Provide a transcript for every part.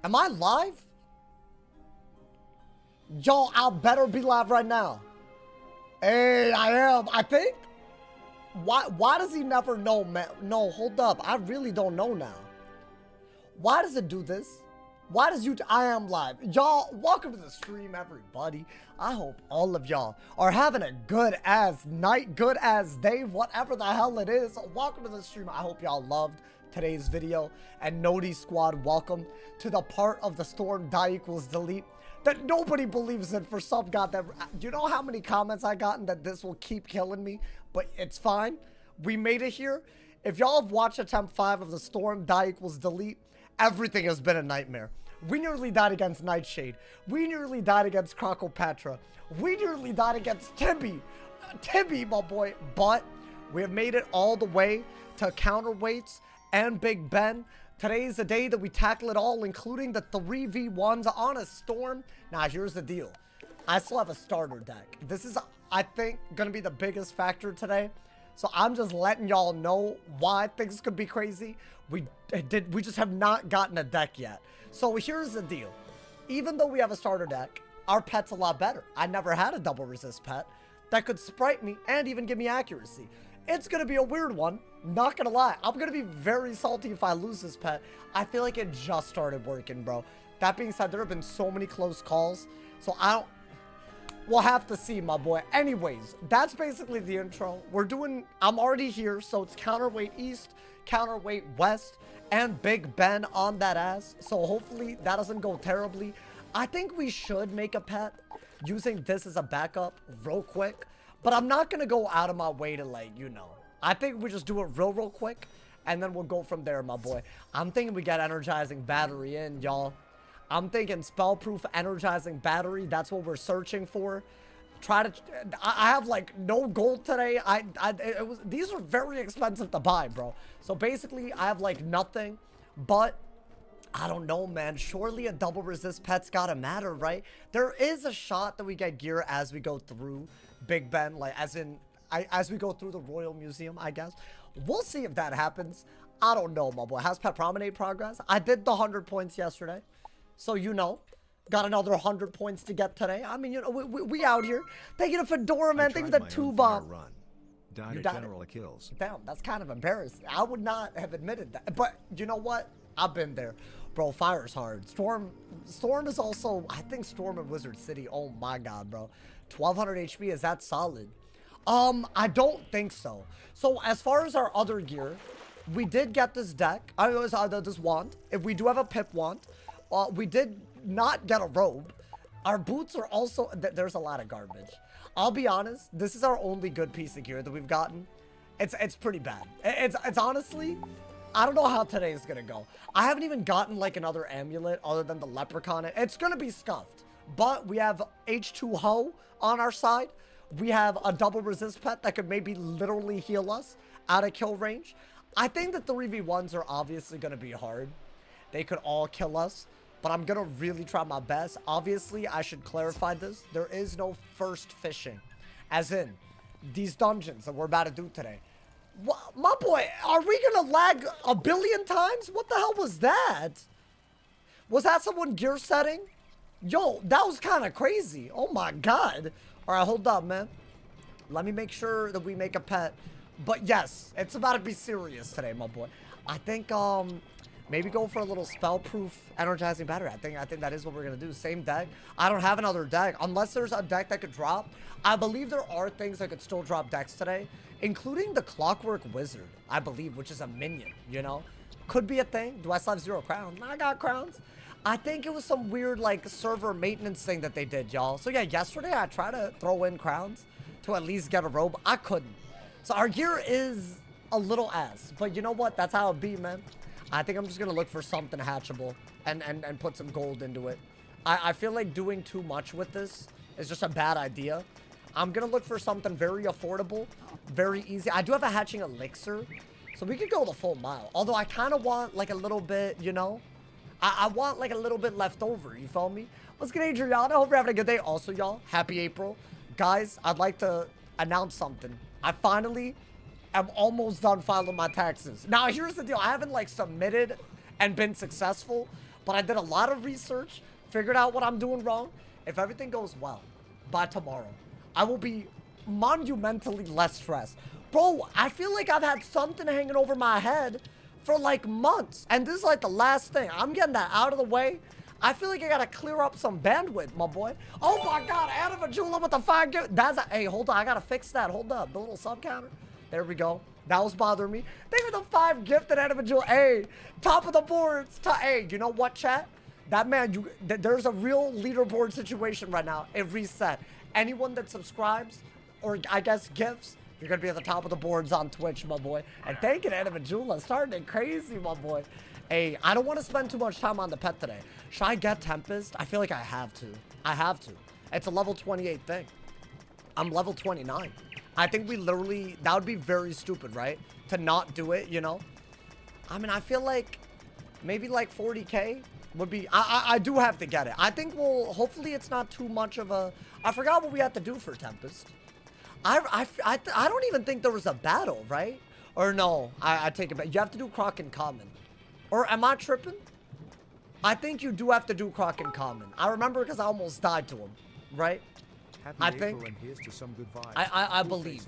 Am I live? Yo, I better be live right now. Hey, I am. I think. Why does he never know, man? No, hold up. I really don't know now. Why does it do this? Why does I am live? Y'all, welcome to the stream, everybody. I hope all of y'all are having a good ass night, good ass day, whatever the hell it is. Welcome to the stream. I hope y'all loved today's video. And Noti Squad, welcome to the part of the storm die equals delete that nobody believes in for some goddamn. Do you know how many comments I gotten that this will keep killing me? But it's fine. We made it here. If y'all have watched attempt 5 of the storm die equals delete, everything has been a nightmare. We nearly died against Nightshade. We nearly died against Crocopatra. We nearly died against Tibby. Tibby, my boy. But we have made it all the way to Counterweights and Big Ben. Today is the day that we tackle it all, including the 3v1s on a storm. Now, here's the deal. I still have a starter deck. This is, I think, going to be the biggest factor today. So I'm just letting y'all know why things could be crazy. We just have not gotten a deck yet. So here's the deal. Even though we have a starter deck, our pet's a lot better. I never had a double resist pet that could sprite me and even give me accuracy. It's going to be a weird one. Not going to lie. I'm going to be very salty if I lose this pet. I feel like it just started working, bro. That being said, there have been so many close calls. So we'll have to see, my boy. Anyways, that's basically the intro. I'm already here. So it's Counterweight East, Counterweight West, and Big Ben on that ass. So hopefully that doesn't go terribly. I think we should make a pet using this as a backup real quick. But I'm not going to go out of my way to, like, you know. I think we just do it real quick. And then we'll go from there, my boy. I'm thinking we got Energizing Battery in, y'all. I'm thinking Spellproof Energizing Battery. That's what we're searching for. I have, like, no gold today. These are very expensive to buy, bro. So, basically, I have, like, nothing. But I don't know, man. Surely a double resist pet's gotta matter, right? There is a shot that we get gear as we go through Big Ben, like as we go through the Royal Museum, I guess. We'll see if that happens. I don't know, my boy. How's Pet Promenade progress? I did the 100 points yesterday. So, you know, got another 100 points to get today. I mean, you know, we out here. Thank you to Fedora, man. Thank you to the 2-bomb. Died at General Kills. Damn, that's kind of embarrassing. I would not have admitted that. But you know what? I've been there. Bro, fire's hard. Storm is also, I think Storm and Wizard City. Oh my god, bro. 1200 HP, is that solid? I don't think so. So as far as our other gear, we did get this deck. This wand. If we do have a pip wand, we did not get a robe. Our boots are also, there's a lot of garbage. I'll be honest, this is our only good piece of gear that we've gotten. It's pretty bad. It's honestly, I don't know how today is gonna go. I haven't even gotten like another amulet other than the leprechaun. It's gonna be scuffed. But we have H2 Ho on our side. We have a double resist pet that could maybe literally heal us out of kill range. I think the 3v1s are obviously gonna be hard. They could all kill us, but I'm gonna really try my best. Obviously, I should clarify this. There is no first fishing, as in these dungeons that we're about to do today. What, my boy, are we gonna lag a billion times? What the hell was that? Was that someone gear setting? Yo, that was kind of crazy. Oh my god. All right, hold up, man. Let me make sure that we make a pet. But yes, it's about to be serious today, my boy. I think maybe go for a little spellproof energizing battery. I think that is what we're gonna do. Same deck. I don't have another deck unless there's a deck that could drop. I believe there are things that could still drop decks today, including the Clockwork Wizard, I believe, which is a minion, you know? Could be a thing. Do I still have 0 crowns? I got crowns. I think it was some weird, like, server maintenance thing that they did, y'all. So, yeah, yesterday I tried to throw in crowns to at least get a robe. I couldn't. So, our gear is a little ass. But you know what? That's how it be, man. I think I'm just going to look for something hatchable and put some gold into it. I feel like doing too much with this is just a bad idea. I'm going to look for something very affordable, very easy. I do have a hatching elixir, so we could go the full mile. Although I kind of want, like, a little bit, you know? I want, like, a little bit left over, you feel me? What's good, Adriana? I hope you're having a good day. Also, y'all, happy April. Guys, I'd like to announce something. I finally am almost done filing my taxes. Now, here's the deal. I haven't, like, submitted and been successful, But I did a lot of research, figured out what I'm doing wrong. If everything goes well, by tomorrow, I will be monumentally less stressed. Bro, I feel like I've had something hanging over my head for like months. And this is like the last thing. I'm getting that out of the way. I feel like I gotta clear up some bandwidth, my boy. Oh my God, Anna Vajula with the 5 gift. That's a, hey, hold on, I gotta fix that. Hold up, the little sub counter. There we go. That was bothering me. Think of the 5 gifted Anna Vajula. Hey, top of the boards. Hey, you know what, chat? That man, there's a real leaderboard situation right now. It reset. Anyone that subscribes, or I guess gifts, you're gonna be at the top of the boards on Twitch, my boy. And thank you to Anna Vajula. Starting it crazy, my boy. Hey, I don't want to spend too much time on the pet today. Should I get Tempest? I feel like I have to. I have to. It's a level 28 thing. I'm level 29. I think we literally, that would be very stupid, right? To not do it, you know? I mean, I feel like maybe like 40K would be, I do have to get it. I think we'll, hopefully it's not too much of a, I forgot what we had to do for Tempest. I don't even think there was a battle, right? Or no, I take it back. You have to do Croc in common. Or am I tripping? I think you do have to do Croc in common. I remember because I almost died to him, right? I think. And here's to some good vibes. I believe.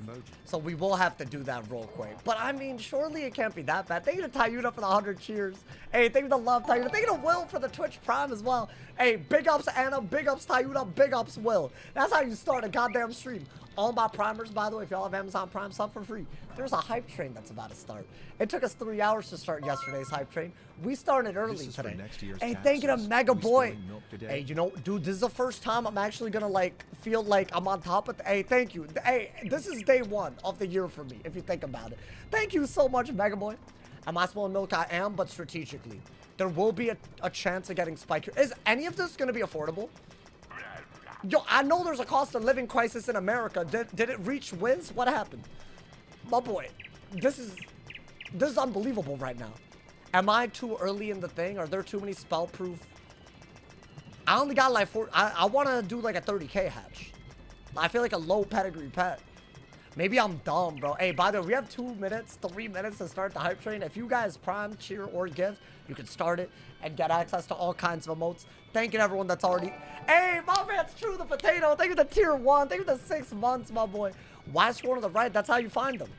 So we will have to do that real quick. But I mean, surely it can't be that bad. Thank you to Tayuda for the 100 cheers. Hey, thank you to Love Tayuda. Thank you to Will for the Twitch Prime as well. Hey, big ups Anna, big ups Tayuda, big ups Will. That's how you start a goddamn stream. All my primers, by the way, if y'all have Amazon Prime, sub for free. There's a hype train that's about to start. It took us 3 hours to start yesterday's hype train. We started early today. Hey, thank you to Mega Boy. Hey, you know, dude, this is the first time I'm actually gonna like feel like I'm on top of. Hey, thank you. Hey, this is day 1 of the year for me, if you think about it. Thank you so much, Mega Boy. Am I spilling milk? I am, but strategically. There will be a chance of getting spiked here. Is any of this gonna be affordable? Yo, I know there's a cost of living crisis in America. Did it reach Wiz? What happened? My boy, this is unbelievable right now. Am I too early in the thing? Are there too many spell proof? I only got like 4. I want to do like a 30K hatch. I feel like a low pedigree pet. Maybe I'm dumb, bro. Hey, by the way, we have 2 minutes, 3 minutes to start the hype train. If you guys prime, cheer, or give, you can start it and get access to all kinds of emotes. Thank you to everyone that's already... Hey, my man's True the Potato. Thank you to Tier 1. Thank you to 6 months, my boy. Why scroll to the right? That's how you find them.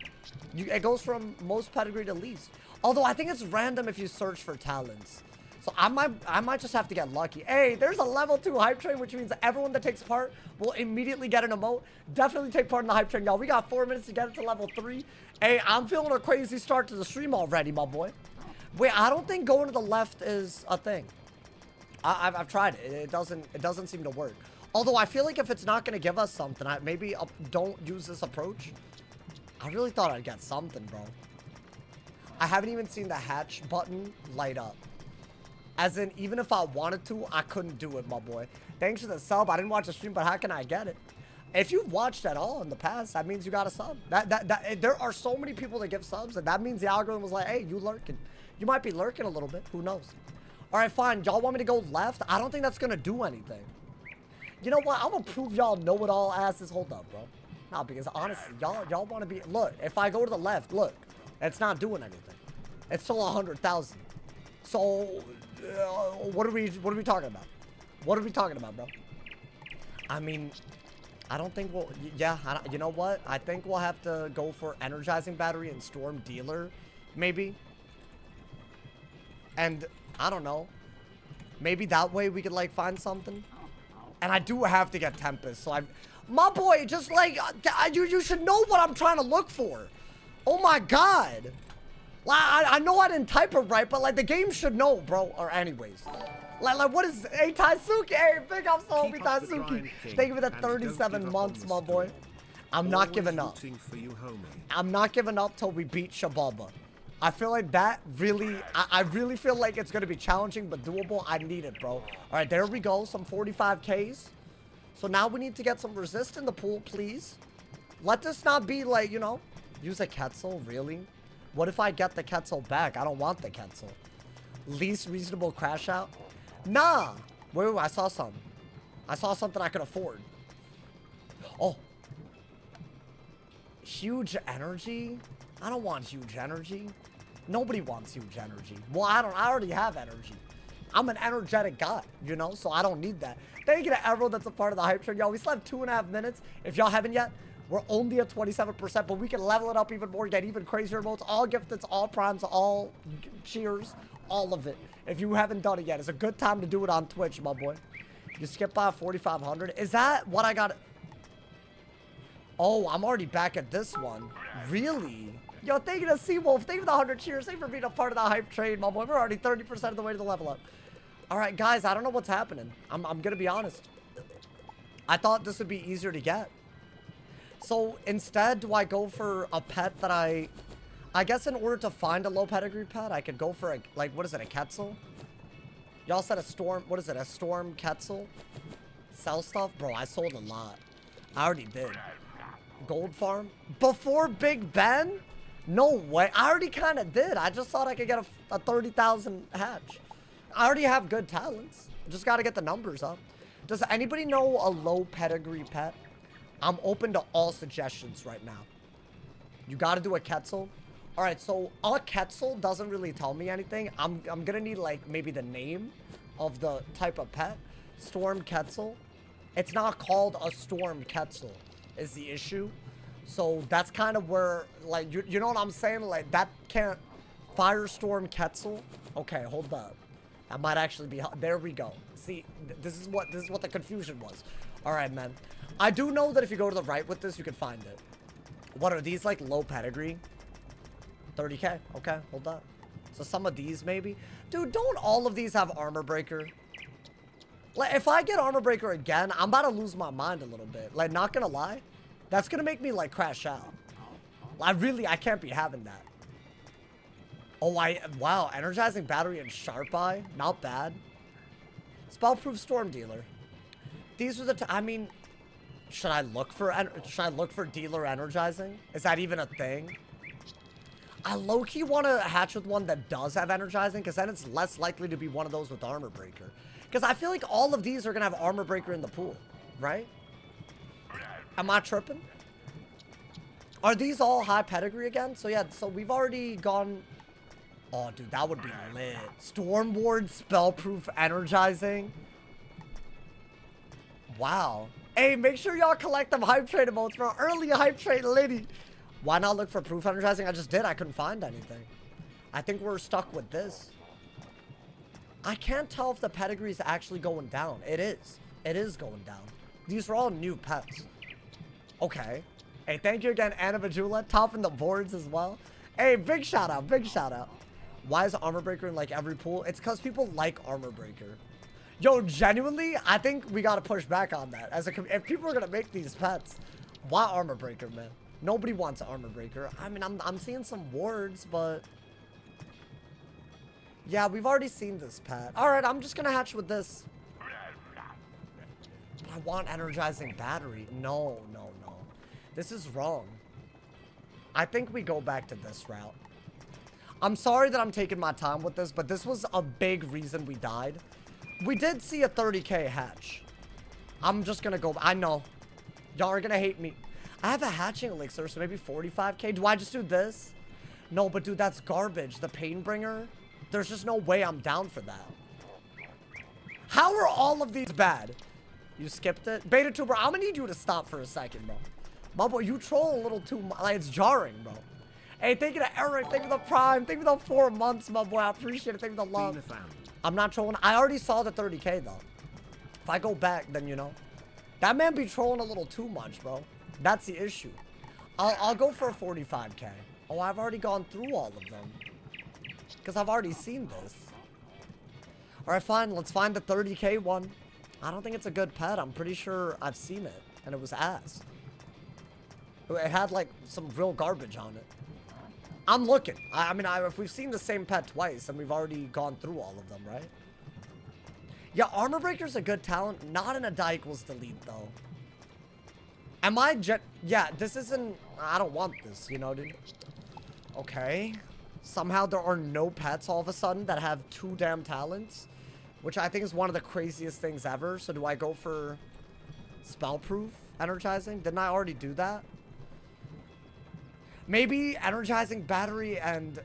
It goes from most pedigree to least. Although I think it's random if you search for talents. So I might just have to get lucky. Hey, there's a level 2 hype train, which means everyone that takes part will immediately get an emote. Definitely take part in the hype train, y'all. We got 4 minutes to get it to level 3. Hey, I'm feeling a crazy start to the stream already, my boy. Wait, I don't think going to the left is a thing. I've tried it. It doesn't seem to work. Although I feel like if it's not going to give us something, maybe don't use this approach. I really thought I'd get something, bro. I haven't even seen the hatch button light up. As in, even if I wanted to, I couldn't do it, my boy. Thanks for the sub. I didn't watch the stream, but how can I get it? If you've watched at all in the past, that means you got a sub. There are so many people that give subs, and that means the algorithm was like, hey, you lurking. You might be lurking a little bit. Who knows? All right, fine. Y'all want me to go left? I don't think that's going to do anything. You know what? I'm going to prove y'all know-it-all asses. Hold up, bro. Nah, because honestly, y'all want to be... Look, if I go to the left, look. It's not doing anything. It's still 100,000. So... what are we talking about? What are we talking about, bro? I mean, I don't think we'll... Yeah, you know what? I think we'll have to go for Energizing Battery and Storm Dealer, maybe. And, I don't know. Maybe that way we could, like, find something. And I do have to get Tempest, so my boy, just, like, you should know what I'm trying to look for. Oh, my God. I know I didn't type it right, but, like, the game should know, bro. Or anyways. Like what is... Hey, Taisuke. Hey, big up, Sobi Taisuke. Thank you for the 37 months, my boy. I'm not giving up. I'm not giving up till we beat Shababa. I feel like that really... I really feel like it's going to be challenging, but doable. I need it, bro. All right, there we go. Some 45Ks. So now we need to get some resist in the pool, please. Let this not be, like, you know... Use a Quetzal, really? What if I get the Quetzal back? I don't want the Quetzal. Least reasonable crash out? Nah. Wait, I saw something. I saw something I could afford. Oh. Huge energy? I don't want huge energy. Nobody wants huge energy. Well, I already have energy. I'm an energetic guy, you know, so I don't need that. Thank you to everyone that's a part of the hype train. Yo, we still have 2.5 minutes. If y'all haven't yet, we're only at 27%, but we can level it up even more, get even crazier emotes, all gifteds, all primes, all cheers, all of it. If you haven't done it yet, it's a good time to do it on Twitch, my boy. You skip by 4,500. Is that what I got? Oh, I'm already back at this one. Really? Yo, thank you to Seawolf. Thank you for the 100 cheers. Thank you for being a part of the hype train, my boy. We're already 30% of the way to the level up. All right, guys, I don't know what's happening. I'm going to be honest. I thought this would be easier to get. So instead, do I go for a pet that I guess in order to find a low pedigree pet, I could go for a, like, what is it, a Quetzal? Y'all said a storm, what is it, a storm Quetzal? Sell stuff? Bro, I sold a lot. I already did. Gold farm? Before Big Ben? No way. I already kind of did. I just thought I could get a 30,000 hatch. I already have good talents. Just got to get the numbers up. Does anybody know a low pedigree pet? I'm open to all suggestions right now. You got to do a Quetzal. All right, so a Quetzal doesn't really tell me anything. I'm going to need, like, maybe the name of the type of pet. Storm Quetzal. It's not called a Storm Quetzal is the issue. So that's kind of where, like, you know what I'm saying? Like, that can't... Firestorm Quetzal. Okay, hold up. That might actually be... There we go. See, this is what the confusion was. All right, man. I do know that if you go to the right with this, you can find it. What are these, like, low pedigree? 30k. Okay, hold up. So some of these, maybe. Dude, don't all of these have armor breaker? Like, if I get armor breaker again, I'm about to lose my mind a little bit. Like, not gonna lie. That's gonna make me, like, crash out. I can't be having that. Oh, wow, energizing battery and sharp eye. Not bad. Spellproof storm dealer. These are the, I mean, should I look for dealer energizing? Is that even a thing? I low-key want to hatch with one that does have energizing, because then it's less likely to be one of those with armor breaker. Because I feel like all of these are going to have armor breaker in the pool, right? Am I tripping? Are these all high pedigree again? So yeah, so we've already gone... Oh, dude, that would be lit. Storm Ward, spellproof, energizing. Wow. Hey, make sure y'all collect them hype train emotes, bro. Early hype train litty. Why not look for proof energizing? I just did. I couldn't find anything. I think we're stuck with this. I can't tell if the pedigree is actually going down. It is. It is going down. These are all new pets. Okay. Hey, thank you again, Anna Vajula. Topping the boards as well. Hey, big shout out. Big shout out. Why is armor breaker in like every pool? It's because people like armor breaker. Yo, genuinely, I think we got to push back on that. If people are going to make these pets, why armor breaker, man? Nobody wants armor breaker. I mean, I'm seeing some wards, but... Yeah, we've already seen this pet. Alright, I'm just gonna hatch with this. But I want energizing battery. No, no, no. This is wrong. I think we go back to this route. I'm sorry that I'm taking my time with this, but this was a big reason we died. We did see a 30k hatch. I'm just gonna go... I know. Y'all are gonna hate me. I have a hatching elixir, so maybe 45k. Do I just do this? No, but dude, that's garbage. The Painbringer? There's just no way I'm down for that. How are all of these bad? You skipped it? Beta Tuber, I'm gonna need you to stop for a second, bro. My boy, you troll a little too much. Like, it's jarring, bro. Hey, thank you to Eric. Thank you for the Prime. Thank you for the 4 months, my boy. I appreciate it. Thank you for the love. I'm not trolling. I already saw the 30k, though. If I go back, then, you know. That man be trolling a little too much, bro. That's the issue. I'll go for a 45k. Oh, I've already gone through all of them. Because I've already seen this. Alright, fine. Let's find the 30k one. I don't think it's a good pet. I'm pretty sure I've seen it. And it was ass. It had, like, some real garbage on it. I'm looking. I mean, if we've seen the same pet twice, then we've already gone through all of them, right? Yeah, Armor Breaker's a good talent. Not in a die equals delete, though. Am I yeah, this isn't... I don't want this, you know, dude. Okay. Somehow there are no pets all of a sudden that have 2 damn talents, which I think is one of the craziest things ever. So do I go for spellproof energizing? Didn't I already do that? Maybe energizing battery and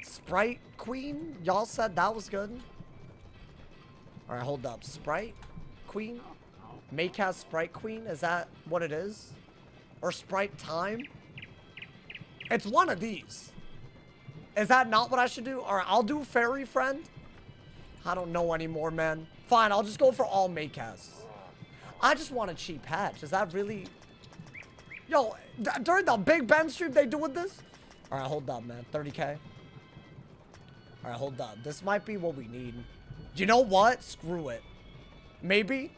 Sprite Queen? Y'all said that was good. Alright, hold up. Sprite Queen? Maycast Sprite Queen? Is that what it is? Or Sprite Time? It's one of these. Is that not what I should do? Alright, I'll do Fairy Friend. I don't know anymore, man. Fine, I'll just go for all Maycasts. I just want a cheap hatch. Is that really... Yo, during the Big Ben stream, they doing this? Alright, hold up, man. 30k. Alright, hold up. This might be what we need. You know what? Screw it. Maybe?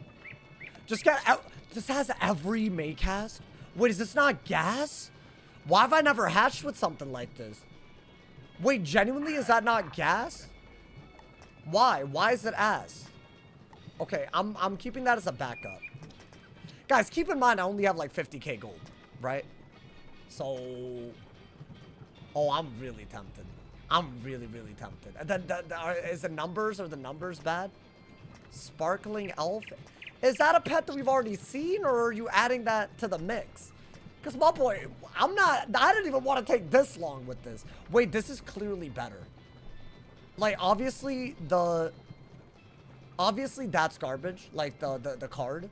Just get out. This has every Maycast? Wait, is this not gas? Why have I never hatched with something like this? Wait, genuinely, is that not gas? Why? Why is it ass? Okay, I'm keeping that as a backup. Guys, keep in mind I only have like 50k gold, right? So... Oh, I'm really tempted. I'm really, really tempted. Is the numbers, are the numbers bad? Sparkling Elf? Is that a pet that we've already seen, or are you adding that to the mix? Because my boy, I didn't even want to take this long with this. Wait, this is clearly better. Like, obviously that's garbage, like the card.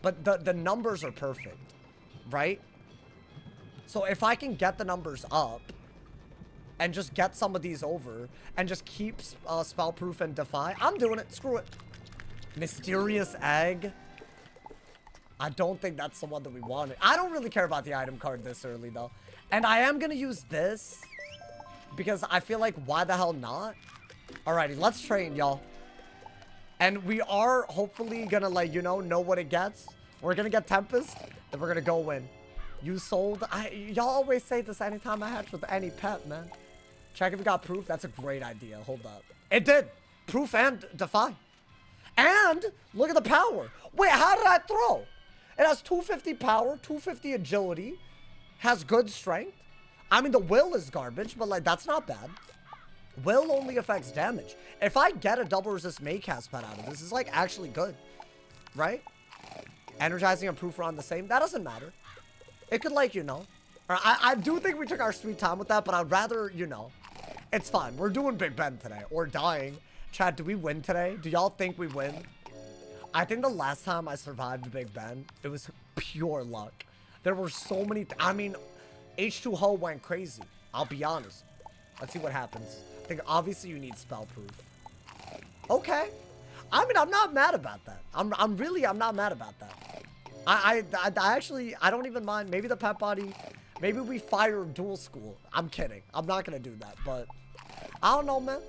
But the numbers are perfect, right? So if I can get the numbers up and just get some of these over and just keep Spellproof and Defy, I'm doing it. Screw it. Mysterious Egg. I don't think that's the one that we wanted. I don't really care about the item card this early, though. And I am going to use this because I feel like, why the hell not? Alrighty, let's train, y'all. And we are hopefully going to, like, you know what it gets. We're going to get Tempest, then we're going to go win. You sold. Y'all always say this anytime I hatch with any pet, man. Check if you got proof. That's a great idea. Hold up. It did. Proof and Defy. And look at the power. Wait, how did I throw? It has 250 power, 250 agility, has good strength. I mean, the will is garbage, but like, that's not bad. Will only affects damage. If I get a double resist Maycast pet out of this, is like actually good, right? Energizing and proof are on the same. That doesn't matter. It could, like, you know. I do think we took our sweet time with that, but I'd rather, you know. It's fine. We're doing Big Ben today. Or dying. Chad, do we win today? Do y'all think we win? I think the last time I survived Big Ben, it was pure luck. There were so many... I mean, H2Ho went crazy. I'll be honest. Let's see what happens. I think obviously you need spell proof. Okay. I mean, I'm not mad about that. I'm not mad about that. I actually, I don't even mind. Maybe the pet body, maybe we fire dual school. I'm kidding. I'm not going to do that, but I don't know, man.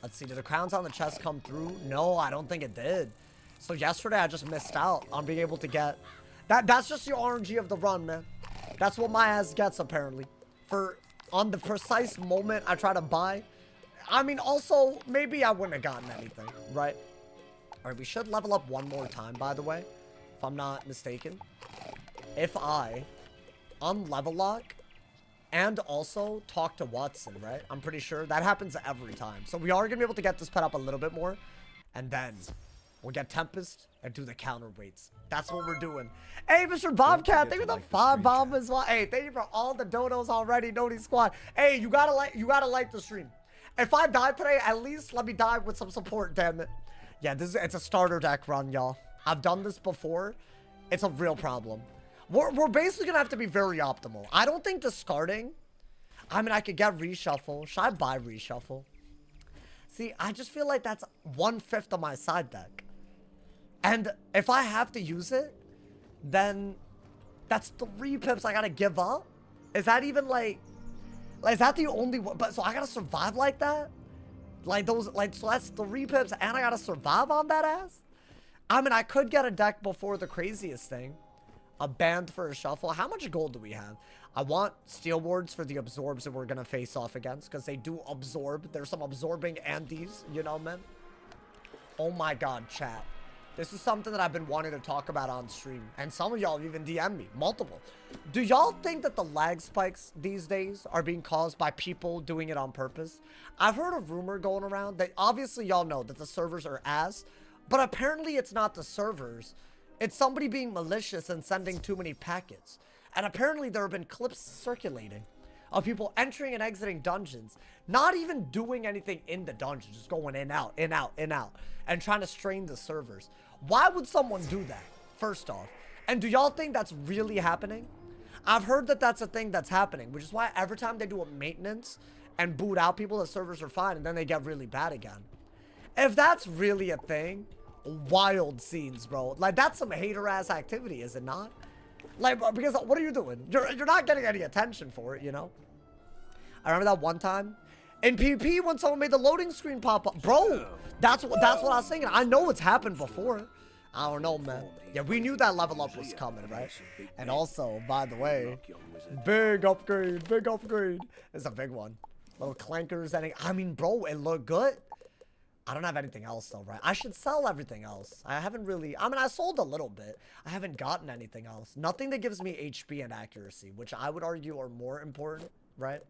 Let's see. Did the crowns on the chest come through? No, I don't think it did. So yesterday I just missed out on being able to get that. That's just the RNG of the run, man. That's what my ass gets apparently. For on the precise moment I try to buy. I mean, also maybe I wouldn't have gotten anything, right? All right, we should level up one more time, by the way, if I'm not mistaken. If I unlevel lock and also talk to Watson, right? I'm pretty sure that happens every time. So we are gonna be able to get this pet up a little bit more, and then we'll get Tempest and do the counterweights. That's what we're doing. Hey, Mr. Bobcat, thank you for the 5 bomb as well. Hey, thank you for all the donos already. Noti squad. Hey, you gotta like the stream. If I die today, at least let me die with some support, damn it. Yeah, it's a starter deck run, y'all. I've done this before. It's a real problem. We're basically gonna have to be very optimal. I don't think discarding. I mean, I could get reshuffle. Should I buy reshuffle? See, I just feel like that's 1/5 of my side deck. And if I have to use it, then that's 3 pips I gotta give up. Is that even like is that the only one? But so I gotta survive like that? Like those, like, so that's 3 pips and I gotta survive on that ass? I mean, I could get a deck before the craziest thing. A band for a shuffle. How much gold do we have? I want steel wards for the absorbs that we're gonna face off against, because they do absorb. There's some absorbing Andes, you know, man. Oh my god, chat. This is something that I've been wanting to talk about on stream, and some of y'all even DM me, multiple. Do y'all think that the lag spikes these days are being caused by people doing it on purpose? I've heard a rumor going around that obviously y'all know that the servers are ass, but apparently it's not the servers. It's somebody being malicious and sending too many packets. And apparently there have been clips circulating of people entering and exiting dungeons, not even doing anything in the dungeon, just going in, out, in, out, in, out, and trying to strain the servers. Why would someone do that, first off? And do y'all think that's really happening? I've heard that that's a thing that's happening, which is why every time they do a maintenance and boot out people, the servers are fine, and then they get really bad again. If that's really a thing, wild scenes, bro. Like, that's some hater-ass activity, is it not? Like, because what are you doing? You're not getting any attention for it, you know? I remember that one time in PvP when someone made the loading screen pop up. Bro, that's what I was thinking. I know it's happened before. I don't know, man. Yeah, we knew that level up was coming, right? And also, by the way, big upgrade, big upgrade. It's a big one. Little clankers. I mean, bro, it looked good. I don't have anything else, though, right? I should sell everything else. I haven't really... I mean, I sold a little bit. I haven't gotten anything else. Nothing that gives me HP and accuracy, which I would argue are more important, right?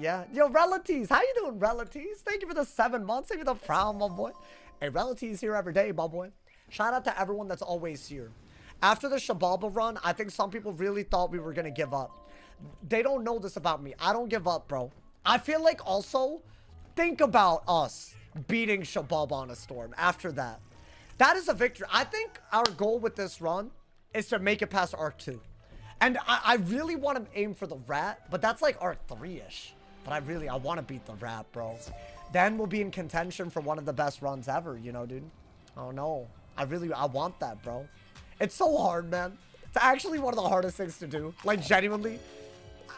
Yeah. Yo, Relatives. How you doing, Relatives? Thank you for the 7 months. Thank you for the frown, my boy. Hey, Relatives here every day, my boy. Shout out to everyone that's always here. After the Shabalba run, I think some people really thought we were going to give up. They don't know this about me. I don't give up, bro. I feel like also, think about us beating Shabalba on a storm after that. That is a victory. I think our goal with this run is to make it past Arc 2. And I really want to aim for the Rat, but that's like Arc 3-ish. But I want to beat the Rat, bro. Then we'll be in contention for one of the best runs ever, you know, dude. Oh, no. I want that, bro. It's so hard, man. It's actually one of the hardest things to do. Like, genuinely,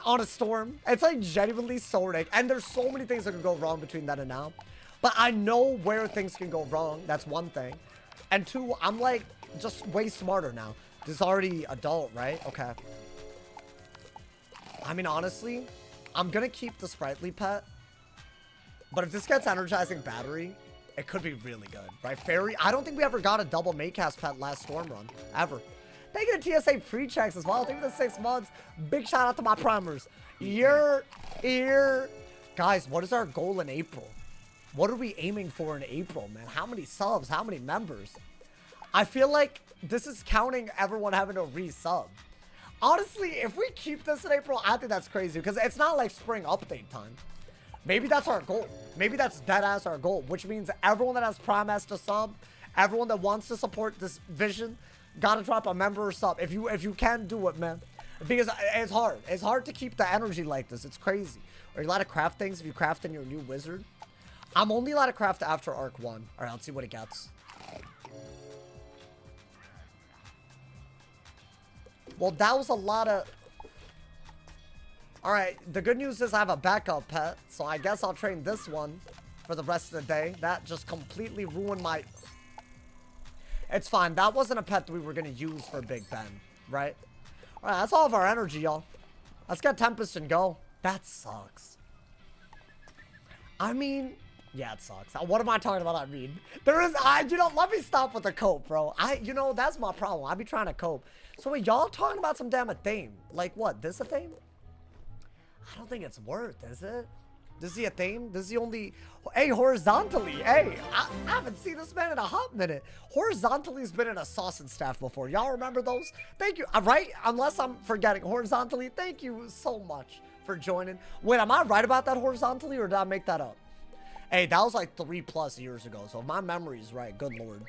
on a storm. It's, like, genuinely so ridiculous. And there's so many things that could go wrong between then and now. But I know where things can go wrong. That's one thing. And two, I'm, like, just way smarter now. This is already adult, right? Okay. I mean, honestly, I'm gonna keep the Sprightly pet. But if this gets Energizing Battery... it could be really good, right? Fairy, I don't think we ever got a double Maycast pet last storm run, ever. Thank you to TSA pre-checks as well. Thank you for the 6 months. Big shout out to my primers. You're here. Guys, what is our goal in April? What are we aiming for in April, man? How many subs? How many members? I feel like this is counting everyone having to re-sub. Honestly, if we keep this in April, I think that's crazy because it's not like spring update time. Maybe that's our goal. Maybe that's deadass our goal, which means everyone that has Prime has to sub. Everyone that wants to support this vision, gotta drop a member or sub. If you can do it, man. Because it's hard. It's hard to keep the energy like this. It's crazy. Are you allowed to craft things if you craft in your new wizard? I'm only allowed to craft after Arc 1. Alright, let's see what it gets. Well, that was a lot of... Alright, the good news is I have a backup pet, so I guess I'll train this one for the rest of the day. That just completely ruined my... It's fine. That wasn't a pet that we were going to use for Big Ben, right? Alright, that's all of our energy, y'all. Let's get Tempest and go. That sucks. I mean... yeah, it sucks. What am I talking about? I mean, there is... let me stop with the cope, bro. That's my problem. I be trying to cope. So wait, y'all talking about some damn theme. Like what? This a theme? I don't think it's worth, is it? This is a theme? This is the only... Hey, horizontally. Hey, I haven't seen this man in a hot minute. Horizontally's been in a sauce and staff before. Y'all remember those? Thank you. Right? Unless I'm forgetting. Horizontally, thank you so much for joining. Wait, am I right about that horizontally or did I make that up? Hey, that was like 3+ years ago. So if my memory's right, good lord.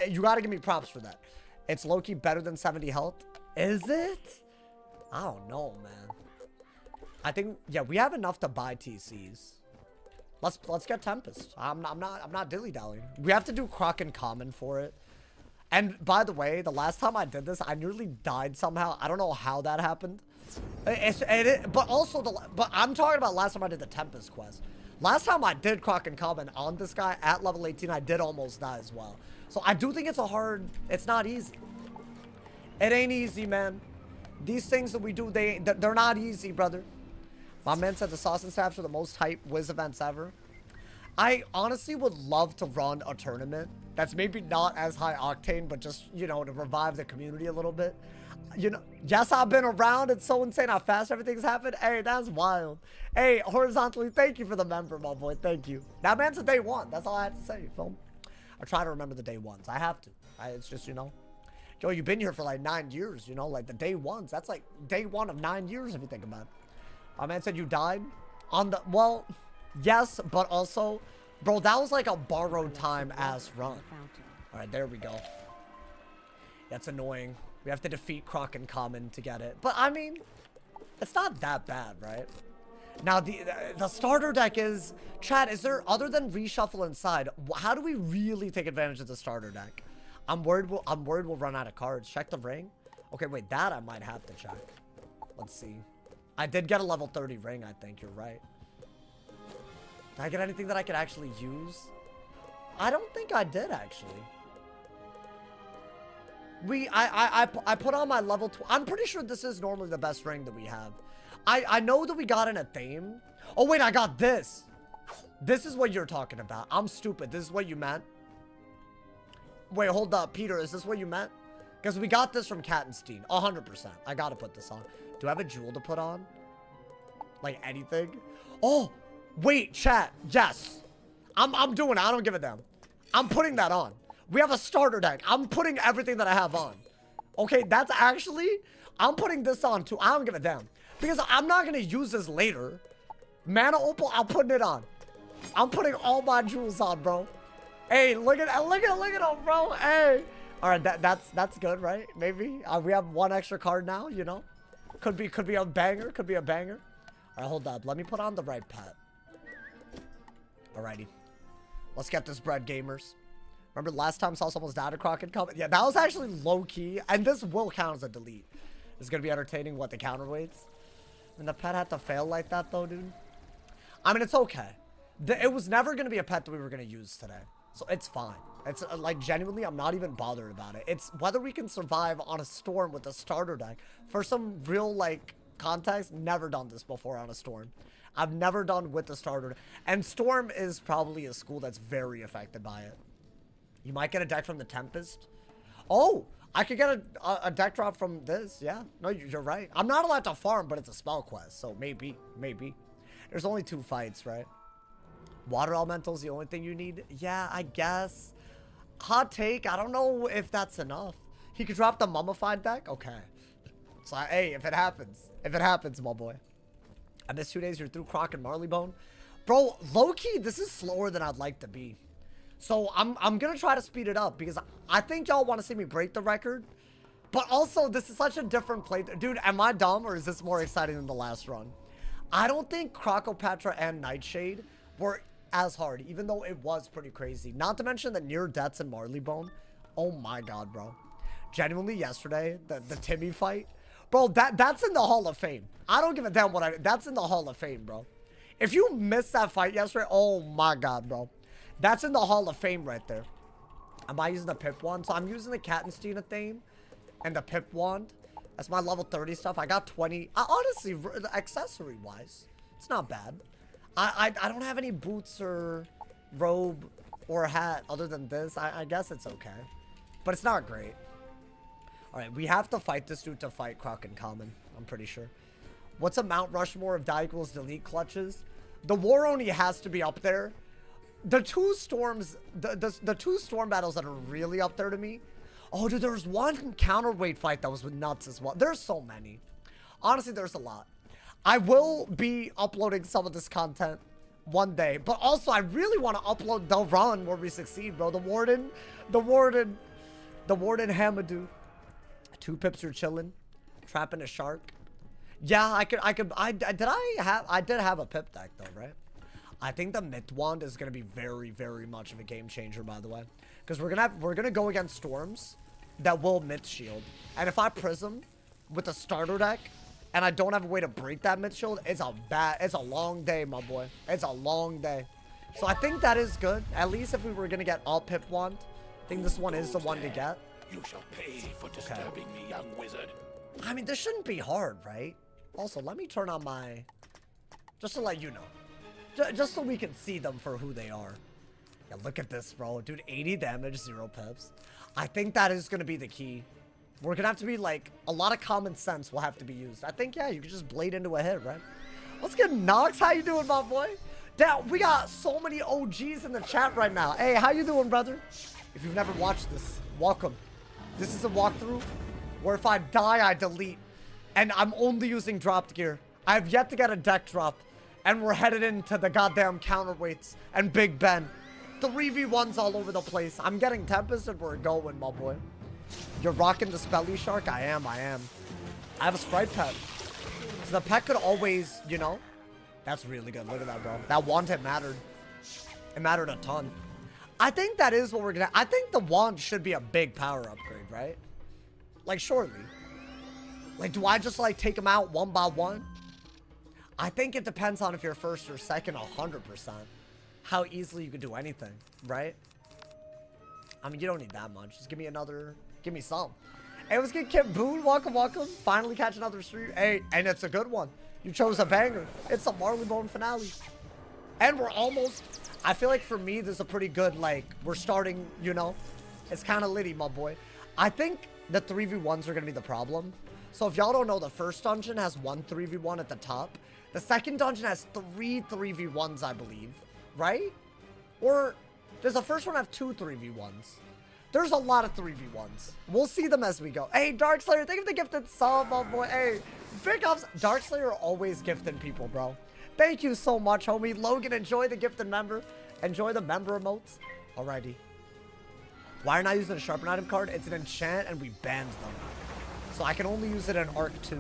You gotta give me props for that. It's low-key better than 70 health. Is it? I don't know, man. I think, yeah, we have enough to buy TCs. Let's get Tempest. I'm not dilly-dallying. We have to do Croc and Common for it. And by the way, the last time I did this, I nearly died somehow. I don't know how that happened. But I'm talking about last time I did the Tempest quest. Last time I did Croc and Common on this guy at level 18, I did almost die as well. So I do think it's not easy. It ain't easy, man. These things that we do, they're not easy, brother. My man said the sauce and staffs are the most hype Wiz events ever. I honestly would love to run a tournament that's maybe not as high octane, but just, to revive the community a little bit. Yes, I've been around. It's so insane how fast everything's happened. Hey, that's wild. Hey, horizontally, thank you for the member, my boy. Thank you. That man's a day one. That's all I have to say, Phil. I try to remember the day ones. I have to. It's just, Yo, you've been here for like 9 years, like the day ones. That's like day one of 9 years if you think about it. My man said you died on the, well, yes, but also, bro, that was like a borrowed time ass run. All right, there we go. That's annoying. We have to defeat Croc and Common to get it. But I mean, it's not that bad, right? Now, the starter deck is, chat, is there, other than reshuffle inside, how do we really take advantage of the starter deck? I'm worried we'll run out of cards. Check the ring. Okay, wait, that I might have to check. Let's see. I did get a level 30 ring, I think. You're right. Did I get anything that I could actually use? I don't think I did, actually. I put on my level 2. I'm pretty sure this is normally the best ring that we have. I know that we got in a theme. Oh, wait, I got this. This is what you're talking about. I'm stupid. This is what you meant. Wait, hold up. Peter, is this what you meant? Because we got this from Kattenstein. 100%. I got to put this on. Do I have a jewel to put on? Like anything? Oh, wait, chat. Yes. I'm doing it. I don't give a damn. I'm putting that on. We have a starter deck. I'm putting everything that I have on. Okay, that's actually... I'm putting this on too. I don't give a damn. Because I'm not going to use this later. Mana Opal, I'm putting it on. I'm putting all my jewels on, bro. Hey, look at them, bro. Hey. All right, that's good, right? Maybe. We have one extra card now, you know? Could be a banger. Could be a banger. All right, hold up. Let me put on the right pet. Alrighty. Let's get this bread, gamers. Remember last time saw someone's dad a Croc and comment? Yeah, that was actually low-key. And this will count as a delete. It's going to be entertaining. What, the counterweights? I mean, the pet had to fail like that, though, dude. I mean, it's okay. It was never going to be a pet that we were going to use today. So it's fine. It's like, genuinely, I'm not even bothered about it. It's whether we can survive on a storm with a starter deck. For some real, like, context, never done this before on a storm. I've never done with the starter. And storm is probably a school that's very affected by it. You might get a deck from the Tempest. Oh, I could get a deck drop from this. Yeah, no, you're right. I'm not allowed to farm, but it's a spell quest. So maybe. There's only 2 fights, right? Water Elemental's the only thing you need. Yeah, I guess. Hot take. I don't know if that's enough. He could drop the Mummified deck. Okay. So, hey, if it happens, my boy. I missed 2 days. You're through Croc and Marleybone. Bro, low-key, this is slower than I'd like to be. So, I'm going to try to speed it up because I think y'all want to see me break the record. But also, this is such a different play. Dude, am I dumb or is this more exciting than the last run? I don't think Crocopatra and Nightshade were as hard, even though it was pretty crazy. Not to mention the near deaths in Marleybone. Oh my god, bro. Genuinely, yesterday, the Timmy fight. Bro, that's in the Hall of Fame. I don't give a damn that's in the Hall of Fame, bro. If you missed that fight yesterday, oh my god, bro. That's in the Hall of Fame right there. Am I using the Pip Wand? So I'm using the Kattenstein theme and the Pip Wand. That's my level 30 stuff. I got 20. Honestly, accessory-wise, it's not bad. I don't have any boots or robe or hat other than this. I guess it's okay. But it's not great. Alright, we have to fight this dude to fight Croc and Common. I'm pretty sure. What's a Mount Rushmore of die equals delete clutches? The War Oni has to be up there. The 2 storms, the 2 storm battles that are really up there to me. Oh, dude, there was one counterweight fight that was nuts as well. There's so many. Honestly, there's a lot. I will be uploading some of this content one day. But also, I really want to upload the run where we succeed, bro. The Warden Hamadou. 2 pips are chilling. Trapping a shark. Yeah, I did have a pip deck though, right? I think the Myth Wand is gonna be very, very much of a game changer, by the way. Because we're gonna go against storms that will Myth Shield. And if I Prism with a starter deck and I don't have a way to break that Myth Shield, it's a long day, my boy. It's a long day. So I think that is good. At least if we were gonna get all Pip Wand, I think this one is the one to get. You shall pay for disturbing me, young wizard. I mean, this shouldn't be hard, right? Also, let me turn on my... Just to let you know. Just so we can see them for who they are. Yeah, look at this, bro. Dude, 80 damage, 0 pips. I think that is going to be the key. We're going to have to be, like, a lot of common sense will have to be used. I think, yeah, you can just blade into a hit, right? Let's get Nox. How you doing, my boy? Damn, we got so many OGs in the chat right now. Hey, how you doing, brother? If you've never watched this, welcome. This is a walkthrough where if I die, I delete. And I'm only using dropped gear. I have yet to get a deck drop. And we're headed into the goddamn Counterweights and Big Ben. 3v1s all over the place. I'm getting Tempest and we're going, my boy. You're rocking the Spelly Shark? I am. I have a Sprite pet. So the pet could always, you know. That's really good. Look at that, bro. That wand hit mattered. It mattered a ton. I think that is what we're gonna... I think the wand should be a big power upgrade, right? Like, surely. Like, do I just, like, take them out one by one? I think it depends on if you're first or second 100%. How easily you can do anything, right? I mean, you don't need that much. Just give me another... Give me some. Hey, what's good, Kip Boone? Welcome, welcome. Finally catch another stream. Hey, and it's a good one. You chose a banger. It's a Marleybone finale. And we're almost... I feel like for me, this is a pretty good, like, we're starting, you know? It's kind of litty, my boy. I think the 3v1s are going to be the problem. So if y'all don't know, the first dungeon has 1 3v1 at the top. The second dungeon has 3 3v1s, I believe. Right? Or does the first one have 2 3v1s? There's a lot of 3v1s. We'll see them as we go. Hey, Darkslayer, thank you for the gifted sub, my boy. Hey, big ups. Darkslayer always gifting people, bro. Thank you so much, homie. Logan, enjoy the gifted member. Enjoy the member emotes. Alrighty. Why are not using a sharpen item card? It's an enchant and we banned them. So I can only use it in Arc 2.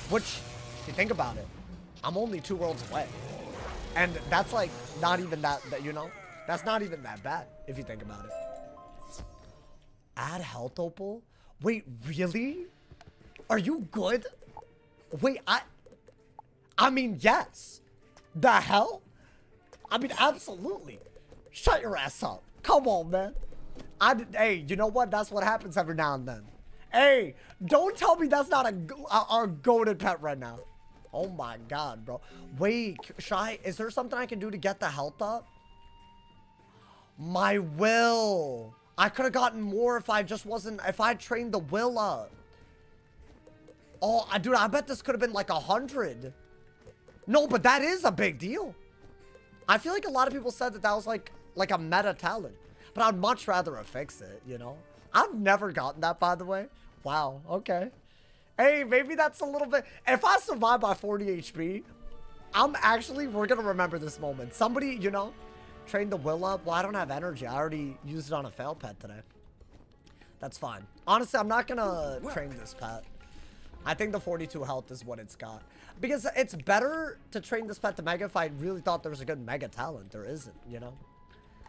Which, if you think about it, I'm only 2 worlds away. And that's like not even that, you know? That's not even that bad if you think about it. Add health opal? Wait, really? Are you good? Wait, I mean, yes. The hell? I mean, absolutely. Shut your ass up. Come on, man. Hey, you know what? That's what happens every now and then. Hey, don't tell me that's not a goated pet right now. Oh my god, bro. Wait, is there something I can do to get the health up? My will. I could have gotten more if I just wasn't, if I trained the will up. Oh, dude, I bet this could have been like 100. No, but that is a big deal. I feel like a lot of people said that was like a meta talent. But I'd much rather have fixed it, you know? I've never gotten that, by the way. Wow, okay. Hey, maybe that's a little bit... If I survive by 40 HP, we're going to remember this moment. Somebody, you know, train the will up. Well, I don't have energy. I already used it on a fail pet today. That's fine. Honestly, I'm not going to train this pet. I think the 42 health is what it's got. Because it's better to train this pet to Mega if I really thought there was a good Mega talent. There isn't, you know?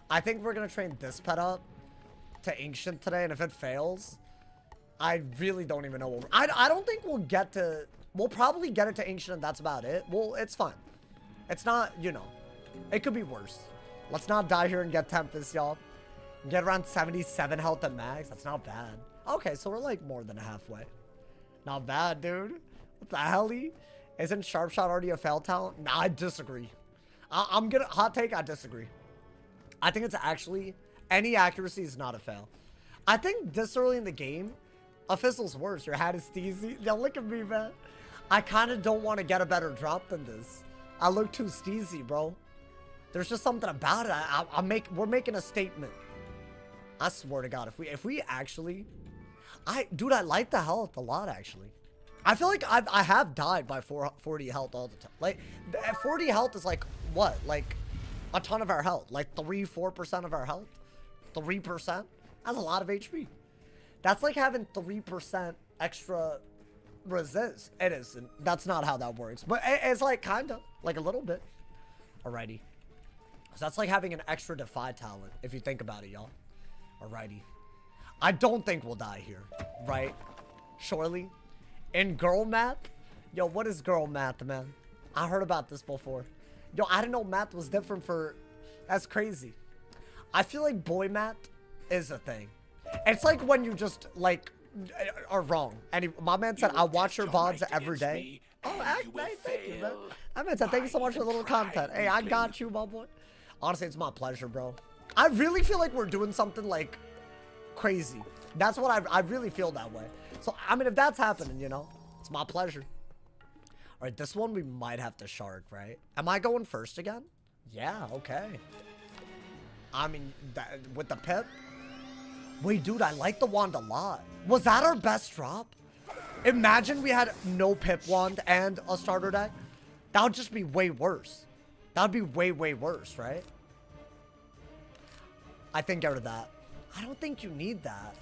I think we're going to train this pet up to Ancient today. And if it fails, I really don't even know. I don't think we'll get to... We'll probably get it to Ancient and that's about it. Well, it's fine. It's not, you know. It could be worse. Let's not die here and get Tempest, y'all. Get around 77 health at max. That's not bad. Okay, so we're like more than halfway. Not bad, dude. What the hell? Isn't Sharp Shot already a fail talent? Nah, I disagree. I'm gonna... Hot take, I disagree. I think it's actually... Any accuracy is not a fail. I think this early in the game, a Fizzle's worse. Your hat is steezy. Yeah, look at me, man. I kind of don't want to get a better drop than this. I look too steezy, bro. There's just something about it. We're making a statement. I swear to God, if we actually... Dude, I like the health a lot, actually. I feel like I have died by 40 health all the time. Like, 40 health is like, what? Like, a ton of our health. Like, 3-4% of our health. 3%? That's a lot of HP. That's like having 3% extra resist. It isn't. That's not how that works. But it's like, kind of. Like, a little bit. Alrighty. So that's like having an extra Defy talent, if you think about it, y'all. Alrighty. I don't think we'll die here, right? Surely. In girl math? Yo, what is girl math, man? I heard about this before. Yo, I didn't know math was different for... That's crazy. I feel like boy math is a thing. It's like when you just, like, are wrong. And my man said, I watch your VODs every day. Oh, thank you, man. My man said, thank you so much for the little content. Hey, I got you, my boy. Honestly, it's my pleasure, bro. I really feel like we're doing something, like... crazy. That's what I really feel that way. So, I mean, if that's happening, you know, it's my pleasure. All right, this one we might have to shard, right? Am I going first again? Yeah, okay. I mean, with the pip? Wait, dude, I like the wand a lot. Was that our best drop? Imagine we had no Pip Wand and a starter deck. That would just be way worse. That would be way, way worse, right? I think get rid of that. I don't think you need that.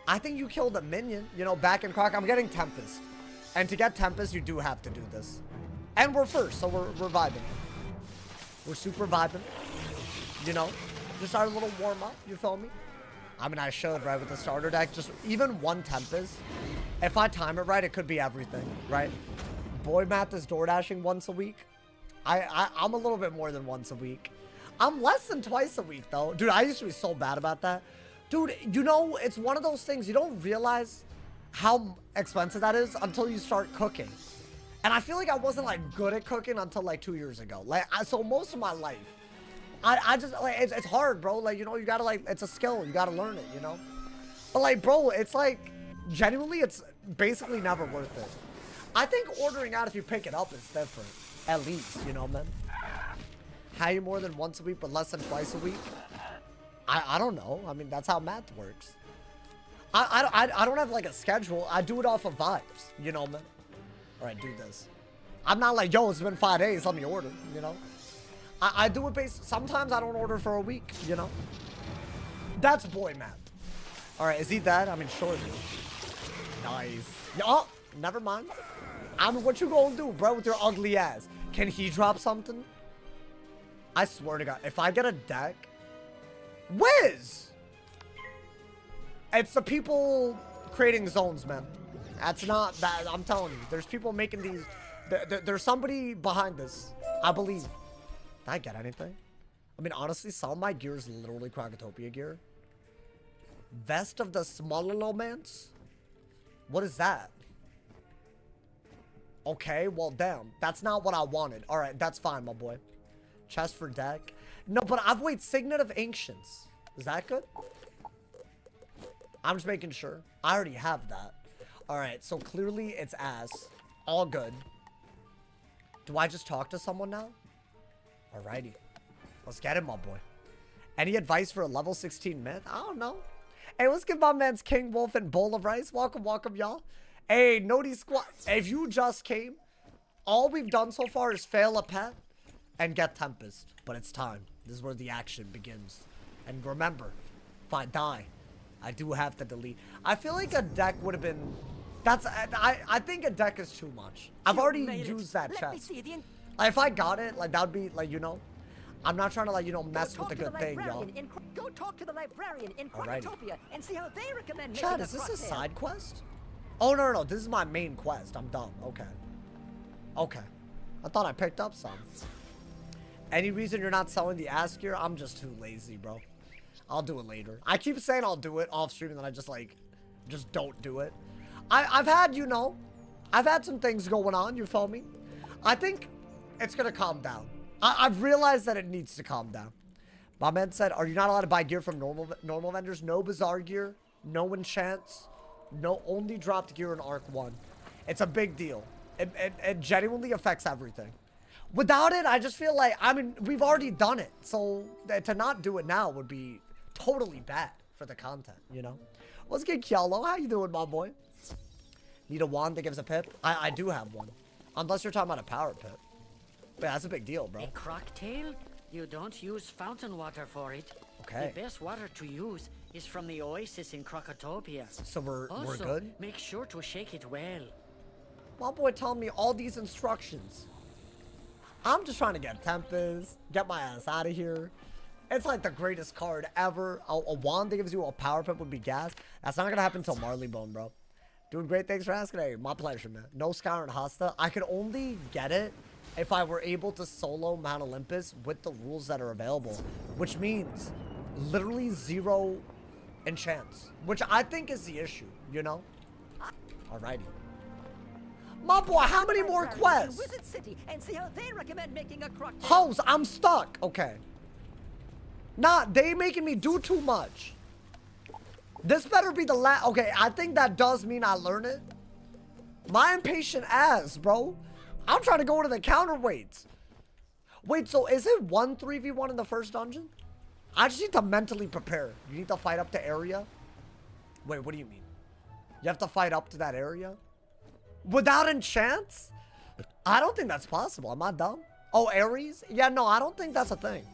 I think you killed a minion, you know, back in Croc. I'm getting Tempest. And to get Tempest, you do have to do this. And we're first, so we're vibing. We're super vibing. You know, just our little warm-up, you feel me? I mean, I should, right, with the starter deck. Just even one Tempest. If I time it right, it could be everything, right? Boy Math is door dashing once a week. I'm a little bit more than once a week. I'm less than twice a week, though. Dude, I used to be so bad about that. Dude, you know, it's one of those things. You don't realize how expensive that is until you start cooking. And I feel like I wasn't, like, good at cooking until, like, 2 years ago. Like, so most of my life, I just, like, it's hard, bro. Like, you know, you gotta, like, it's a skill. You gotta learn it, you know? But, like, bro, it's, like, genuinely, it's basically never worth it. I think ordering out if you pick it up is different. At least, you know, man. How you more than once a week, but less than twice a week? I don't know. I mean, that's how math works. I don't have, like, a schedule. I do it off of vibes, you know, man. All right, do this. I'm not like, yo, it's been 5 days. Let me order, you know? I do it based... Sometimes I don't order for a week, you know? That's boy math. All right, is he dead? I mean, sure. Nice. Oh, never mind. I mean, what you gonna do, bro, with your ugly ass? Can he drop something? I swear to God, if I get a deck... Wiz! It's the people creating zones, man. That's not that. I'm telling you, there's people making these. There's somebody behind this. I believe. Did I get anything? I mean, honestly, some of my gear is literally Crocotopia gear. Vest of the Smololomance? What is that? Okay, well, damn. That's not what I wanted. All right, that's fine, my boy. Chest for deck. No, but I've wait. Signet of Ancients. Is that good? I'm just making sure. I already have that. All right, so clearly it's ass. All good. Do I just talk to someone now? Alrighty. Let's get it, my boy. Any advice for a level 16 myth? I don't know. Hey, let's give my man's King Wolf and Bowl of Rice. Welcome, welcome, y'all. Hey, Noti Squad. If you just came, all we've done so far is fail a pet and get Tempest. But it's time. This is where the action begins. And remember, if I die, I do have to delete. I feel like a deck would have been... I think a deck is too much. I've already used that chest. Like, if I got it, like, that would be, like, you know, I'm not trying to, like, you know, mess with the good thing, y'all. Go talk to the librarian in Crocotopia and see how they recommend making Chad, is this a side quest? Oh, no. This is my main quest. I'm dumb. Okay. Okay. I thought I picked up some. Any reason you're not selling the ass gear? I'm just too lazy, bro. I'll do it later. I keep saying I'll do it off stream and then I just, like, just don't do it. I've had, you know, I've had some things going on, you feel me? I think it's gonna calm down. I've realized that it needs to calm down. My man said, are you not allowed to buy gear from normal vendors? No Bazaar gear, no enchants, no only dropped gear in Arc 1. It's a big deal. It genuinely affects everything. Without it, I just feel like, I mean, we've already done it. So to not do it now would be totally bad for the content, you know? What's good, Kyalo? How you doing, my boy? Need a wand that gives a pip? I do have one. Unless you're talking about a power pip. But that's a big deal, bro. A crocktail? You don't use fountain water for it. Okay. The best water to use is from the oasis in Crocotopia. So we're good? Make sure to shake it well. My boy telling me all these instructions. I'm just trying to get Tempest, get my ass out of here. It's like the greatest card ever. A wand that gives you a power pip would be gas. That's not gonna happen until Marleybone, bro. Doing great, thanks for asking. Hey, my pleasure, man. No Scour and Hasta. I could only get it if I were able to solo Mount Olympus with the rules that are available, which means literally 0 enchants, which I think is the issue, you know? Alrighty. My boy, how many more quests? Wizard City and see how they recommend making a cocktail. Hoes, I'm stuck. Okay. Nah, they making me do too much. This better be the last. Okay, I think that does mean I learn it. My impatient ass, bro. I'm trying to go to the counterweights. Wait, so is it 1 3v1 in the first dungeon? I just need to mentally prepare. You need to fight up the area. Wait, what do you mean? You have to fight up to that area. Without enchants? I don't think that's possible. Am I dumb? Oh, Ares? Yeah, no, I don't think that's a thing.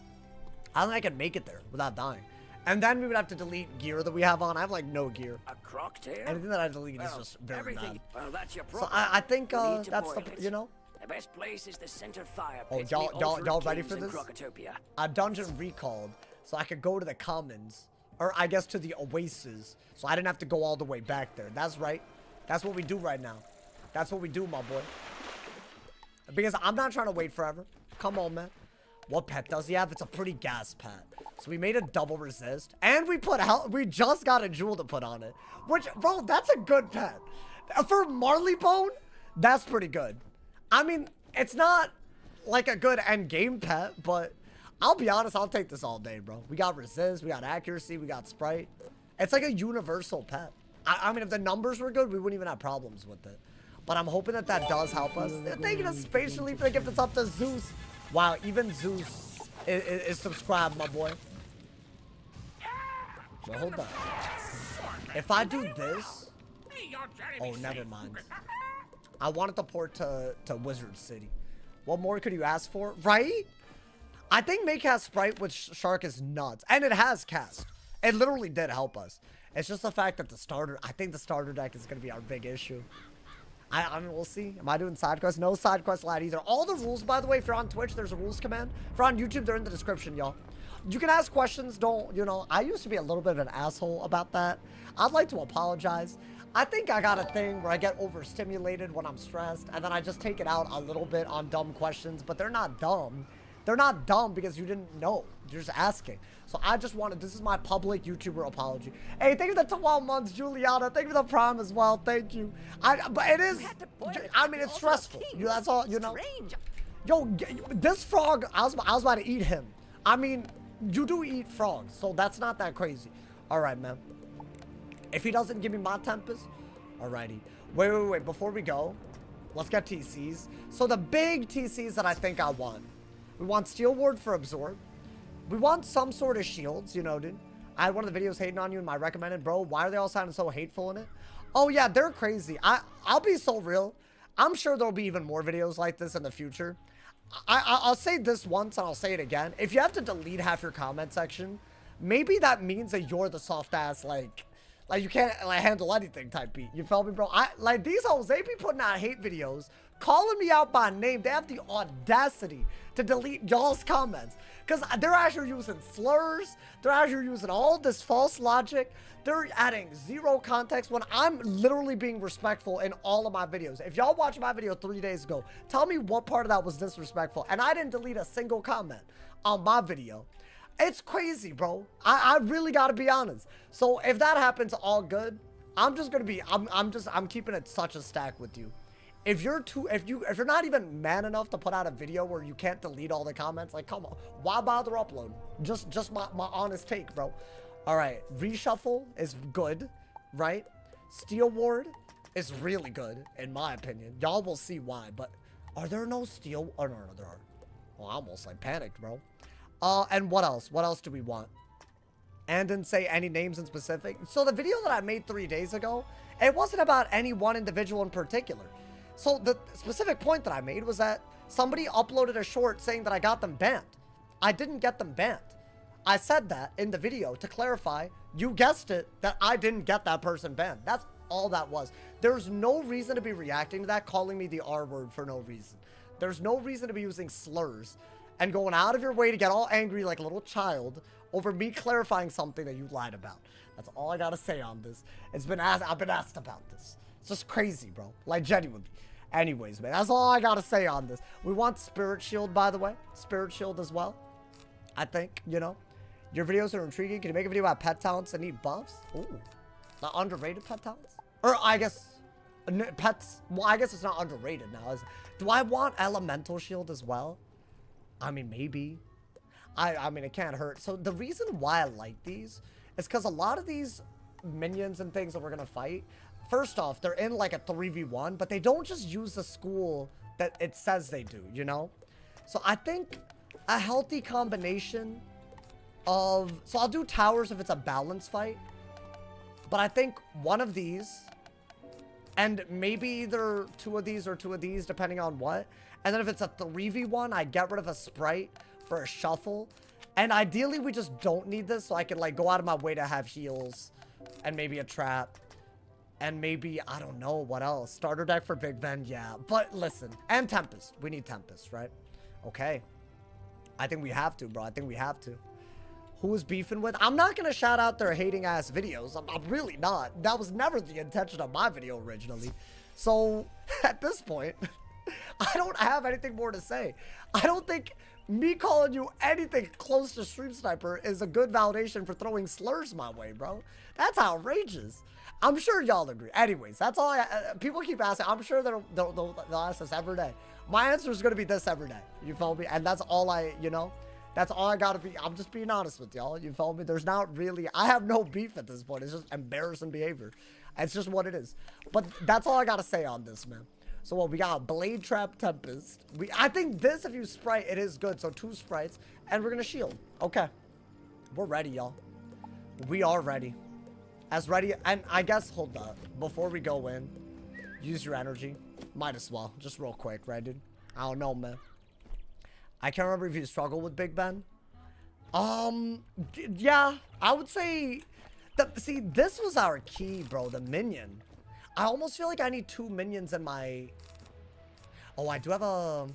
I don't think I can make it there without dying. And then we would have to delete gear that we have on. I have like no gear. A croc tail? Anything that I delete is just very everything. bad. Well, that's your So problem. I think You need to that's the, boil it. you know? The best place is the center fire Oh, pit. y'all ready for this? Crocotopia. A dungeon recalled, so I could go to the commons, or I guess to the oasis, so I didn't have to go all the way back there. That's right. That's what we do right now. That's what we do, my boy. Because I'm not trying to wait forever. Come on, man. What pet does he have? It's a pretty gas pet. So we made a double resist, and we just got a jewel to put on it. Which, bro, that's a good pet. For Marleybone, that's pretty good. I mean, it's not like a good end game pet, but I'll be honest, I'll take this all day, bro. We got resist, we got accuracy, we got sprite. It's like a universal pet. I mean, if the numbers were good, we wouldn't even have problems with it. But I'm hoping that that does help us. Thank you to Spatially for the gift. It's up to Zeus. Wow, even Zeus is subscribed, my boy. Well, hold on. If I do this... Oh, never mind. I wanted to port to Wizard City. What more could you ask for? Right? I think Make Cast Sprite with Shark is nuts. And it has cast. It literally did help us. It's just the fact that I think the starter deck is going to be our big issue. I mean, we'll see. Am I doing side quests? No side quests allowed either. All the rules, by the way, if you're on Twitch, there's a rules command. If you're on YouTube, they're in the description, y'all. You can ask questions. Don't, you know, I used to be a little bit of an asshole about that. I'd like to apologize. I think I got a thing where I get overstimulated when I'm stressed, and then I just take it out a little bit on dumb questions, but they're not dumb. They're not dumb because you didn't know. You're just asking. So I just wanted, this is my public YouTuber apology. Hey, thank you for the 12 months, Juliana. Thank you for the prime as well. Thank you. But it is, I mean, it's stressful. That's all, you know. Yo, this frog, I was about to eat him. I mean, you do eat frogs, so that's not that crazy. All right, man. If he doesn't give me my Tempest, alrighty. Wait. Before we go, let's get TCs. So the big TCs that I think I want. We want Steel Ward for Absorb. We want some sort of shields, you know, dude. I had one of the videos hating on you in my recommended, bro. Why are they all sounding so hateful in it? Oh, yeah, they're crazy. I'll be so real. I'm sure there'll be even more videos like this in the future. I'll say this once and I'll say it again. If you have to delete half your comment section, maybe that means that you're the soft ass, like you can't like handle anything type beat. You feel me, bro? Like these hoes, they be putting out hate videos, calling me out by name. They have the audacity to delete y'all's comments because they're actually using slurs. They're actually using all this false logic. They're adding zero context when I'm literally being respectful in all of my videos. If y'all watched my video 3 days ago, tell me what part of that was disrespectful. And I didn't delete a single comment on my video. It's crazy, bro. I really gotta be honest. So if that happens, all good. I'm just gonna be, I'm keeping it such a stack with you. If you're not even man enough to put out a video where you can't delete all the comments, like, come on, why bother uploading? Just my honest take, bro. All right, reshuffle is good, right? Steel Ward is really good, in my opinion. Y'all will see why, but are there no steel? Oh, no, there are. Well, I almost like panicked, bro. And what else? What else do we want? And didn't say any names in specific. So the video that I made 3 days ago, it wasn't about any one individual in particular. So the specific point that I made was that somebody uploaded a short saying that I got them banned. I didn't get them banned. I said that in the video to clarify, you guessed it, that I didn't get that person banned. That's all that was. There's no reason to be reacting to that, calling me the R word for no reason. There's no reason to be using slurs and going out of your way to get all angry like a little child over me clarifying something that you lied about. That's all I gotta say on this. I've been asked about this. It's just crazy, bro. Like, genuinely. Anyways, man, that's all I gotta say on this. We want Spirit Shield, by the way. Spirit Shield as well. I think, you know. Your videos are intriguing. Can you make a video about pet talents that need buffs? Ooh. Not underrated pet talents? Or, I guess, pets. Well, I guess it's not underrated now. Do I want Elemental Shield as well? I mean, maybe. I mean, it can't hurt. So the reason why I like these is because a lot of these minions and things that we're going to fight, first off, they're in like a 3v1, but they don't just use the school that it says they do, you know? So I think a healthy combination of... So I'll do towers if it's a balance fight. But I think one of these And maybe either 2 of these or 2 of these, depending on what. And then if it's a 3v1, I get rid of a sprite for a shuffle. And ideally, we just don't need this, so I can, like, go out of my way to have heals. And maybe a trap. And maybe, I don't know, what else? Starter deck for Big Ben, yeah. But listen, and Tempest. We need Tempest, right? Okay. I think we have to, bro. I think we have to. Who is beefing with? I'm not going to shout out their hating ass videos. I'm really not. That was never the intention of my video originally. So at this point, I don't have anything more to say. I don't think me calling you anything close to Stream Sniper is a good validation for throwing slurs my way, bro. That's outrageous. I'm sure y'all agree. Anyways, that's all people keep asking. I'm sure they'll ask us every day. My answer is going to be this every day. You feel me? And that's all that's all I gotta be. I'm just being honest with y'all. You feel me? There's not really, I have no beef at this point. It's just embarrassing behavior. It's just what it is. But that's all I gotta say on this, man. So what we got? Blade Trap Tempest. I think this, if you sprite, it is good. So 2 sprites, and we're gonna shield. Okay. We're ready, y'all. We are ready. As ready, and I guess, hold up. Before we go in, use your energy. Might as well. Just real quick, right, dude? I don't know, man. I can't remember if you struggle with Big Ben. Yeah, I would say, see, this was our key, bro, the minion. I almost feel like I need 2 minions in my, oh, I do have a,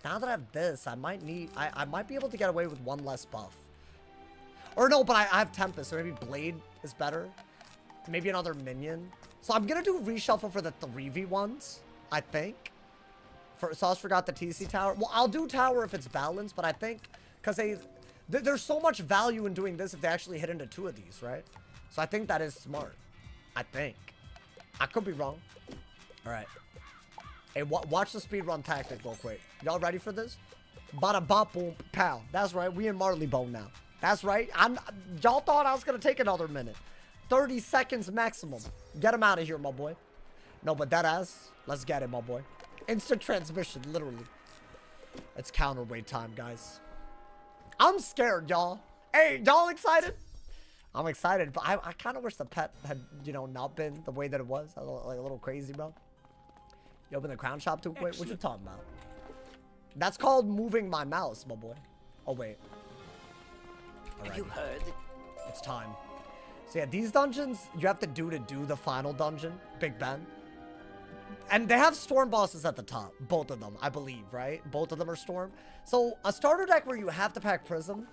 now that I have this, I might need, I might be able to get away with 1 less buff. Or no, but I have Tempest, so maybe Blade is better. Maybe another minion. So I'm gonna do reshuffle for the 3v1s, I think. Sauce forgot the TC tower. Well, I'll do tower if it's balanced, but I think because there's so much value in doing this if they actually hit into 2 of these, right? So I think that is smart. I think. I could be wrong. All right. Hey, watch the speedrun tactic real quick. Y'all ready for this? Bada bop boom pow. That's right. We in Marleybone now. That's right. Y'all thought I was gonna take another minute. 30 seconds maximum. Get him out of here, my boy. No, but that ass. Let's get it, my boy. Instant transmission, literally. It's counterweight time, guys. I'm scared, y'all. Hey, y'all excited? I'm excited, but I kind of wish the pet had, you know, not been the way that it was. Like a little crazy, bro. You open the crown shop too quick? What you talking about? That's called moving my mouse, my boy. Oh, wait. Have you heard? It's time. So yeah, these dungeons, you have to do the final dungeon, Big Ben. And they have storm bosses at the top. Both of them, I believe, right? Both of them are storm. So a starter deck where you have to pack Prism,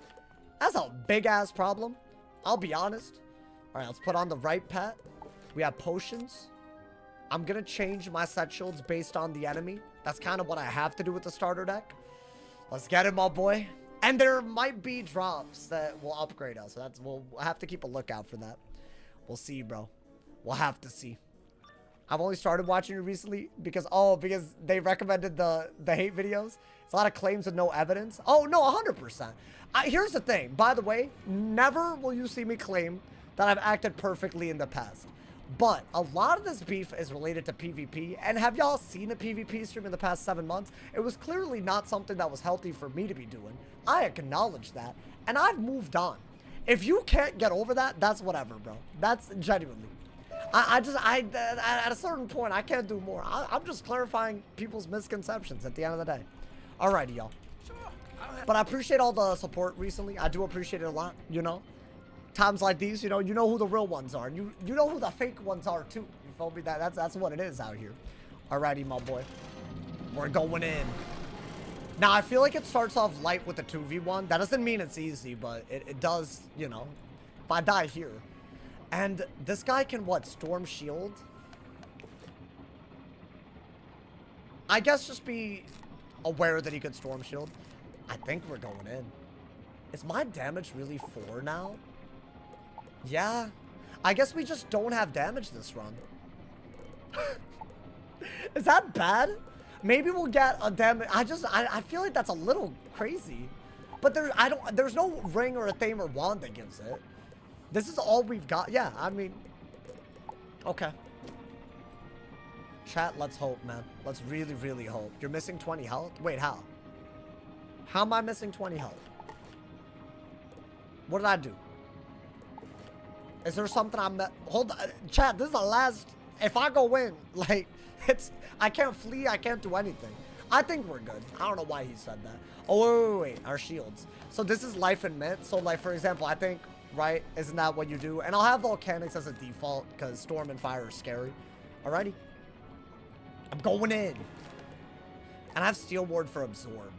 that's a big-ass problem. I'll be honest. All right, let's put on the right pet. We have potions. I'm going to change my set shields based on the enemy. That's kind of what I have to do with the starter deck. Let's get it, my boy. And there might be drops that will upgrade us. So we'll have to keep a lookout for that. We'll see, bro. We'll have to see. I've only started watching you recently because they recommended the hate videos. It's a lot of claims with no evidence. Oh, no, 100%. Here's the thing. By the way, never will you see me claim that I've acted perfectly in the past. But a lot of this beef is related to PvP. And have y'all seen a PvP stream in the past 7 months? It was clearly not something that was healthy for me to be doing. I acknowledge that. And I've moved on. If you can't get over that, that's whatever, bro. That's genuinely. At a certain point, I can't do more. I'm just clarifying people's misconceptions at the end of the day. Alrighty, y'all. But I appreciate all the support recently. I do appreciate it a lot, you know. Times like these, you know who the real ones are. You know who the fake ones are, too. You feel me? That's what it is out here. Alrighty, my boy. We're going in. Now, I feel like it starts off light with the 2v1. That doesn't mean it's easy, but it does, you know. If I die here. And this guy can, what, storm shield? I guess just be aware that he could storm shield. I think we're going in. Is my damage really 4 now? Yeah. I guess we just don't have damage this run. Is that bad? Maybe we'll get a damage. I feel like that's a little crazy. But there's no ring or a theme or wand that gives it. This is all we've got. Yeah, I mean, okay. Chat, let's hope, man. Let's really, really hope. You're missing 20 health? Wait, how? How am I missing 20 health? What did I do? Is there something I'm not? Hold on, chat. This is the last. If I go in, like, I can't flee. I can't do anything. I think we're good. I don't know why he said that. Oh, wait. Our shields. So this is life and mint. So, like, for example, I think, right? Isn't that what you do? And I'll have volcanics as a default because storm and fire are scary. Alrighty. I'm going in. And I have steel ward for absorb.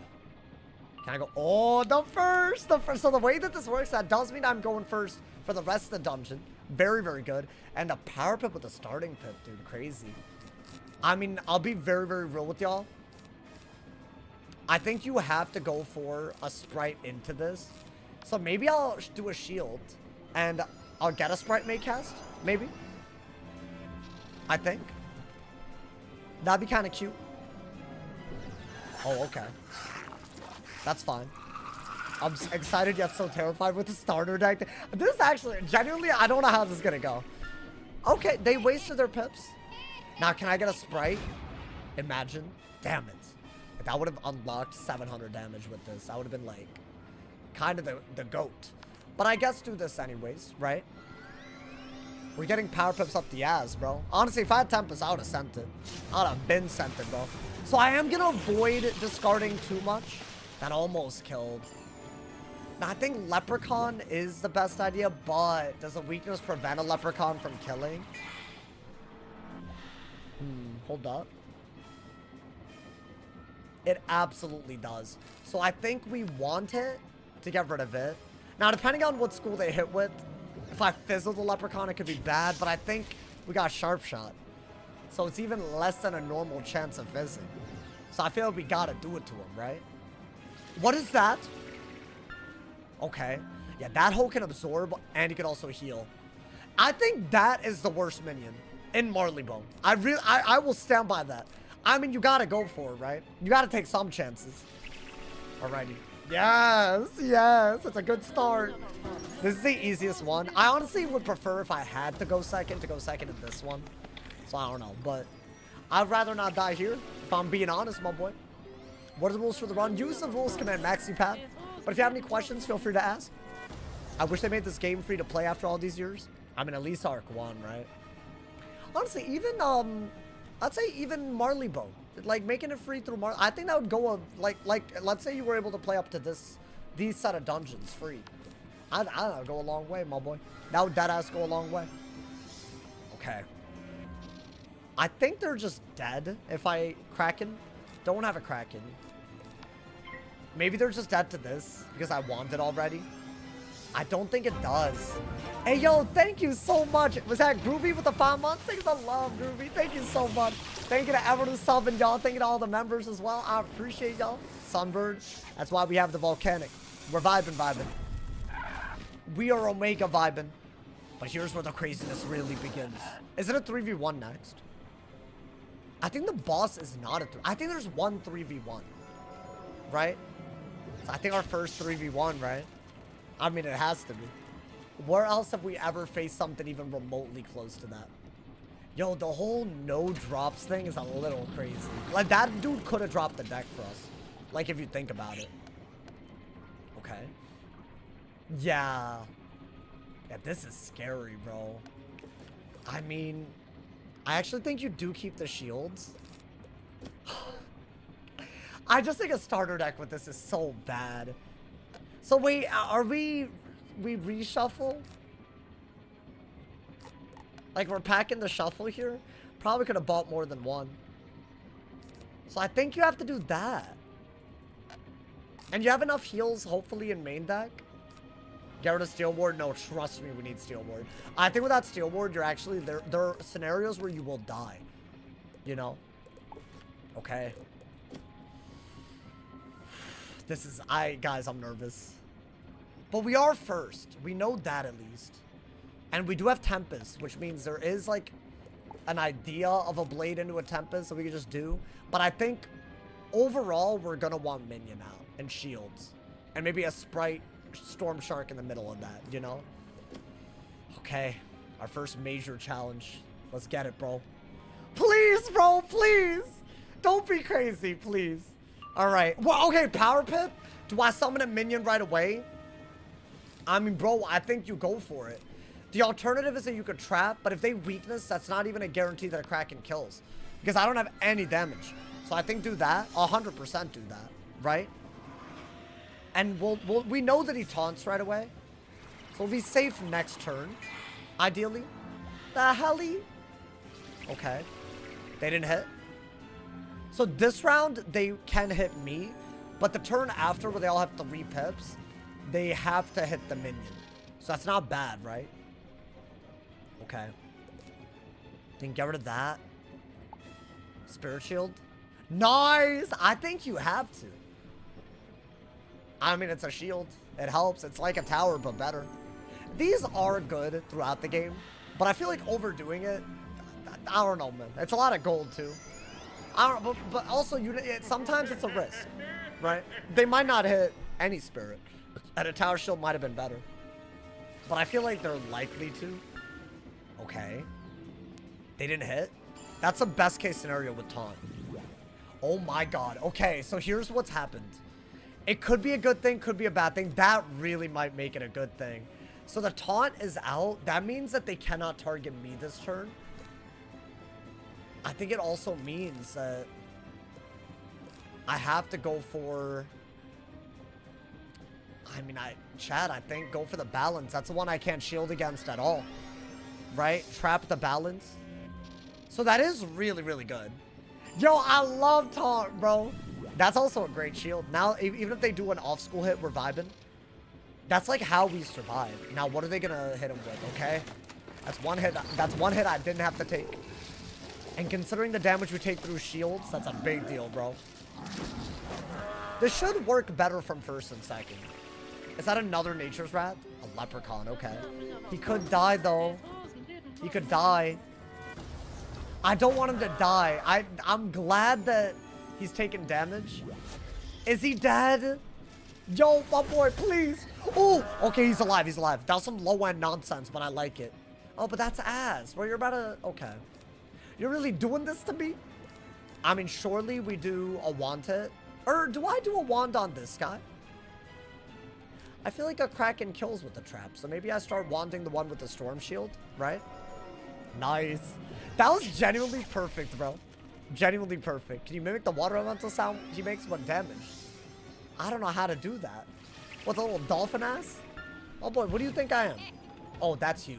Can I go? Oh, the first. So the way that this works, that does mean I'm going first for the rest of the dungeon. Very, very good. And a power pip with a starting pip, dude. Crazy. I mean, I'll be very, very real with y'all. I think you have to go for a sprite into this. So maybe I'll do a shield. And I'll get a sprite make cast. Maybe. I think. That'd be kind of cute. Oh, okay. That's fine. I'm excited yet so terrified with the starter deck. This actually, genuinely, I don't know how this is gonna go. Okay, they wasted their pips. Now, can I get a sprite? Imagine. Damn it. That would have unlocked 700 damage with this. That would have been like, kind of the GOAT. But I guess do this anyways, right? We're getting power pips up the ass, bro. Honestly, if I had Tempest, I would have sent it. I would have been sent it, bro. So I am gonna avoid discarding too much. That almost killed. Now, I think Leprechaun is the best idea, but does a weakness prevent a Leprechaun from killing? Hold up. It absolutely does. So I think we want it to get rid of it. Now, depending on what school they hit with, if I fizzle the Leprechaun, it could be bad, but I think we got Sharp Shot. So it's even less than a normal chance of fizzing. So I feel like we gotta do it to him, right? What is that? Okay. Yeah, that hole can absorb, and he can also heal. I think that is the worst minion in Marleybone. I will stand by that. I mean, you gotta go for it, right? You gotta take some chances. Alrighty. Yes, yes. It's a good start. This is the easiest one. I honestly would prefer if I had to go second in this one. So I don't know, but I'd rather not die here, if I'm being honest, my boy. What are the rules for the run? Use the rules command maxi path. But if you have any questions, feel free to ask. I wish they made this game free to play after all these years. I mean, at least Arc 1, right? Honestly, even, I'd say even Marleybone. Like, making it free through I think that would go, like, let's say you were able to play up to these set of dungeons free. I don't know, go a long way, my boy. That would deadass go a long way. Okay. I think they're just dead if I Kraken. Don't have a Kraken. Maybe they're just dead to this because I want it already. I don't think it does. Hey, yo, thank you so much. Was that Groovy with the 5 months? Thanks a lot, Groovy. Thank you so much. Thank you to everyone who's subbing, y'all. Thank you to all the members as well. I appreciate y'all. Sunbird. That's why we have the volcanic. We're vibing. We are Omega vibing. But here's where the craziness really begins. Is it a 3v1 next? I think the boss is not a 3. I think there's one 3v1. Right? So I think our first 3v1, right? I mean, it has to be. Where else have we ever faced something even remotely close to that? Yo, the whole no drops thing is a little crazy. Like, that dude could have dropped the deck for us. Like, if you think about it. Okay. Yeah. Yeah, this is scary, bro. I mean, I actually think you do keep the shields. I just think a starter deck with this is so bad. So wait, are we reshuffle? Like, we're packing the shuffle here? Probably could have bought more than one. So I think you have to do that. And you have enough heals, hopefully, in main deck. Get rid of Steel Ward? No, trust me, we need Steel Ward. I think without Steel Ward, you're actually... There are scenarios where you will die. You know? Okay. This is... Guys, I'm nervous. But we are first. We know that at least. And we do have Tempest, which means there is, like, an idea of a blade into a Tempest that we can just do. But I think, overall, we're going to want Minion out. And shields. And maybe a Sprite Storm Shark in the middle of that, you know? Okay. Our first major challenge. Let's get it, bro. Please, bro, please. Don't be crazy, please. All right. Well, okay, Power Pip. Do I summon a minion right away? I mean, bro, I think you go for it. The alternative is that you could trap, but if they weakness, that's not even a guarantee that a Kraken kills. Because I don't have any damage. So I think do that. 100% do that, right? And we know that he taunts right away. So we'll be safe next turn, ideally. The helly? Okay. They didn't hit. So this round, they can hit me. But the turn after, where they all have 3 pips, they have to hit the minion. So that's not bad, right? Okay. Then get rid of that. Spirit Shield. Nice! I think you have to. I mean, it's a shield. It helps. It's like a tower, but better. These are good throughout the game. But I feel like overdoing it, I don't know, man. It's a lot of gold, too. I don't, but also, sometimes it's a risk, right? They might not hit any spirit. And a tower shield might have been better. But I feel like they're likely to. Okay. They didn't hit. That's the best case scenario with taunt. Oh my god. Okay, so here's what's happened. It could be a good thing, could be a bad thing. That really might make it a good thing. So the taunt is out. That means that they cannot target me this turn. I think it also means that I have to go for... I mean, Chad, I think go for the balance. That's the one I can't shield against at all. Right? Trap the balance. So that is really, really good. Yo, I love taunt, bro. That's also a great shield. Now, even if they do an off-school hit, we're vibing. That's like how we survive. Now, what are they gonna hit him with, okay? That's one hit. That's one hit I didn't have to take. And considering the damage we take through shields, that's a big deal, bro. This should work better from first and second. Is that another Nature's Rat? A Leprechaun, okay. He could die, though. He could die. I don't want him to die. I'm glad that he's taking damage. Is he dead? Yo, my boy, please. Oh, okay, he's alive. He's alive. That was some low-end nonsense, but I like it. Oh, but that's ass. Well, you're about to... Okay. You're really doing this to me? I mean, surely we do a wand hit. Or do I do a wand on this guy? I feel like a Kraken kills with the trap. So maybe I start wanding the one with the storm shield, right? Nice. That was genuinely perfect, bro. Genuinely perfect. Can you mimic the water elemental sound he makes when damaged? I don't know how to do that. What's a little dolphin ass? Oh boy, what do you think I am? Oh, that's huge.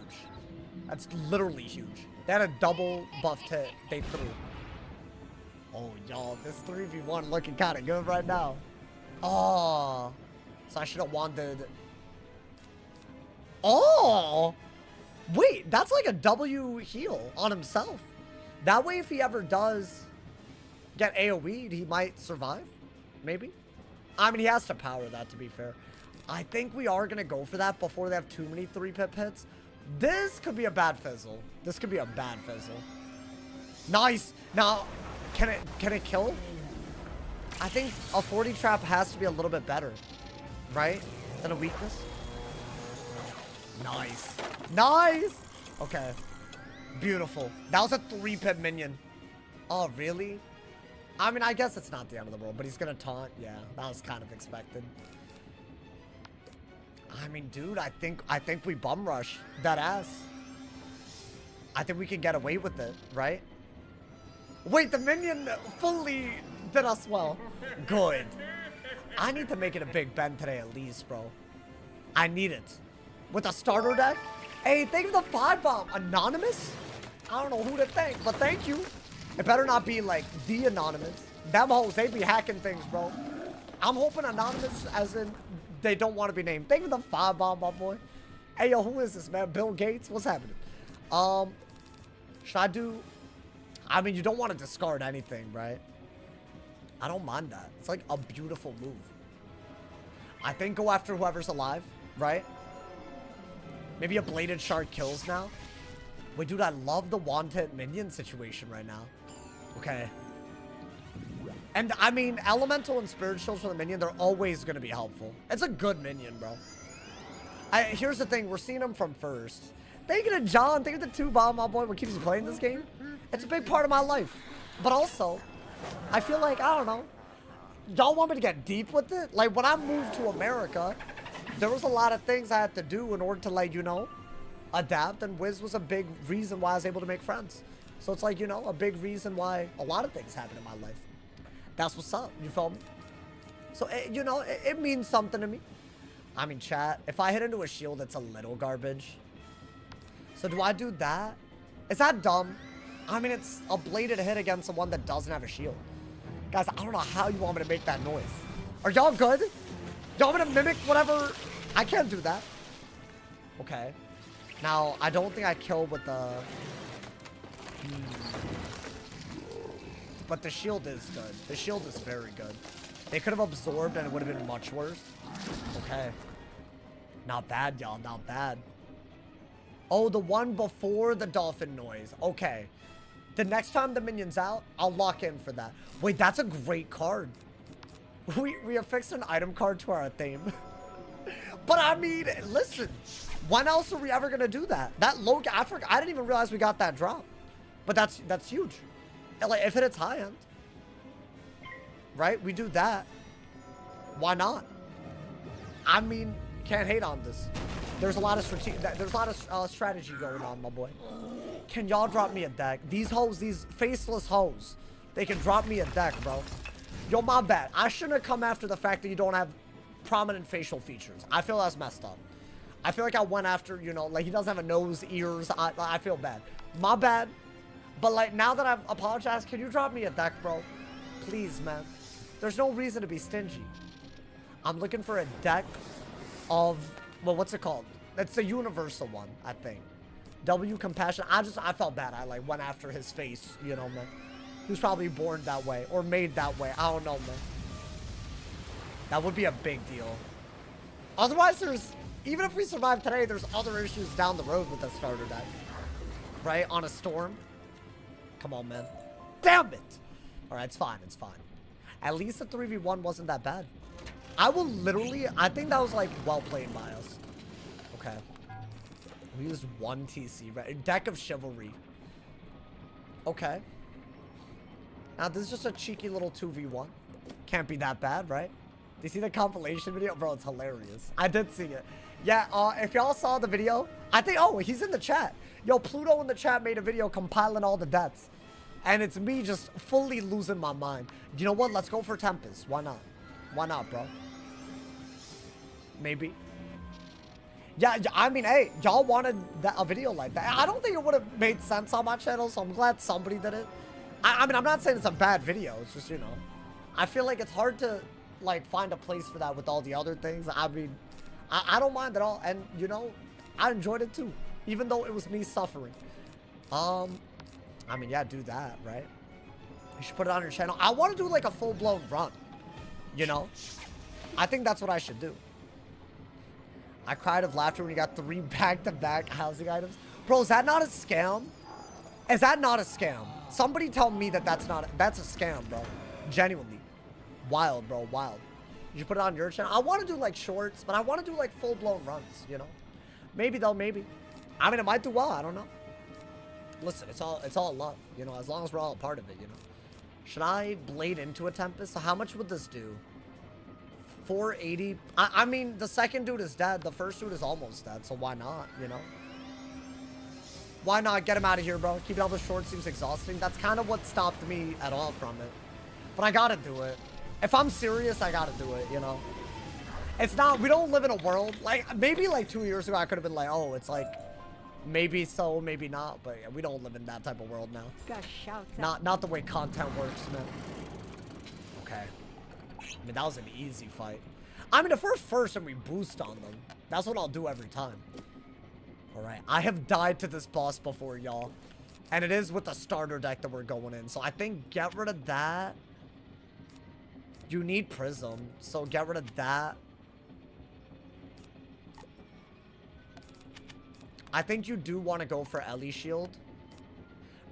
That's literally huge. They had a double buffed hit. They threw. Oh, y'all, this 3v1 looking kind of good right now. Oh. So I should have wanded. Oh. Wait, that's like a W heal on himself. That way, if he ever does get AoE'd, he might survive. Maybe. I mean, he has to power that, to be fair. I think we are going to go for that before they have too many 3-pip hits. This could be a bad fizzle. This could be a bad fizzle. Nice. Now, can it kill? I think a 40 trap has to be a little bit better, right? Than a weakness. Nice. Nice. Okay. Beautiful. That was a 3-pip minion. Oh, really? I mean, I guess it's not the end of the world, but he's going to taunt. Yeah, that was kind of expected. I mean, dude, I think we bum rush that ass. I think we can get away with it, right? Wait, the minion fully did us well. Good. I need to make it a big bend today at least, bro. I need it. With a starter deck? Hey, thank you for the 5 bomb. Anonymous? I don't know who to thank, but thank you. It better not be like the anonymous. Them hoes, they be hacking things, bro. I'm hoping anonymous as in they don't want to be named. Thank you for the 5 bomb, my boy. Hey, yo, who is this, man? Bill Gates? What's happening? Should I do... I mean, you don't want to discard anything, right? I don't mind that. It's like a beautiful move. I think go after whoever's alive, right? Maybe a bladed shard kills now. Wait, dude, I love the wanted minion situation right now. Okay. And, I mean, elemental and spirit shields for the minion, they're always going to be helpful. It's a good minion, bro. Here's the thing. We're seeing them from first. Thank you to John. Thank you to 2 bomb, my boy. What keeps you playing this game? It's a big part of my life. But also, I feel like, I don't know. Y'all want me to get deep with it? Like, when I moved to America, there was a lot of things I had to do in order to, like, you know, adapt, and Wiz was a big reason why I was able to make friends. So it's like, you know, a big reason why a lot of things happen in my life. That's what's up, you feel me? So, you know, it means something to me. I mean, chat, if I hit into a shield, it's a little garbage. So do I do that? Is that dumb? I mean, it's a bladed hit against someone that doesn't have a shield. Guys, I don't know how you want me to make that noise. Are y'all good? Y'all want me to mimic whatever? I can't do that. Okay. Now, I don't think I killed with the... But the shield is good. The shield is very good. They could have absorbed and it would have been much worse. Okay. Not bad, y'all. Not bad. Oh, the one before the dolphin noise. Okay. The next time the minion's out, I'll lock in for that. Wait, that's a great card. We affixed an item card to our theme. But I mean, listen. When else are we ever going to do that? That low... I didn't even realize we got that drop. But that's huge. Like, if it hits high end. Right? We do that. Why not? I mean, can't hate on this. There's a lot of strategy going on, my boy. Can y'all drop me a deck? These hoes, these faceless hoes, they can drop me a deck, bro. Yo, my bad. I shouldn't have come after the fact that you don't have prominent facial features. I feel that's messed up. I feel like I went after, you know, like he doesn't have a nose, ears. I feel bad. My bad. But like, now that I've apologized, can you drop me a deck, bro? Please, man. There's no reason to be stingy. I'm looking for a deck of, well, what's it called? It's the universal one, I think. W Compassion. I felt bad. I like went after his face, you know, man. He was probably born that way or made that way. I don't know, man. That would be a big deal. Otherwise, even if we survive today, there's other issues down the road with the starter deck. Right? On a storm. Come on, man. Damn it! Alright, it's fine. It's fine. At least the 3v1 wasn't that bad. I think that was like well played by us. Okay. We used one TC, right? Deck of Chivalry. Okay. Now, this is just a cheeky little 2v1. Can't be that bad, right? Do you see the compilation video? Bro, it's hilarious. I did see it. Yeah, if y'all saw the video, I think, oh, he's in the chat. Yo, Pluto in the chat made a video compiling all the deaths. And it's me just fully losing my mind. You know what? Let's go for Tempest. Why not? Why not, bro? Maybe. Yeah, I mean, hey, y'all wanted a video like that. I don't think it would have made sense on my channel, so I'm glad somebody did it. I mean, I'm not saying it's a bad video. It's just, you know, I feel like it's hard to, like, find a place for that with all the other things. I mean, I don't mind at all. And, you know, I enjoyed it too, even though it was me suffering. I mean, yeah, do that, right? You should put it on your channel. I want to do, like, a full-blown run, you know? I think that's what I should do. I cried of laughter when you got 3 back-to-back housing items. Bro, is that not a scam? Is that not a scam? Somebody tell me that that's a scam, bro. Genuinely. Wild, bro, wild. You should put it on your channel. I want to do, like, shorts, but I want to do, like, full-blown runs, you know? Maybe, though, maybe. I mean, it might do well. I don't know. Listen, it's all love, you know, as long as we're all a part of it, you know. Should I blade into a Tempest? So how much would this do? 480. I mean, the second dude is dead. The first dude is almost dead, so why not, you know? Why not? Get him out of here, bro. Keeping all the short seems exhausting. That's kind of what stopped me at all from it. But I gotta do it. If I'm serious, I gotta do it, you know? It's not, we don't live in a world, like, maybe like 2 years ago, I could have been like, oh, it's like, maybe so, maybe not, but we don't live in that type of world now. Not the way content works, man. Okay. I mean, that was an easy fight. I mean, if we're first and we boost on them, that's what I'll do every time. Alright, I have died to this boss before, y'all. And it is with the starter deck that we're going in. So I think get rid of that. You need Prism, so get rid of that. I think you do want to go for Ellie Shield.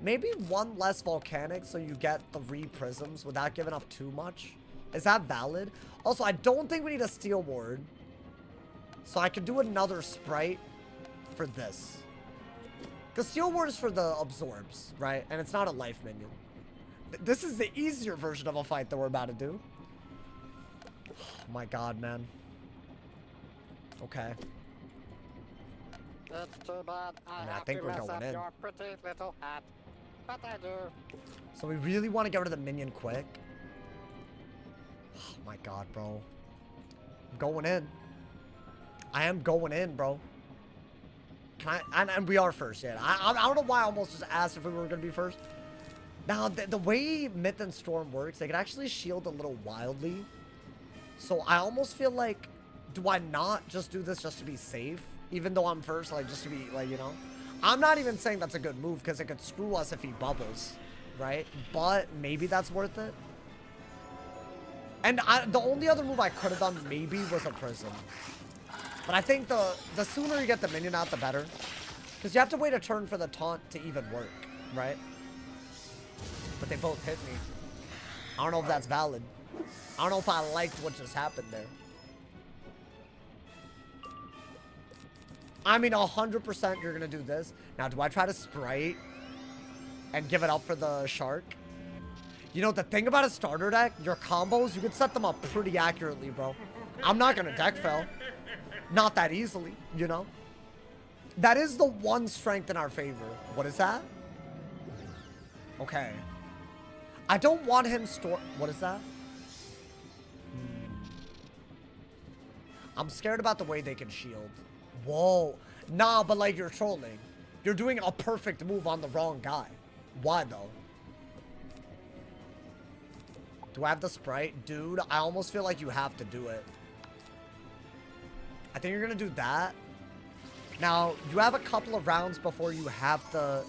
Maybe one less Volcanic so you get 3 Prisms without giving up too much. Is that valid? Also, I don't think we need a Steel Ward. So I could do another Sprite for this. Because Steel Ward is for the Absorbs, right? And it's not a life minion. This is the easier version of a fight that we're about to do. Oh my god, man. Okay. It's too bad I mean, I have think to we're mess going up in. your pretty little hat. But I do. So we really want to get rid of the minion quick. Oh my god, bro. I'm going in. I am going in, bro. Can I? And we are first, yeah. I don't know why I almost just asked if we were going to be first. Now, the way Myth and Storm works, they can actually shield a little wildly. So I almost feel like, do I not just do this just to be safe? Even though I'm first, like, just to be, like, you know? I'm not even saying that's a good move, because it could screw us if he bubbles, right? But maybe that's worth it. And the only other move I could have done maybe was a Prism. But I think the sooner you get the minion out, the better. Because you have to wait a turn for the taunt to even work, right? But they both hit me. I don't know if that's valid. I don't know if I liked what just happened there. I mean, 100% you're going to do this. Now, do I try to Sprite and give it up for the Shark? You know, the thing about a starter deck, your combos, you can set them up pretty accurately, bro. I'm not going to deck fail. Not that easily, you know? That is the one strength in our favor. What is that? Okay. I don't want him store... What is that? I'm scared about the way they can shield. Whoa. Nah, but like you're trolling. You're doing a perfect move on the wrong guy. Why though? Do I have the Sprite? Dude, I almost feel like you have to do it. I think you're gonna do that. Now, you have a couple of rounds before you have to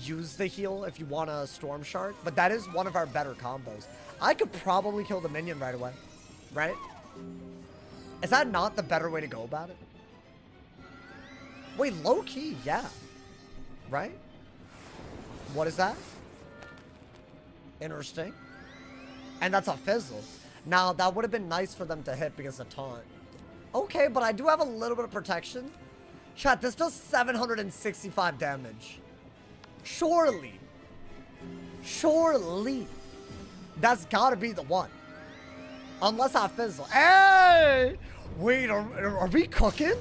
use the heal if you want a Storm Shark, but that is one of our better combos. I could probably kill the minion right away, right? Is that not the better way to go about it? Wait, low-key, yeah. Right? What is that? Interesting. And that's a fizzle. Now, that would have been nice for them to hit because of taunt. Okay, but I do have a little bit of protection. Chat, this does 765 damage. Surely. Surely. That's gotta be the one. Unless I fizzle. Hey! Wait, are we cooking?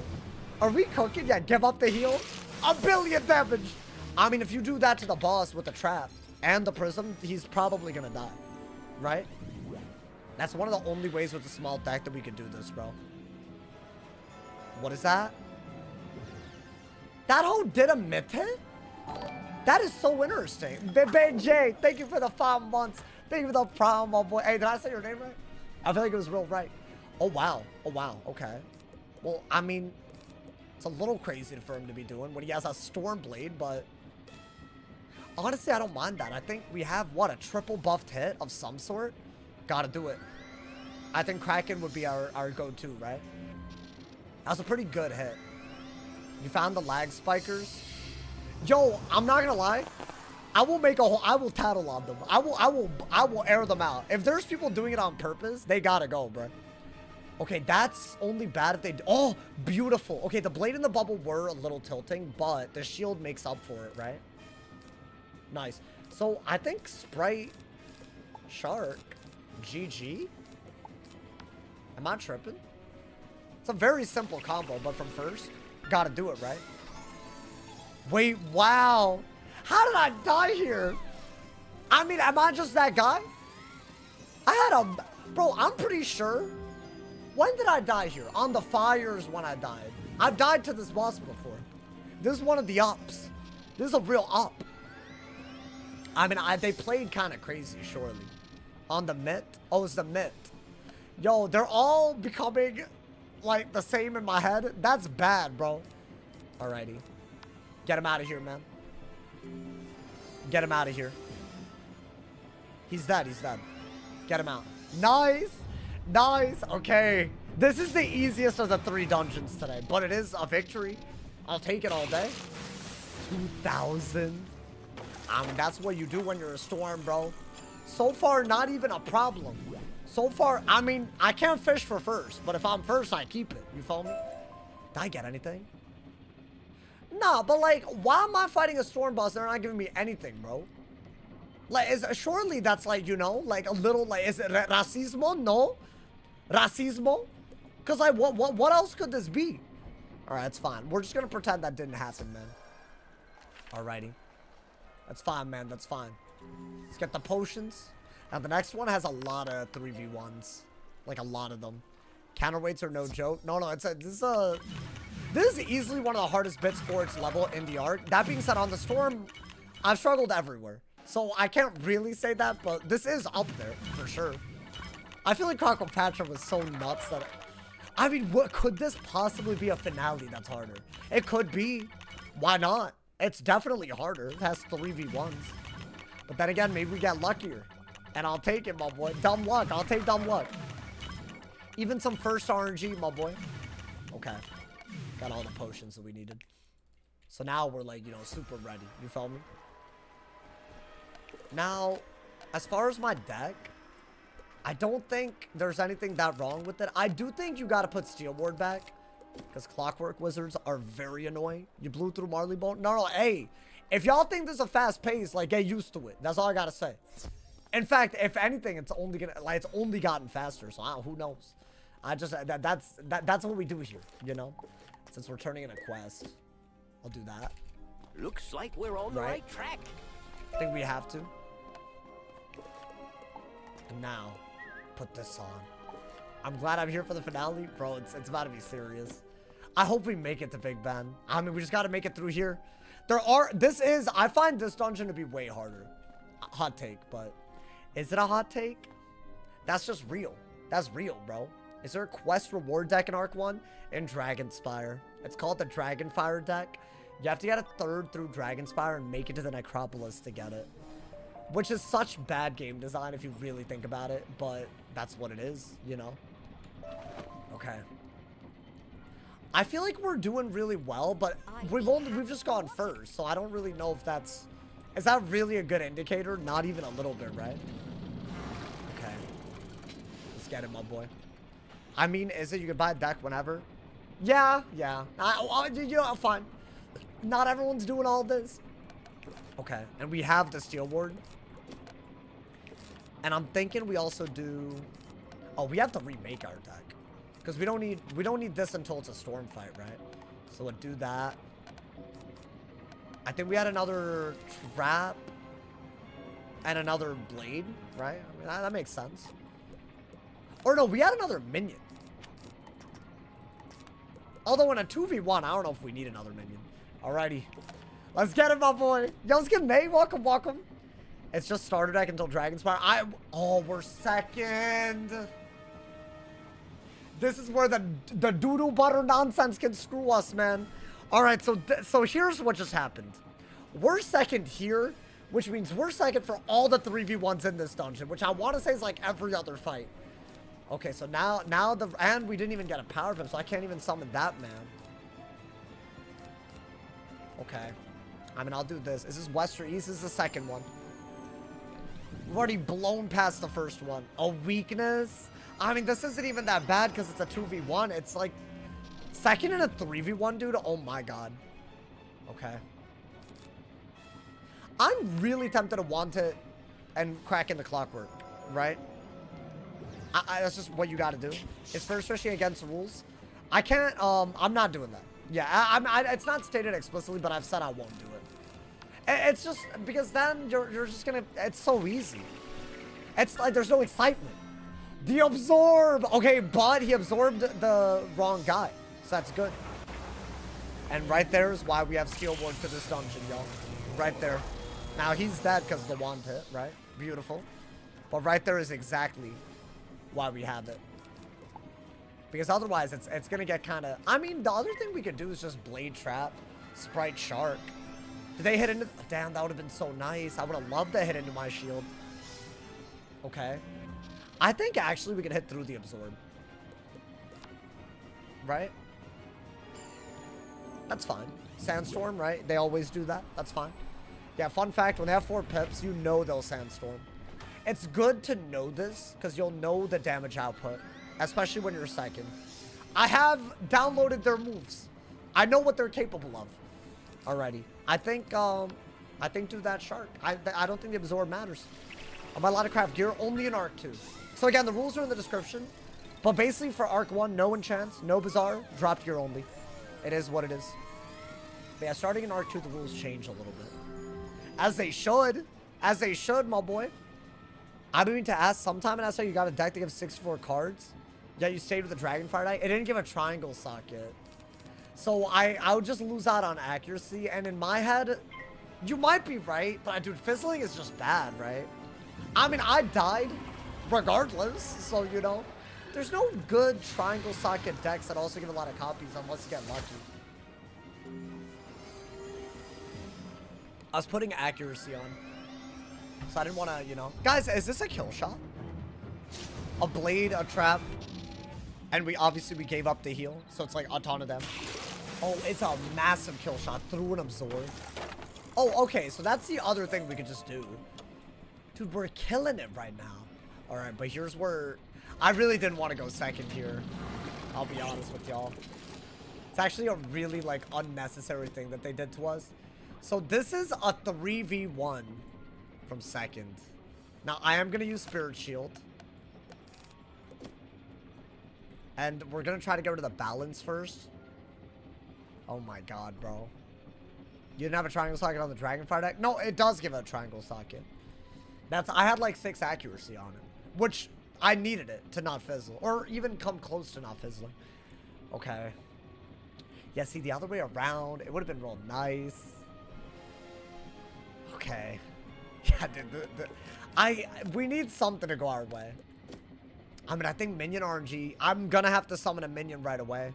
Are we cooking? Yeah, give up the heal. 1 billion damage. I mean, if you do that to the boss with the trap and the prism, he's probably gonna die. Right? That's one of the only ways with a small deck that we can do this, bro. What is that? That hoe did a myth hit? That is so interesting. Jay, thank you for the 5 months. Thank you for the promo, boy. Hey, did I say your name right? I feel like it was real right. Oh, wow. Oh, wow. Okay. Well, I mean, it's a little crazy for him to be doing when he has a Stormblade, but honestly, I don't mind that. I think we have, what, a triple buffed hit of some sort? Gotta do it. I think Kraken would be our go-to, right? That was a pretty good hit. You found the lag spikers? Yo, I'm not gonna lie. I will make a whole, I will tattle on them. I will air them out. If there's people doing it on purpose, they gotta go, bro. Okay, that's only bad if they, oh, beautiful. Okay, the blade and the bubble were a little tilting, but the shield makes up for it, right? Nice. So I think Sprite, Shark, GG. Am I tripping? It's a very simple combo, but from first, gotta do it, right? Wait, wow. How did I die here? I mean, am I just that guy? I had a, bro, I'm pretty sure. When did I die here? On the fires when I died. I've died to this boss before. This is one of the ups. This is a real up. I mean, they played kind of crazy, surely. On the myth? Oh, it's the myth. Yo, they're all becoming, like, the same in my head. That's bad, bro. Alrighty. Get him out of here, man. Get him out of here. He's dead, he's dead. Get him out. Nice. Nice. Okay. This is the easiest of the 3 dungeons today, but it is a victory. I'll take it all day. 2,000. I mean, that's what you do when you're a storm, bro. So far, not even a problem. So far, I mean, I can't fish for first, but if I'm first, I keep it. You feel me? Did I get anything? Nah, but like, why am I fighting a storm boss? They're not giving me anything, bro. Like, surely that's like, you know, like a little, like, is it racismo? No? Racismo? Because like, what else could this be? Alright, it's fine. We're just gonna pretend that didn't happen, man. Alrighty. That's fine, man. That's fine. Let's get the potions. Now, the next one has a lot of 3v1s. Like, a lot of them. Counterweights are no joke. No, this is easily one of the hardest bits for its level in the art. That being said, on the Storm, I've struggled everywhere. So, I can't really say that, but this is up there, for sure. I feel like Cleopatra was so nuts that... I mean, what could this possibly be a finale that's harder? It could be. Why not? It's definitely harder. It has 3v1s. But then again, maybe we get luckier. And I'll take it, my boy. Dumb luck. I'll take dumb luck. Even some first RNG, my boy. Okay. Got all the potions that we needed. So now we're like, you know, super ready. You feel me? Now, as far as my deck, I don't think there's anything that wrong with it. I do think you got to put Steel Ward back. Because Clockwork Wizards are very annoying. You blew through Marleybone. No, hey. If y'all think this is a fast pace, like, get used to it. That's all I got to say. In fact, if anything, it's only gonna, like, it's only gotten faster. So, who knows? I just, that's what we do here, you know? Since we're turning in a quest. I'll do that. Looks like we're on the right track. I think we have to. And now, put this on. I'm glad I'm here for the finale. Bro, it's about to be serious. I hope we make it to Big Ben. I mean, we just got to make it through here. I find this dungeon to be way harder. Hot take, but is it a hot take? That's just real. That's real, bro. Is there a quest reward deck in Arc 1? In Dragonspire. It's called the Dragonfire deck. You have to get a third through Dragonspire and make it to the Necropolis to get it. Which is such bad game design if you really think about it, but that's what it is, you know? Okay. I feel like we're doing really well, but we've just gone first, so I don't really know if that's... Is that really a good indicator? Not even a little bit, right? Okay. Let's get it, my boy. I mean, is it you can buy a deck whenever? Yeah. You know, fine. Not everyone's doing all this. Okay, and we have the Steel Ward. And I'm thinking we also do... Oh, we have to remake our deck. Because we don't need this until it's a storm fight, right? So we'll do that. I think we had another trap and another blade, right? I mean, that makes sense. Or no, we had another minion. Although in a 2v1, I don't know if we need another minion. Alrighty. Let's get it, my boy. Yo, let's get May. Welcome, welcome. It's just starter deck until Dragonspire. Oh, we're second. This is where the doo-doo butter nonsense can screw us, man. All right, so here's what just happened. We're second here, which means we're second for all the 3v1s in this dungeon, which I want to say is like every other fight. Okay, so now and we didn't even get a power pimp, so I can't even summon that man. Okay. I mean, I'll do this. Is this west or east? This is the second one. We've already blown past the first one. A weakness? I mean, this isn't even that bad because it's a 2v1. It's like second in a 3v1, dude. Oh my god. Okay. I'm really tempted to want it and crack in the clockwork, right? That's just what you got to do. It's first fishing against the rules. I can't, I'm not doing that. Yeah, it's not stated explicitly, but I've said I won't do it. It's just, because then you're just gonna, it's so easy. It's like, there's no excitement. The absorb! Okay, but he absorbed the wrong guy. So that's good. And right there is why we have Steel Ward to this dungeon, y'all. Right there. Now, he's dead because of the wand hit, right? Beautiful. But right there is exactly why we have it. Because otherwise, it's going to get kind of... I mean, the other thing we could do is just Blade Trap, Sprite Shark. Did they hit into... Damn, that would have been so nice. I would have loved to hit into my shield. Okay. I think, actually, we could hit through the Absorb. Right? That's fine. Sandstorm, right? They always do that. That's fine. Yeah, fun fact, when they have 4 pips, you know they'll Sandstorm. It's good to know this, because you'll know the damage output. Especially when you're second. I have downloaded their moves. I know what they're capable of. Alrighty. I think do that shark. I don't think the absorb matters. I'm allowed to craft gear only in Arc 2. So again, the rules are in the description. But basically for Arc 1, no enchants, no Bazaar, drop gear only. It is what it is. But yeah, starting in Arc 2, the rules change a little bit. As they should. As they should, my boy. I've been meaning to ask, sometime in SR you got a deck that gives 64 cards. Yeah, you stayed with the Dragonfire deck. It didn't give a triangle socket. So I would just lose out on accuracy. And in my head, you might be right. But dude, fizzling is just bad, right? I mean, I died regardless. So, you know, there's no good triangle socket decks that also give a lot of copies unless you get lucky. I was putting accuracy on. So I didn't want to, you know. Guys, is this a kill shot? A blade, a trap. And we gave up the heal. So it's like a ton of them. Oh, it's a massive kill shot through an absorb. Oh, okay. So that's the other thing we could just do. Dude, we're killing it right now. All right, but here's where... I really didn't want to go second here. I'll be honest with y'all. It's actually a really, like, unnecessary thing that they did to us. So this is a 3v1 from second. Now, I am going to use Spirit Shield. And we're going to try to get rid of the balance first. Oh my god, bro. You didn't have a triangle socket on the Dragonfire deck? No, it does give a triangle socket. I had like 6 accuracy on it. Which I needed it to not fizzle. Or even come close to not fizzling. Okay. Yeah, see, the other way around, it would have been real nice. Okay. Yeah, dude, we need something to go our way. I mean, I think minion RNG. I'm gonna have to summon a minion right away.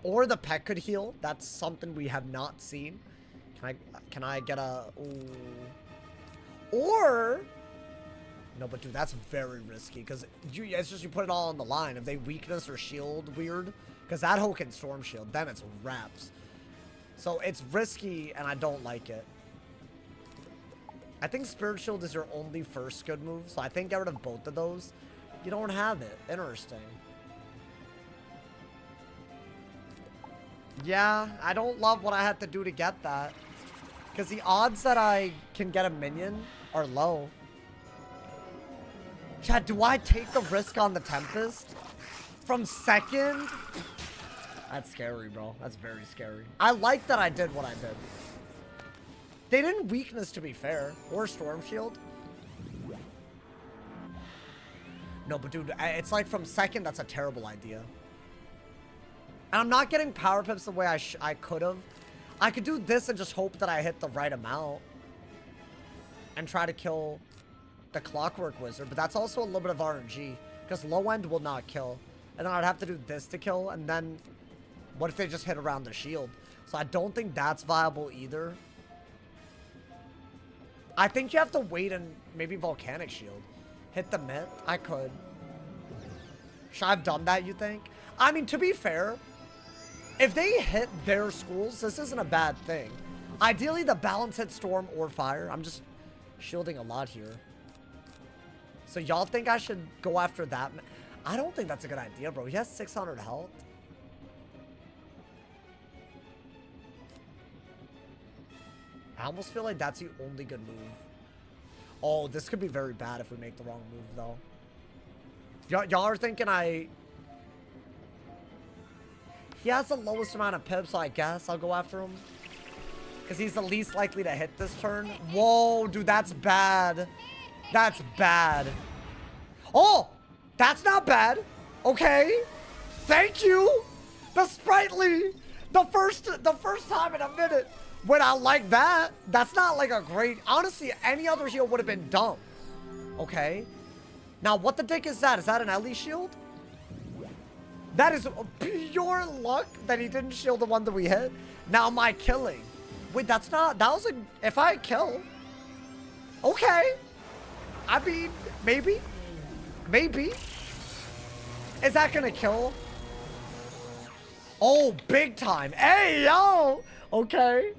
Or the pet could heal. That's something we have not seen. Can I get a... Ooh. Or... No, but dude, that's very risky. Because it's just you put it all on the line. If they weakness or shield weird. Because that hoe can storm shield. Then it's wraps. So it's risky and I don't like it. I think Spirit Shield is your only first good move. So I think get rid of both of those. You don't have it. Interesting. Yeah, I don't love what I had to do to get that. Because the odds that I can get a minion are low. Chad, do I take the risk on the Tempest? From second? That's scary, bro. That's very scary. I like that I did what I did. They didn't weakness, to be fair. Or Storm Shield. No, but dude, it's like from second, that's a terrible idea. And I'm not getting power pips the way I could have. I could do this and just hope that I hit the right amount. And try to kill the Clockwork Wizard. But that's also a little bit of RNG. Because low end will not kill. And then I'd have to do this to kill. And then what if they just hit around the shield? So I don't think that's viable either. I think you have to wait and maybe Volcanic Shield. Hit the myth? I could. Should I have done that, you think? I mean, to be fair, if they hit their schools, this isn't a bad thing. Ideally, the balance hit Storm or Fire. I'm just shielding a lot here. So y'all think I should go after that? I don't think that's a good idea, bro. He has 600 health. I almost feel like that's the only good move. Oh, this could be very bad if we make the wrong move, though. Y'all are thinking He has the lowest amount of pips, so I guess I'll go after him. Because he's the least likely to hit this turn. Whoa, dude, that's bad. That's bad. Oh, that's not bad. Okay. Thank you. The Sprightly. The first time in a minute. When I like that, that's not like a great... Honestly, any other heal would have been dumb. Okay. Now, what the dick is that? Is that an Ellie shield? That is pure luck that he didn't shield the one that we hit. Now, my killing. Wait, that's not... That was a... If I kill... Okay. I mean, maybe. Maybe. Is that gonna kill? Oh, big time. Hey, yo! Okay.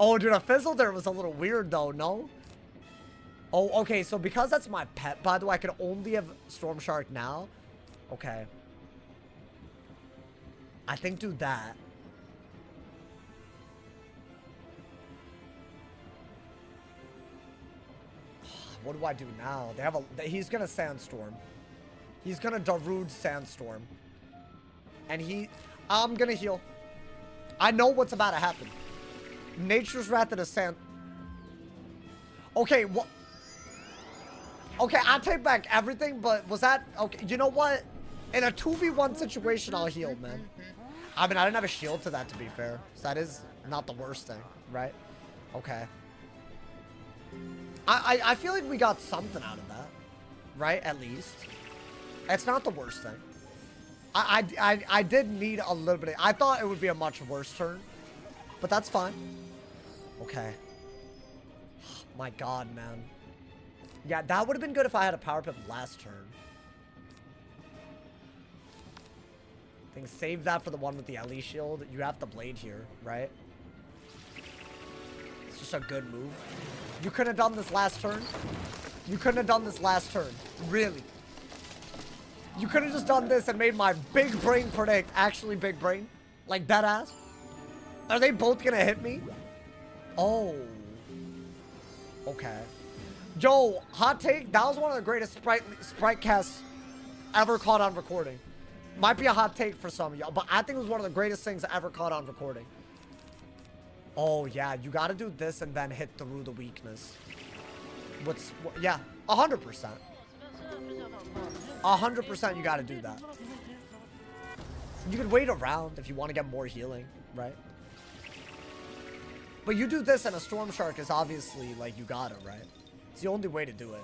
Oh, dude, a fizzle there was a little weird, though, no? Oh, okay, so because that's my pet, by the way, I can only have Storm Shark now. Okay. I think do that. What do I do now? They have a... He's gonna Sandstorm. He's gonna Darude Sandstorm. And he... I'm gonna heal. I know what's about to happen. Nature's Wrath and a Sand. Okay, what? Okay, I take back everything, but was that... Okay, you know what? In a 2v1 situation, I'll heal, man. I mean, I didn't have a shield to that, to be fair. So that is not the worst thing, right? Okay. I feel like we got something out of that, right? At least. It's not the worst thing. I did need a little bit. I thought it would be a much worse turn, but that's fine. Okay. My God, man. Yeah, that would have been good if I had a power pip last turn. I think save that for the one with the LE shield. You have the blade here, right? It's just a good move. You couldn't have done this last turn. You couldn't have done this last turn. Really. You could have just done this and made my big brain predict. Actually big brain. Like dead ass. Are they both gonna hit me? Oh. Okay. Yo, hot take. That was one of the greatest sprite casts ever caught on recording. Might be a hot take for some of y'all, but I think it was one of the greatest things ever caught on recording. Oh, yeah. You got to do this and then hit through the weakness. Yeah, 100%. 100% you got to do that. You can wait around if you want to get more healing, right? But you do this and a Storm Shark is obviously, like, you got it, right? It's the only way to do it.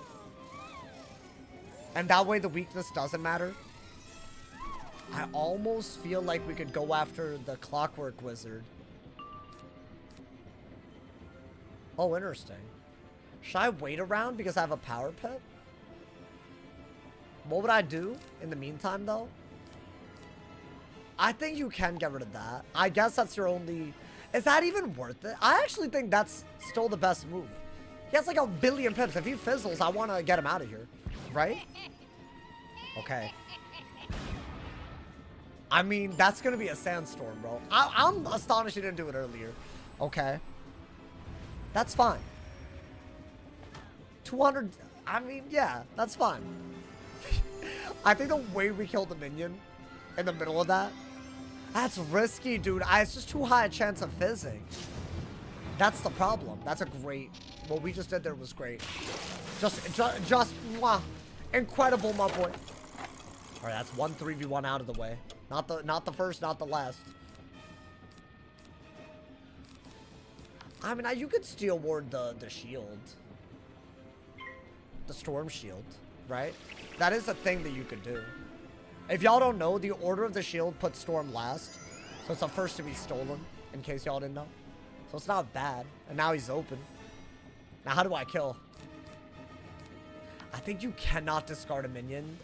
And that way the weakness doesn't matter. I almost feel like we could go after the Clockwork Wizard. Oh, interesting. Should I wait around because I have a power pip? What would I do in the meantime, though? I think you can get rid of that. I guess that's your only... Is that even worth it? I actually think that's still the best move. He has like 1 billion pips. If he fizzles, I want to get him out of here. Right? Okay. I mean, that's going to be a sandstorm, bro. I'm astonished he didn't do it earlier. Okay. That's fine. 200... I mean, yeah, that's fine. I think the way we killed the minion in the middle of that, that's risky, dude. It's just too high a chance of fizzing. That's the problem. That's a great... What we just did there was great. Just mwah. Incredible, my boy. All right, that's 1 3v1 out of the way. Not the first, not the last. I mean, you could steel ward the shield. The storm shield, right? That is a thing that you could do. If y'all don't know, the order of the shield puts storm last. So it's the first to be stolen, in case y'all didn't know. So it's not bad. And now he's open. Now, how do I kill? I think you cannot discard a minion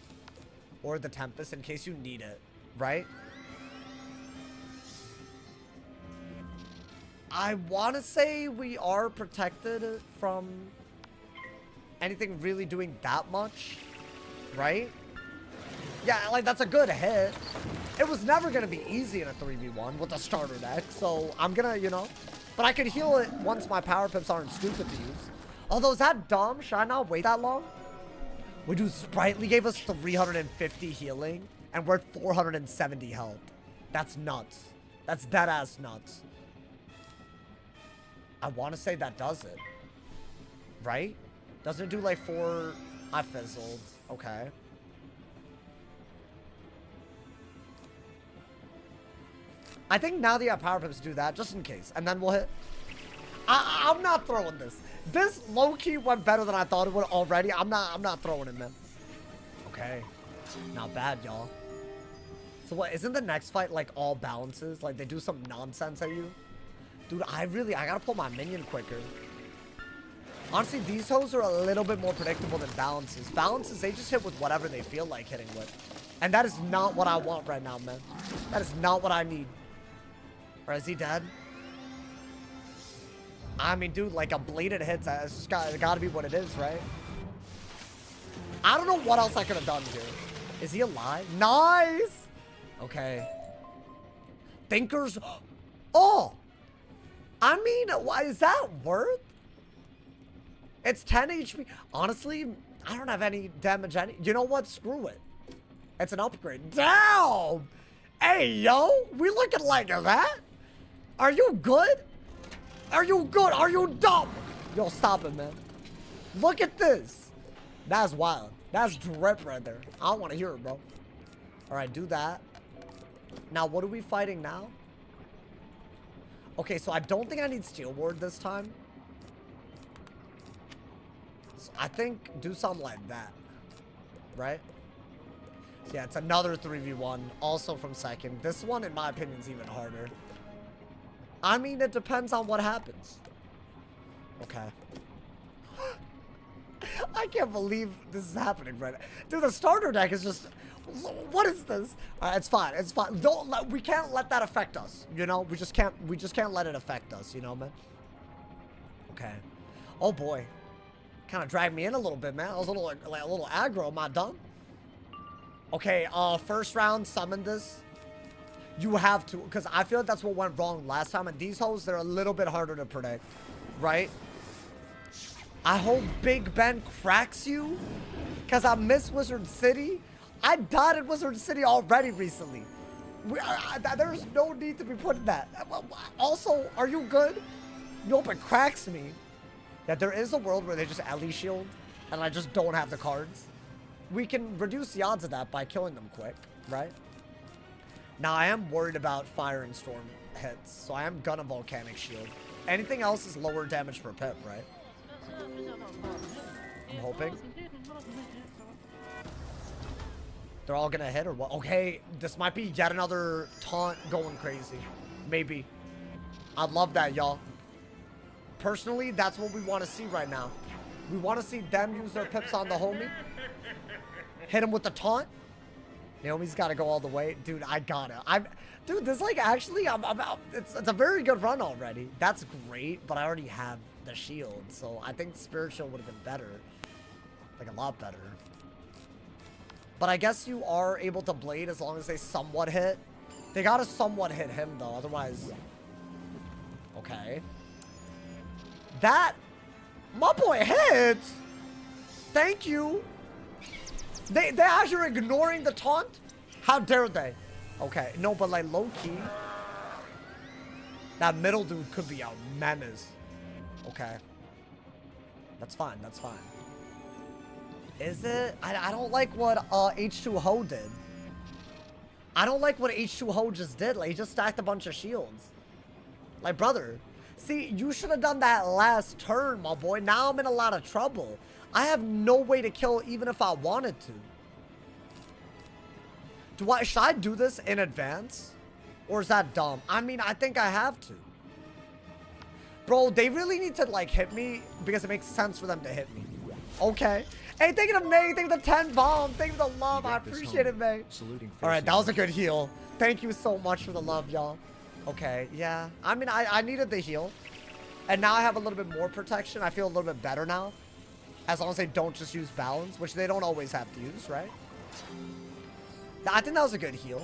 or the Tempest in case you need it, right? I want to say we are protected from anything really doing that much, right? Yeah, like, that's a good hit. It was never going to be easy in a 3v1 with a starter deck, so I'm going to, you know. But I could heal it once my power pips aren't stupid to use. Although, is that dumb? Should I not wait that long? We do Sprightly gave us 350 healing, and we're 470 health. That's nuts. That's dead-ass nuts. I want to say that does it. Right? Doesn't it do like 4... I fizzled. Okay. I think now that you have power pips, do that just in case. And then we'll hit... I'm not throwing this. This low-key went better than I thought it would already. I'm not throwing it, man. Okay. Not bad, y'all. So what, isn't the next fight like all balances? Like they do some nonsense at you? Dude, I gotta pull my minion quicker. Honestly, these hoes are a little bit more predictable than balances. Balances, they just hit with whatever they feel like hitting with. And that is not what I want right now, man. That is not what I need. Or is he dead? I mean, dude, like a bladed hits, it's just gotta be what it is, right? I don't know what else I could have done here. Is he alive? Nice! Okay. Thinkers. Oh! I mean, is that worth? It's 10 HP. Honestly, I don't have any damage. You know what? Screw it. It's an upgrade. Damn! Hey, yo, we looking like that? Are you good? Are you good? Are you dumb? Yo, stop it, man. Look at this. That's wild. That's drip right there. I don't want to hear it, bro. All right, do that. Now, what are we fighting now? Okay, so I don't think I need Steel Ward this time. So I think do something like that. Right? Yeah, it's another 3v1, also from second. This one, in my opinion, is even harder. I mean, it depends on what happens. Okay. I can't believe this is happening right now. Dude, the starter deck is just... What is this? Alright, it's fine. It's fine. We can't let that affect us. You know? We just can't let it affect us. You know, man? Okay. Oh, boy. Kind of dragged me in a little bit, man. I was a little aggro. Am I dumb? Okay, first round, summon this. You have to, because I feel like that's what went wrong last time. And these hoes, they're a little bit harder to predict, right? I hope Big Ben cracks you, because I miss Wizard City. I died in Wizard City already recently. There's no need to be putting that. Also, are you good? You hope it cracks me. Yeah, there is a world where they just Ellie shield, and I just don't have the cards. We can reduce the odds of that by killing them quick, right? Now, I am worried about Fire and Storm hits, so I am gonna Volcanic Shield. Anything else is lower damage per pip, right? I'm hoping. They're all gonna hit or what? Okay, this might be yet another taunt going crazy. Maybe. I love that, y'all. Personally, that's what we want to see right now. We want to see them use their pips on the homie. Hit him with the taunt. Naomi's got to go all the way. Dude, I got it. Dude, this like actually, it's a very good run already. That's great, but I already have the shield. So I think Spiritual would have been better. Like a lot better. But I guess you are able to blade as long as they somewhat hit. They got to somewhat hit him though. Otherwise. Okay. That. My boy hits. Thank you. They actually are ignoring the taunt? How dare they? Okay, no, but like low-key, that middle dude could be a menace. Okay. That's fine, that's fine. Is it? I don't like what H2Ho did. I don't like what H2Ho just did. Like, he just stacked a bunch of shields. Like, brother. See, you should have done that last turn, my boy. Now I'm in a lot of trouble. I have no way to kill even if I wanted to. Should I do this in advance? Or is that dumb? I mean, I think I have to. Bro, they really need to, like, hit me because it makes sense for them to hit me. Okay. Hey, thank you to May. Thank you to 10 bomb. Thank you for the love. I appreciate it, May. Alright, that was a good heal. Thank you so much for the love, y'all. Okay, yeah. I mean, I needed the heal. And now I have a little bit more protection. I feel a little bit better now. As long as they don't just use balance, which they don't always have to use, right? I think that was a good heal.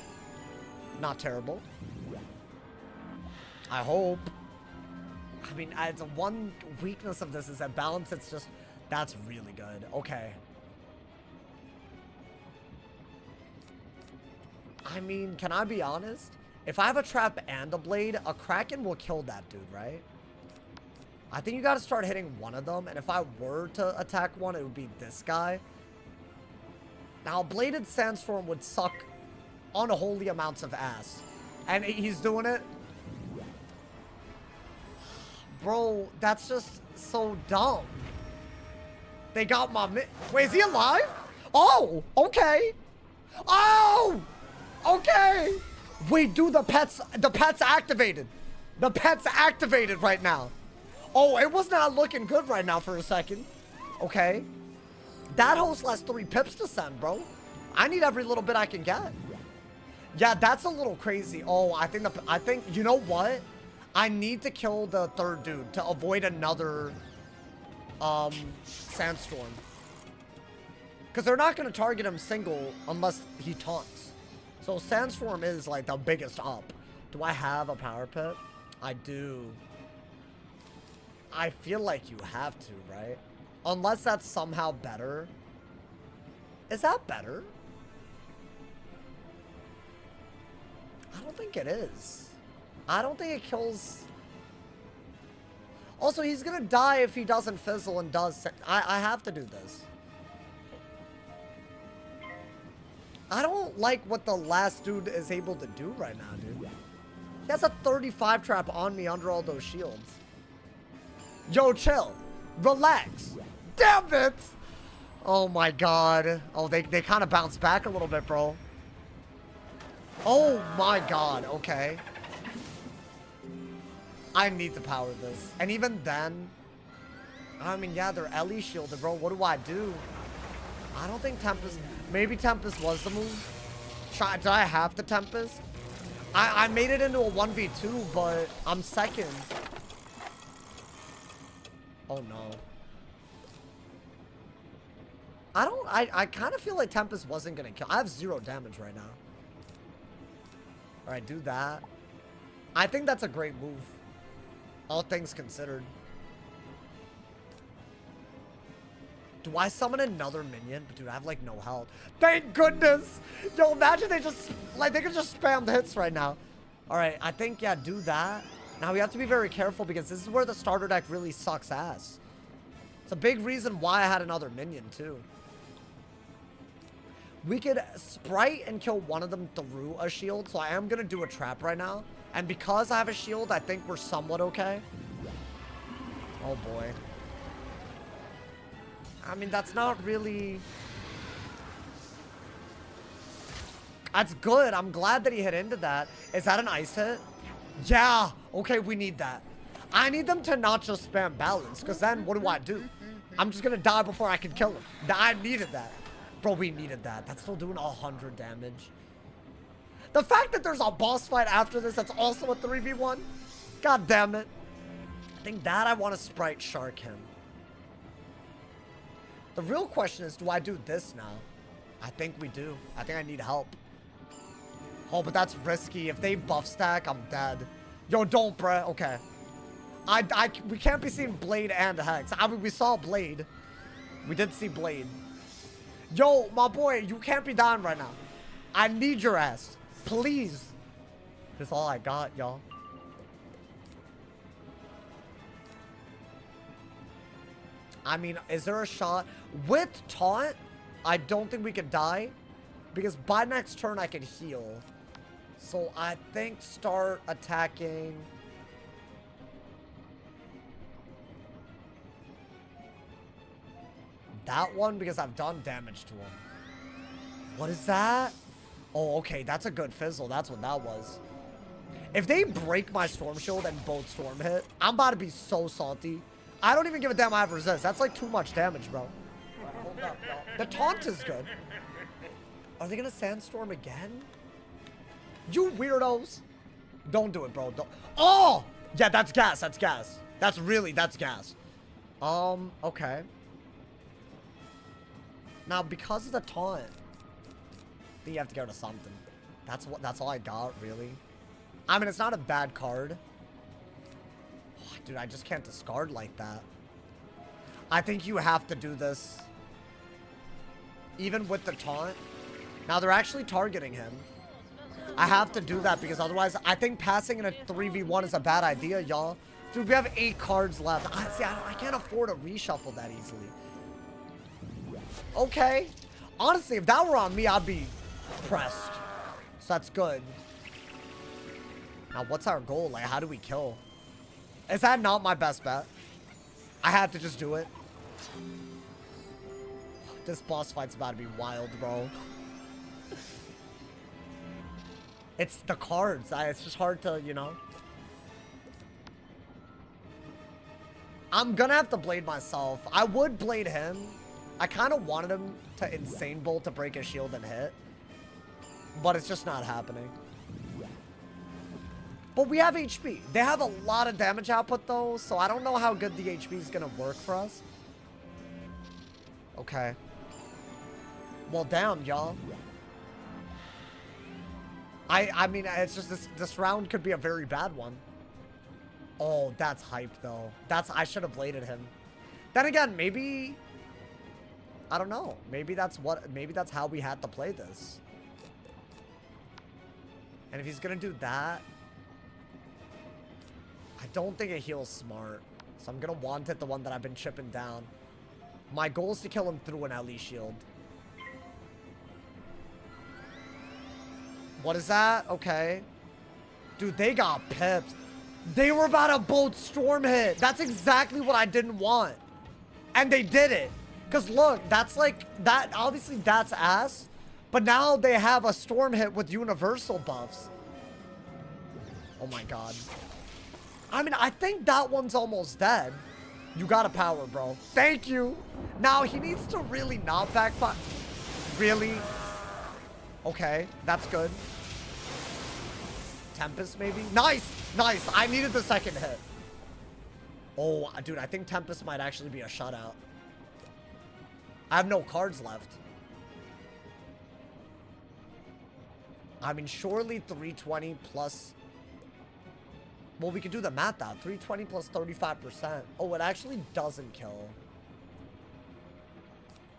Not terrible. I hope. I mean, it's one weakness of this is that balance, it's just... That's really good. Okay. I mean, can I be honest? If I have a trap and a blade, a Kraken will kill that dude, right? I think you gotta start hitting one of them, and if I were to attack one, it would be this guy. Now, Bladed Sandstorm would suck unholy amounts of ass. And he's doing it. Bro, that's just so dumb. They got my wait, is he alive? Oh, okay. Oh, okay. Wait, dude, the pet's activated. The pet's activated right now. Oh, it was not looking good right now for a second. Okay. That host lets 3 pips to send, bro. I need every little bit I can get. Yeah, that's a little crazy. Oh, I think, you know what? I need to kill the third dude to avoid another, Sandstorm. Because they're not going to target him single unless he taunts. So Sandstorm is, like, the biggest up. Do I have a power pit? I do. I feel like you have to, right? Unless that's somehow better. Is that better? I don't think it is. I don't think it kills... Also, he's gonna die if he doesn't fizzle and does... I have to do this. I don't like what the last dude is able to do right now, dude. He has a 35 trap on me under all those shields. Yo, chill. Relax. Damn it! Oh my god. Oh, they kind of bounced back a little bit, bro. Oh my god. Okay. I need to power this. And even then... I mean, yeah, they're LE shielded, bro. What do I do? I don't think Tempest... Maybe Tempest was the move. Did I have the Tempest? I made it into a 1v2, but I'm second. Oh, no. I kind of feel like Tempest wasn't going to kill. I have 0 damage right now. Alright, do that. I think that's a great move. All things considered. Do I summon another minion? But dude, I have like no health. Thank goodness! Yo, imagine they just, like, they could just spam the hits right now. Alright, I think, yeah, do that. Now we have to be very careful because this is where the starter deck really sucks ass. It's a big reason why I had another minion too. We could sprite and kill one of them through a shield, so I am gonna do a trap right now. And because I have a shield, I think we're somewhat okay. Oh boy. I mean, that's not really... That's good. I'm glad that he hit into that. Is that an ice hit? Yeah. Okay, we need that. I need them to not just spam balance, because then what do I do? I'm just going to die before I can kill him. I needed that. Bro, we needed that. That's still doing 100 damage. The fact that there's a boss fight after this that's also a 3v1. God damn it. I think that I want to sprite shark him. The real question is, do I do this now? I think we do. I think I need help. Oh, but that's risky. If they buff stack, I'm dead. Yo, don't, bruh. Okay. We can't be seeing Blade and Hex. I mean, we saw Blade. We did see Blade. Yo, my boy, you can't be dying right now. I need your ass. Please. That's all I got, y'all. I mean, is there a shot? With taunt, I don't think we could die. Because by next turn, I can heal. So I think start attacking. That one, because I've done damage to him. What is that? Oh, okay, that's a good fizzle. That's what that was. If they break my Storm Shield and both Storm hit, I'm about to be so salty. I don't even give a damn I have resist. That's like too much damage, bro. Hold up, y'all. The taunt is good. Are they gonna Sandstorm again? You weirdos. Don't do it, bro. Don't. Oh! Yeah, that's gas. That's gas. That's gas. Okay. Now, because of the taunt, I think you have to go to something. That's all I got, really. I mean, it's not a bad card. Oh, dude, I just can't discard like that. I think you have to do this. Even with the taunt. Now, they're actually targeting him. I have to do that because otherwise, I think passing in a 3v1 is a bad idea, y'all. Dude, we have 8 cards left. I can't afford to reshuffle that easily. Okay. Honestly, if that were on me, I'd be pressed. So that's good. Now, what's our goal? Like, how do we kill? Is that not my best bet? I have to just do it. This boss fight's about to be wild, bro. It's the cards. It's just hard to, you know. I'm gonna have to blade myself. I would blade him. I kind of wanted him to Insane Bolt to break his shield and hit. But it's just not happening. But we have HP. They have a lot of damage output, though. So I don't know how good the HP is going to work for us. Okay. Well, damn, y'all. I mean, it's just this round could be a very bad one. Oh, that's hype, though. I should have bladed him. Then again, maybe... I don't know. Maybe that's how we had to play this. And if he's gonna do that, I don't think a heal's smart. So I'm gonna want it the one that I've been chipping down. My goal is to kill him through an LE shield. What is that? Okay. Dude, they got pipped. They were about to both storm hit. That's exactly what I didn't want. And they did it. Because look, that's like, that obviously that's ass. But now they have a storm hit with universal buffs. Oh my god. I mean, I think that one's almost dead. You got a power, bro. Thank you. Now, he needs to really not backfire. Really? Okay, that's good. Tempest, maybe? Nice! Nice! I needed the second hit. Oh, dude, I think Tempest might actually be a shutout. I have no cards left. I mean, surely 320 plus... Well, we could do the math out. 320 plus 35%. Oh, it actually doesn't kill.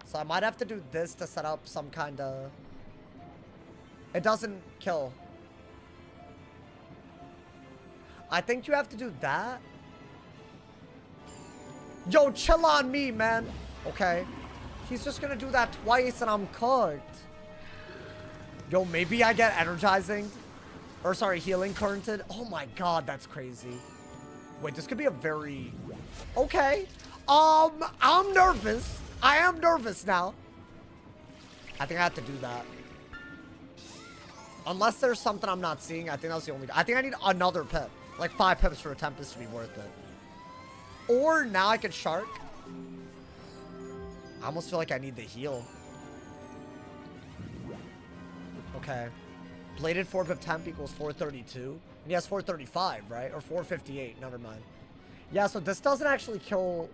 So I might have to do this to set up some kind of... It doesn't kill. I think you have to do that. Yo, chill on me, man. Okay. He's just gonna do that twice and I'm cooked. Yo, maybe I get energizing. Or sorry, healing currented. Oh my god, that's crazy. Wait, this could be a very... Okay. I'm nervous. I am nervous now. I think I have to do that. Unless there's something I'm not seeing, I think that's the only... I think I need another pip. Like 5 pips for a Tempest to be worth it. Or now I can Shark. I almost feel like I need the heal. Okay. Bladed 4-pip temp equals 432. And he has 435, right? Or 458. Never mind. Yeah, so this doesn't actually kill...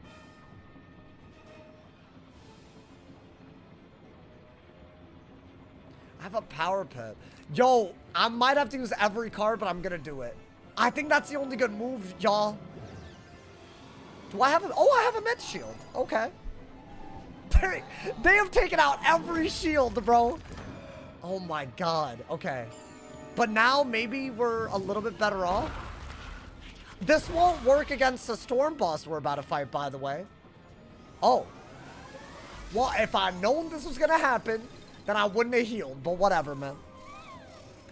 I have a power pip. Yo, I might have to use every card, but I'm gonna do it. I think that's the only good move, y'all. Do I have a... Oh, I have a Myth Shield. Okay. They have taken out every shield, bro. Oh my god. Okay. But now maybe we're a little bit better off. This won't work against the storm boss we're about to fight, by the way. Oh. Well, if I'd known this was gonna happen, then I wouldn't have healed. But whatever, man.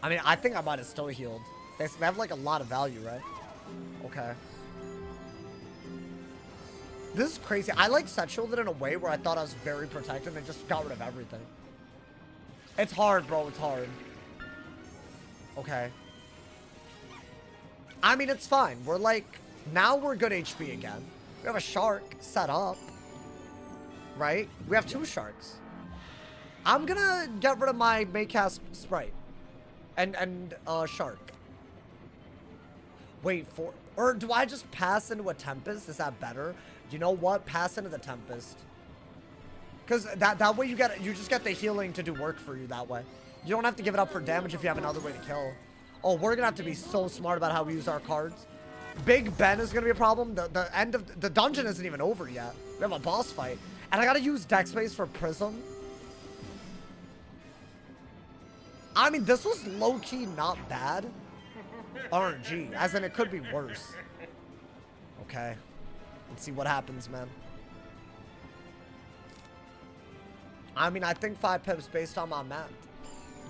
I mean, I think I might have still healed. They have like a lot of value, right? Okay. This is crazy. I like set shielded in a way where I thought I was very protected and just got rid of everything. It's hard, bro. It's hard. Okay. I mean, it's fine. We're like, now we're good HP again. We have a shark set up. Right? We have 2 sharks. I'm gonna get rid of my Maycast Sprite. And shark. Wait, or do I just pass into a Tempest? Is that better? You know what? Pass into the Tempest. Because that way you just get the healing to do work for you that way. You don't have to give it up for damage if you have another way to kill. Oh, we're gonna have to be so smart about how we use our cards. Big Ben is gonna be a problem. The end of the dungeon isn't even over yet. We have a boss fight. And I gotta use deck space for Prism. I mean, this was low-key not bad. RNG, as in it could be worse. Okay. Let's see what happens, man. I mean, I think 5 pips based on my math.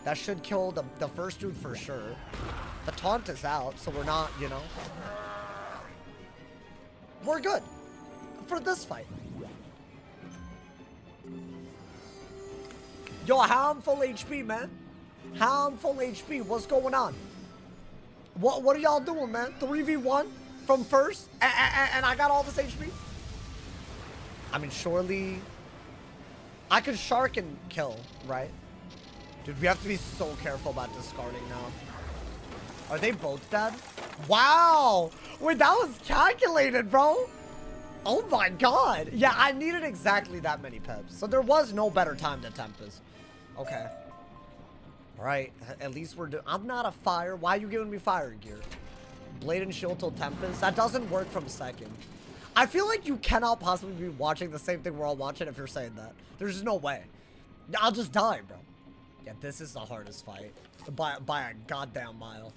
That should kill the first dude for sure. The taunt is out, so we're not, you know. We're good. For this fight. Yo, how I'm full HP, man? How I'm full HP? What's going on? What are y'all doing, man? 3v1 from first? And I got all this HP? I mean, surely... I could shark and kill, right? Dude, we have to be so careful about discarding now. Are they both dead? Wow! Wait, that was calculated, bro! Oh my god! Yeah, I needed exactly that many pips. So there was no better time to Tempest. Okay. Alright, at least we're doing... I'm not a fire. Why are you giving me fire gear? Blade and shield till Tempest? That doesn't work from second. I feel like you cannot possibly be watching the same thing we're all watching if you're saying that. There's just no way. I'll just die, bro. Yeah, this is the hardest fight. By a goddamn mile.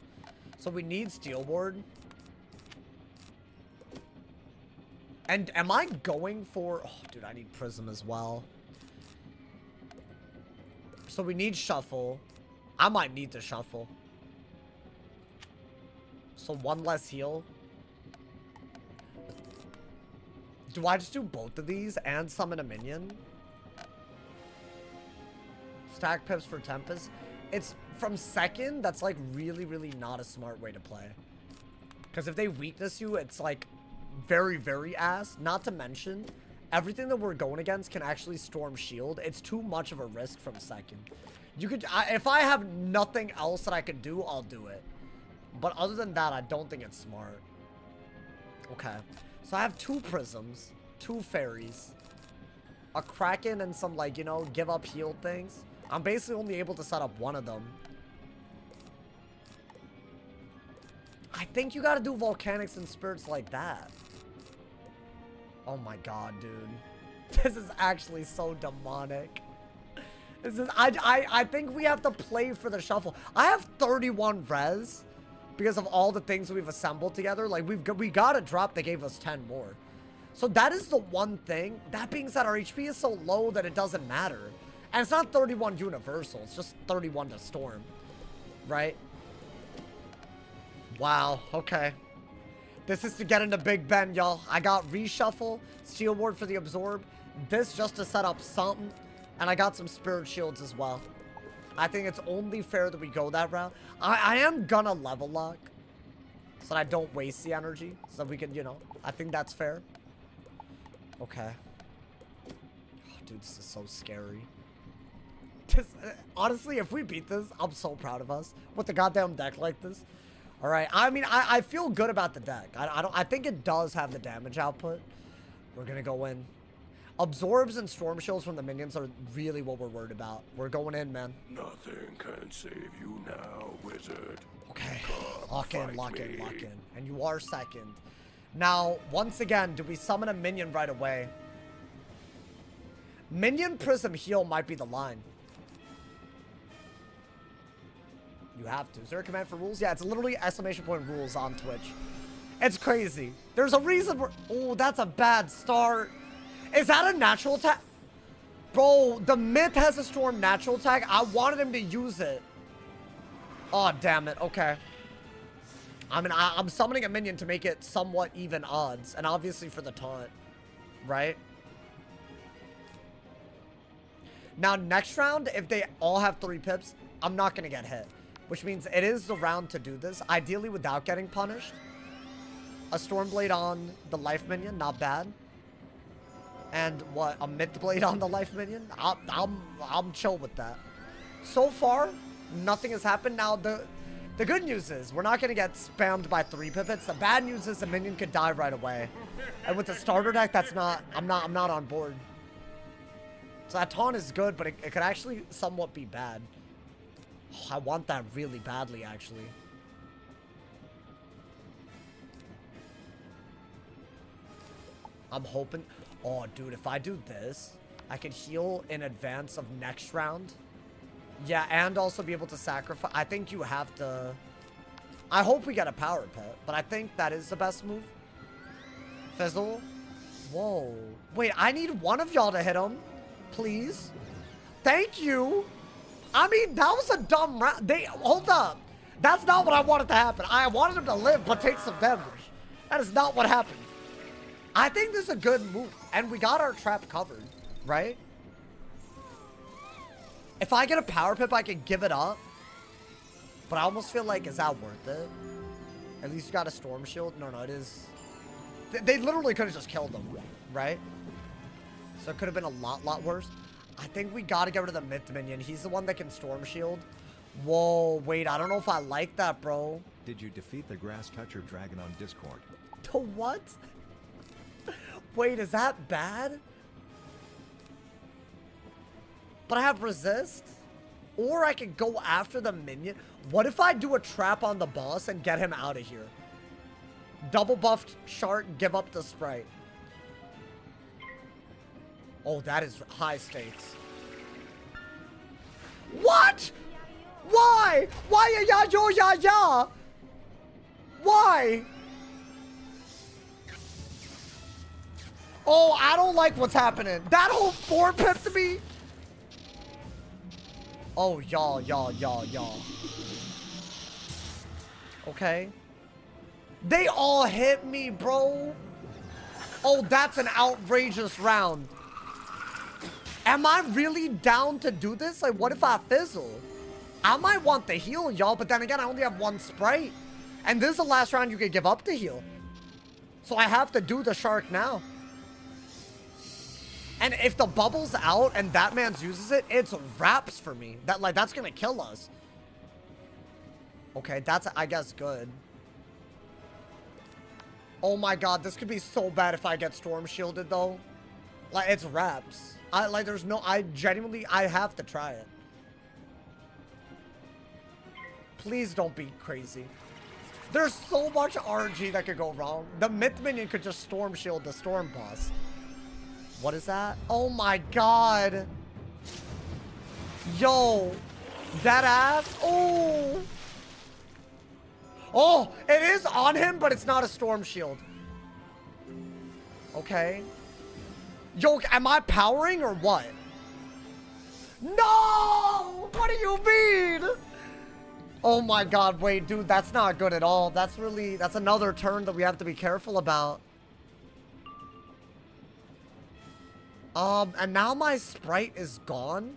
So we need Steel Ward. And am I going for... Oh, dude, I need Prism as well. So we need Shuffle. I might need to Shuffle. So one less heal. Do I just do both of these and summon a minion? Stack pips for Tempest. It's from second, that's like really, really not a smart way to play. Because if they weakness you, it's like very, very ass. Not to mention, everything that we're going against can actually Storm Shield. It's too much of a risk from second. You could, if I have nothing else that I could do, I'll do it. But other than that, I don't think it's smart. Okay. So I have 2 prisms, 2 fairies, a Kraken, and some, like, you know, give up heal things. I'm basically only able to set up one of them. I think you gotta do volcanics and spirits like that. Oh my god, dude. This is actually so demonic. This is, I think we have to play for the shuffle. I have 31 res because of all the things we've assembled together. Like, we got a drop that gave us 10 more. So that is the one thing. That being said, our HP is so low that it doesn't matter. And it's not 31 universal. It's just 31 to storm. Right? Wow. Okay. This is to get into Big Ben, y'all. I got reshuffle, Steel Ward for the absorb. This just to set up something. And I got some spirit shields as well. I think it's only fair that we go that route. I am gonna level lock so that I don't waste the energy. So that we can, you know, I think that's fair. Okay. Oh, dude, this is so scary. Honestly, if we beat this, I'm so proud of us with a goddamn deck like this. All right. I mean, I feel good about the deck. I think it does have the damage output. We're gonna go in. Absorbs and storm shields from the minions are really what we're worried about. We're going in, man. Nothing can save you now, wizard. Okay. Lock in, lock in, lock in. And you are second. Now, once again, do we summon a minion right away? Minion Prism heal might be the line. You have to. Is there a command for rules? Yeah, it's literally exclamation point rules on Twitch. It's crazy. There's a reason we're... Oh, that's a bad start. Is that a natural attack? Bro, the myth has a storm natural attack. I wanted him to use it. Oh, damn it. Okay. I mean, I'm summoning a minion to make it somewhat even odds. And obviously for the taunt. Right? Now, next round, if they all have 3 pips, I'm not going to get hit. Which means it is the round to do this. Ideally without getting punished. A Stormblade on the life minion. Not bad. And what, a Myth Blade on the life minion? I'm chill with that. So far, nothing has happened. Now, the good news is we're not going to get spammed by 3 pivots. The bad news is the minion could die right away. And with the starter deck, that's not, I'm not on board. So that taunt is good, but it could actually somewhat be bad. Oh, I want that really badly, actually. I'm hoping... Oh, dude, if I do this, I could heal in advance of next round. Yeah, and also be able to sacrifice. I think you have to... I hope we get a power pet, but I think that is the best move. Fizzle. Whoa. Wait, I need one of y'all to hit him. Please. Thank you. I mean, that was a dumb round. Hold up. That's not what I wanted to happen. I wanted him to live, but take some damage. That is not what happened. I think this is a good move. And we got our trap covered, right? If I get a power pip, I can give it up. But I almost feel like, is that worth it? At least you got a storm shield. No, it is. They literally could have just killed him, right? So it could have been a lot worse. I think we got to get rid of the myth minion. He's the one that can storm shield. Whoa, wait. I don't know if I like that, bro. Did you defeat the grass toucher dragon on Discord? To what? Wait, is that bad? But I have resist? Or I can go after the minion. What if I do a trap on the boss and get him out of here? Double buffed shark, give up the sprite. Oh, that is high stakes. What? What? Why? Why ya yo ya ya? Why? Oh, I don't like what's happening. That whole 4-pip to me. Oh, y'all. Okay. They all hit me, bro. Oh, that's an outrageous round. Am I really down to do this? Like, what if I fizzle? I might want the heal, y'all, but then again, I only have 1 sprite. And this is the last round you could give up the heal. So I have to do the shark now. And if the bubble's out and that man's uses it, it's wraps for me. That's gonna kill us. Okay, that's, I guess, good. Oh my god, this could be so bad if I get storm shielded, though. Like, it's wraps. There's no, I have to try it. Please don't be crazy. There's so much RNG that could go wrong. The myth minion could just storm shield the storm boss. What is that? Oh my god. Yo. That ass. Oh. Oh, it is on him, but it's not a storm shield. Okay. Yo, am I powering or what? No! What do you mean? Oh my god, wait, dude, that's not good at all. That's another turn that we have to be careful about. And now my sprite is gone?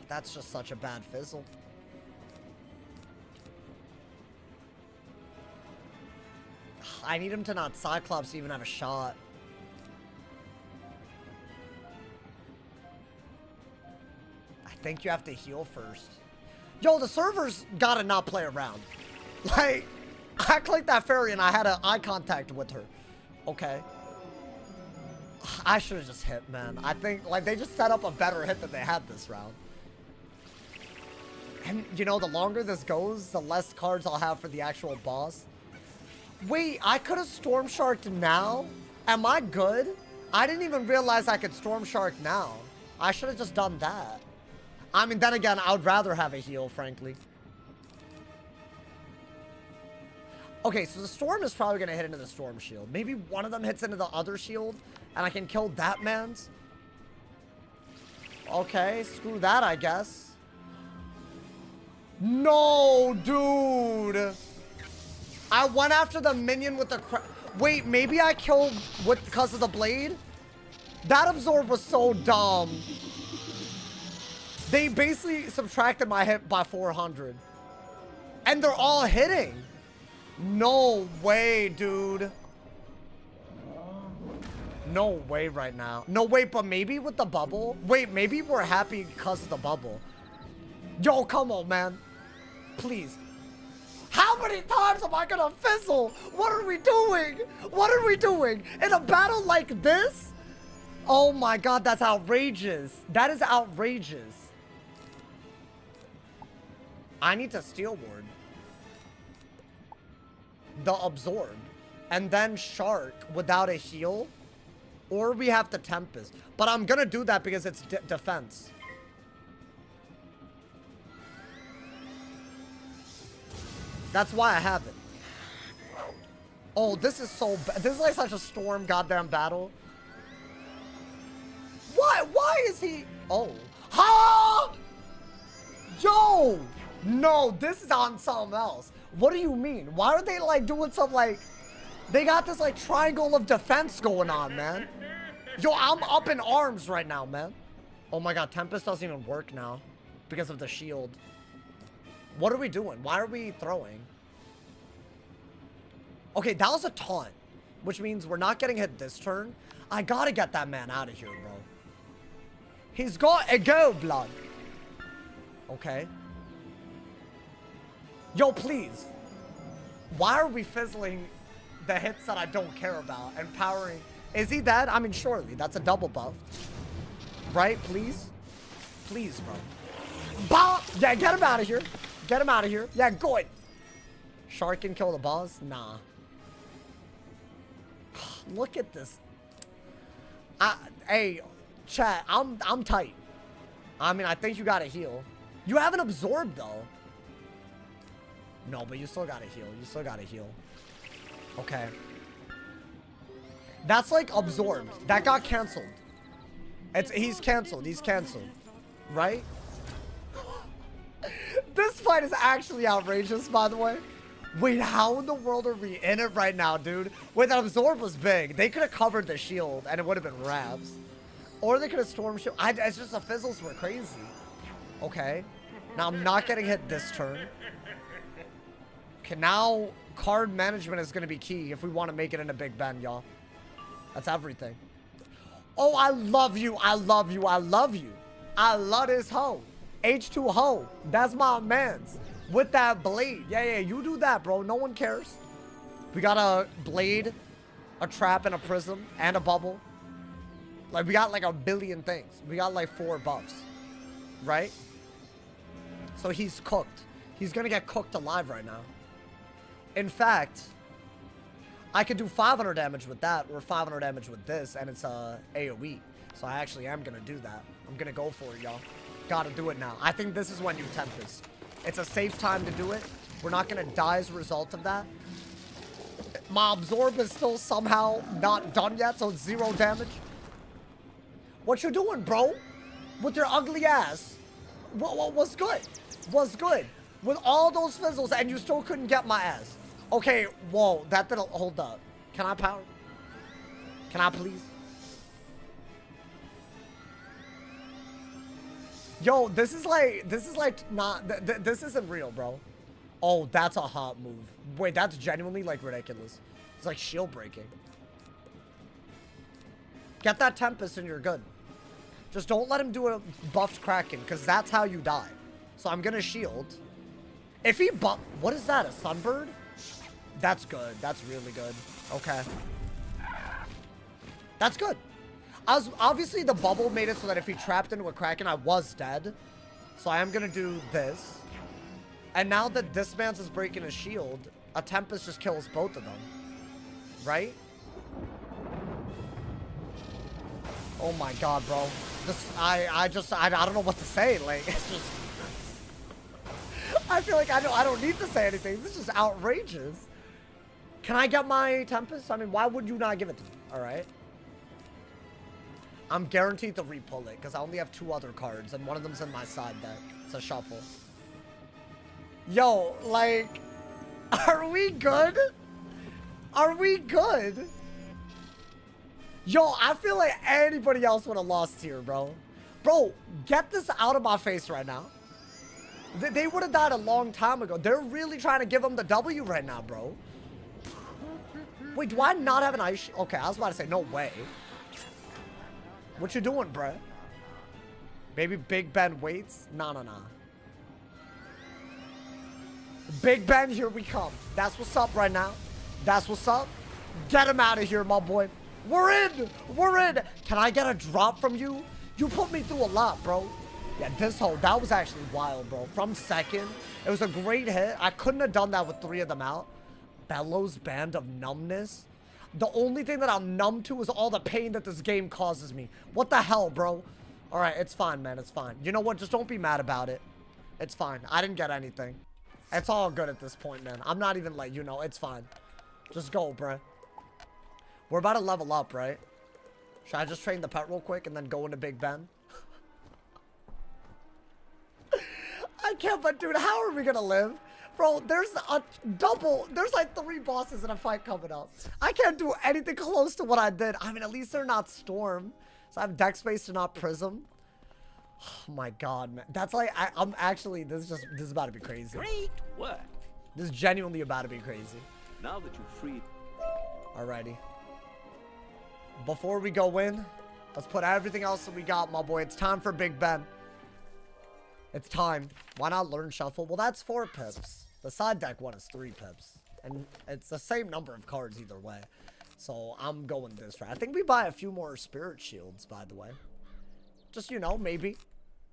That's just such a bad fizzle. I need him to not Cyclops to even have a shot. I think you have to heal first. Yo, the server's gotta not play around. Like, I clicked that fairy and I had an eye contact with her. Okay. I should have just hit, man. I think, like, they just set up a better hit than they had this round. And, you know, the longer this goes, the less cards I'll have for the actual boss. Wait, I could have Storm Sharked now? Am I good? I didn't even realize I could Storm Shark now. I should have just done that. I mean, then again, I would rather have a heal, frankly. Okay, so the Storm is probably going to hit into the Storm Shield. Maybe one of them hits into the other shield, and I can kill that man's. Okay, screw that, I guess. No, dude. I went after the minion with the wait, maybe I killed because of the blade? That absorb was so dumb. They basically subtracted my hit by 400. And they're all hitting. No way, dude. No way right now. No, wait, but maybe with the bubble? Wait, maybe we're happy because of the bubble. Yo, come on, man. Please. How many times am I gonna fizzle? What are we doing? What are we doing? In a battle like this? Oh my god, that's outrageous. That is outrageous. I need to Steel Ward. The Absorb. And then Shark without a heal. Or we have to Tempest. But I'm gonna do that because it's defense. That's why I have it. Oh, this is so bad. This is like such a storm goddamn battle. Why is he? Oh. Ha! Yo! No, this is on something else. What do you mean? Why are they like doing some like... They got this like triangle of defense going on, man. Yo, I'm up in arms right now, man. Oh my god, Tempest doesn't even work now. Because of the shield. What are we doing? Why are we throwing? Okay, that was a taunt. Which means we're not getting hit this turn. I gotta get that man out of here, bro. He's got a go, blood. Okay. Yo, please. Why are we fizzling the hits that I don't care about and powering? Is he dead? I mean, surely. That's a double buff. Right? Please? Please, bro. Bah! Yeah, get him out of here. Get him out of here. Yeah, good. Shark can kill the boss? Nah. Look at this. Hey, Chat, I'm tight. I mean, I think you gotta heal. You haven't absorbed though. No, but you still gotta heal. You still gotta heal. Okay. That's like absorbed. That got canceled. He's canceled. He's canceled. Right? This fight is actually outrageous, by the way. Wait, how in the world are we in it right now, dude? Wait, that absorb was big. They could have covered the shield and it would have been Ravs. Or they could have storm shield. It's just the fizzles were crazy. Okay. Now I'm not getting hit this turn. Okay, now card management is going to be key if we want to make it in a Big Ben, y'all. That's everything. Oh, I love you. I love you. I love you. I love this hoe. H2 hoe. That's my man's. With that blade. Yeah, you do that, bro. No one cares. We got a blade, a trap, and a prism, and a bubble. Like, we got like a billion things. We got like 4 buffs. Right? So he's cooked. He's gonna get cooked alive right now. In fact, I could do 500 damage with that, or 500 damage with this, and it's AoE. So I actually am gonna do that. I'm gonna go for it, y'all. Gotta do it now. I think this is when you Tempest. It's a safe time to do it. We're not gonna die as a result of that. My absorb is still somehow not done yet, so it's 0 damage. What you doing, bro? With your ugly ass? What's good? What's good? With all those fizzles and you still couldn't get my ass. Okay, whoa, that didn't, hold up. Can I power? Can I please? Yo, this is like not, this isn't real, bro. Oh, that's a hot move. Wait, that's genuinely like ridiculous. It's like shield breaking. Get that Tempest and you're good. Just don't let him do a buffed Kraken, because that's how you die. So I'm gonna shield. If he what is that, a Sunbird? That's good. That's really good. Okay. That's good. Obviously, the bubble made it so that if he trapped into a Kraken, I was dead. So I am gonna do this. And now that this man's is breaking his shield, a Tempest just kills both of them. Right? Oh my god, bro. This, I don't know what to say. Like, it's just... I feel like I don't need to say anything. This is just outrageous. Can I get my Tempest? I mean, why would you not give it to me? Alright. I'm guaranteed to re-pull it, because I only have 2 other cards, and one of them's in my side deck. It's a shuffle. Yo, like... Are we good? Are we good? Yo, I feel like anybody else would have lost here, bro. Bro, get this out of my face right now. They would have died a long time ago. They're really trying to give them the W right now, bro. Wait, do I not have an ice? Okay, I was about to say, no way. What you doing, bruh? Maybe Big Ben waits? Nah. Big Ben, here we come. That's what's up right now. That's what's up. Get him out of here, my boy. We're in. We're in. Can I get a drop from you? You put me through a lot, bro. Yeah, this hole, that was actually wild, bro. From second, it was a great hit. I couldn't have done that with 3 of them out. Bellows Band of Numbness. The only thing that I'm numb to is all the pain that this game causes me. What the hell, bro? All right, it's fine, man. It's fine. You know what? Just don't be mad about it. It's fine. I didn't get anything. It's all good at this point, man. I'm not even like, you know, it's fine. Just go, bro. We're about to level up, right? Should I just train the pet real quick and then go into Big Ben? I can't, but dude, how are we gonna live? Bro, there's a double, there's like 3 bosses in a fight coming up. I can't do anything close to what I did. I mean, at least they're not Storm. So I have deck space to not Prism. Oh my god, man. That's like, I'm actually, this is about to be crazy. Great work. This is genuinely about to be crazy. Now that you've freed... Alrighty. Before we go in, let's put everything else that we got, my boy. It's time for Big Ben. It's time. Why not learn Shuffle? Well, that's 4 pips. The side deck one is 3 pips. And it's the same number of cards either way. So I'm going this right. I think we buy a few more Spirit Shields, by the way. Just, you know, maybe.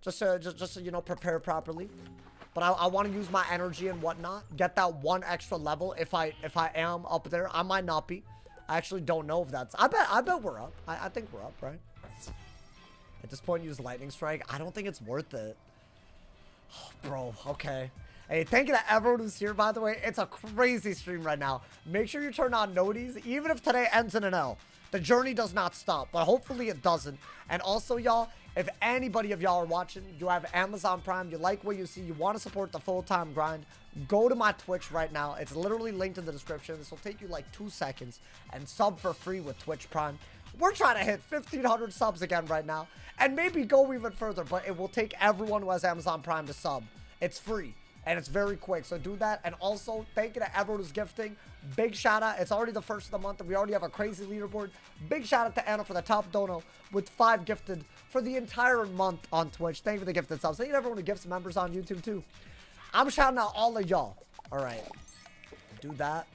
Just to, you know, prepare properly. But I want to use my energy and whatnot. Get that 1 extra level if I am up there. I might not be. I actually don't know if that's... I bet we're up. I think we're up, right? At this point, use Lightning Strike. I don't think it's worth it. Oh, bro, okay. Hey, thank you to everyone who's here, by the way. It's a crazy stream right now. Make sure you turn on noties, even if today ends in an L. The journey does not stop, but hopefully it doesn't. And also, y'all, if anybody of y'all are watching, you have Amazon Prime, you like what you see, you want to support the full-time grind, go to my Twitch right now. It's literally linked in the description. This will take you like 2 seconds and sub for free with Twitch Prime. We're trying to hit 1,500 subs again right now and maybe go even further, but it will take everyone who has Amazon Prime to sub. It's free and it's very quick, so do that. And also, thank you to everyone who's gifting. Big shout out. It's already the first of the month and we already have a crazy leaderboard. Big shout out to Anna for the top dono with 5 gifted for the entire month on Twitch. Thank you for the gifted subs. Thank you to everyone who gifts members on YouTube too. I'm shouting out all of y'all. All right, do that.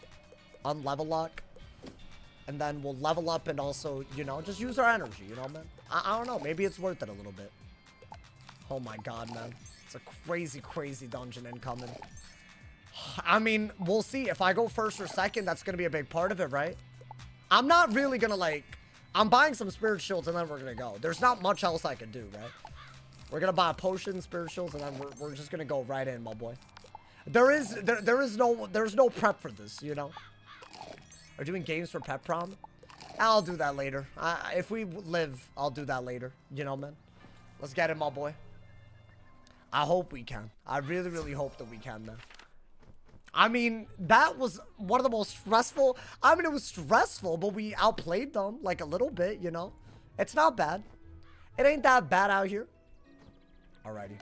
Unlevel lock. And then we'll level up and also, you know, just use our energy, you know, man. I don't know. Maybe it's worth it a little bit. Oh my god, man. It's a crazy, crazy dungeon incoming. I mean, we'll see. If I go first or second, that's going to be a big part of it, right? I'm not really going to, like... I'm buying some spirit shields and then we're going to go. There's not much else I can do, right? We're going to buy a potion, spirit shields, and then we're just going to go right in, my boy. There's no prep for this, you know? We're doing games for pep prom. I'll do that later. If we live, I'll do that later. You know, man. Let's get it, my boy. I hope we can. I really, really hope that we can, man. I mean, that was one of the most stressful. I mean, it was stressful, but we outplayed them like a little bit, you know. It's not bad. It ain't that bad out here. Alrighty.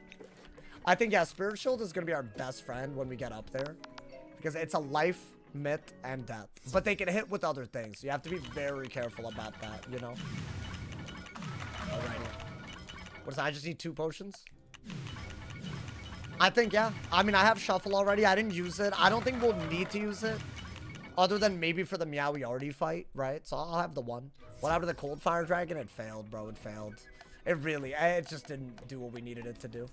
I think, yeah, Spirit Shield is going to be our best friend when we get up there. Because it's a life, myth, and death. But they can hit with other things. So you have to be very careful about that, you know. Alrighty. What is that? I just need 2 potions? I think, yeah. I mean, I have Shuffle already. I didn't use it. I don't think we'll need to use it. Other than maybe for the Meow we already fight, right? So I'll have the 1. What happened to the Cold Fire Dragon? It failed, bro. It failed. It just didn't do what we needed it to do.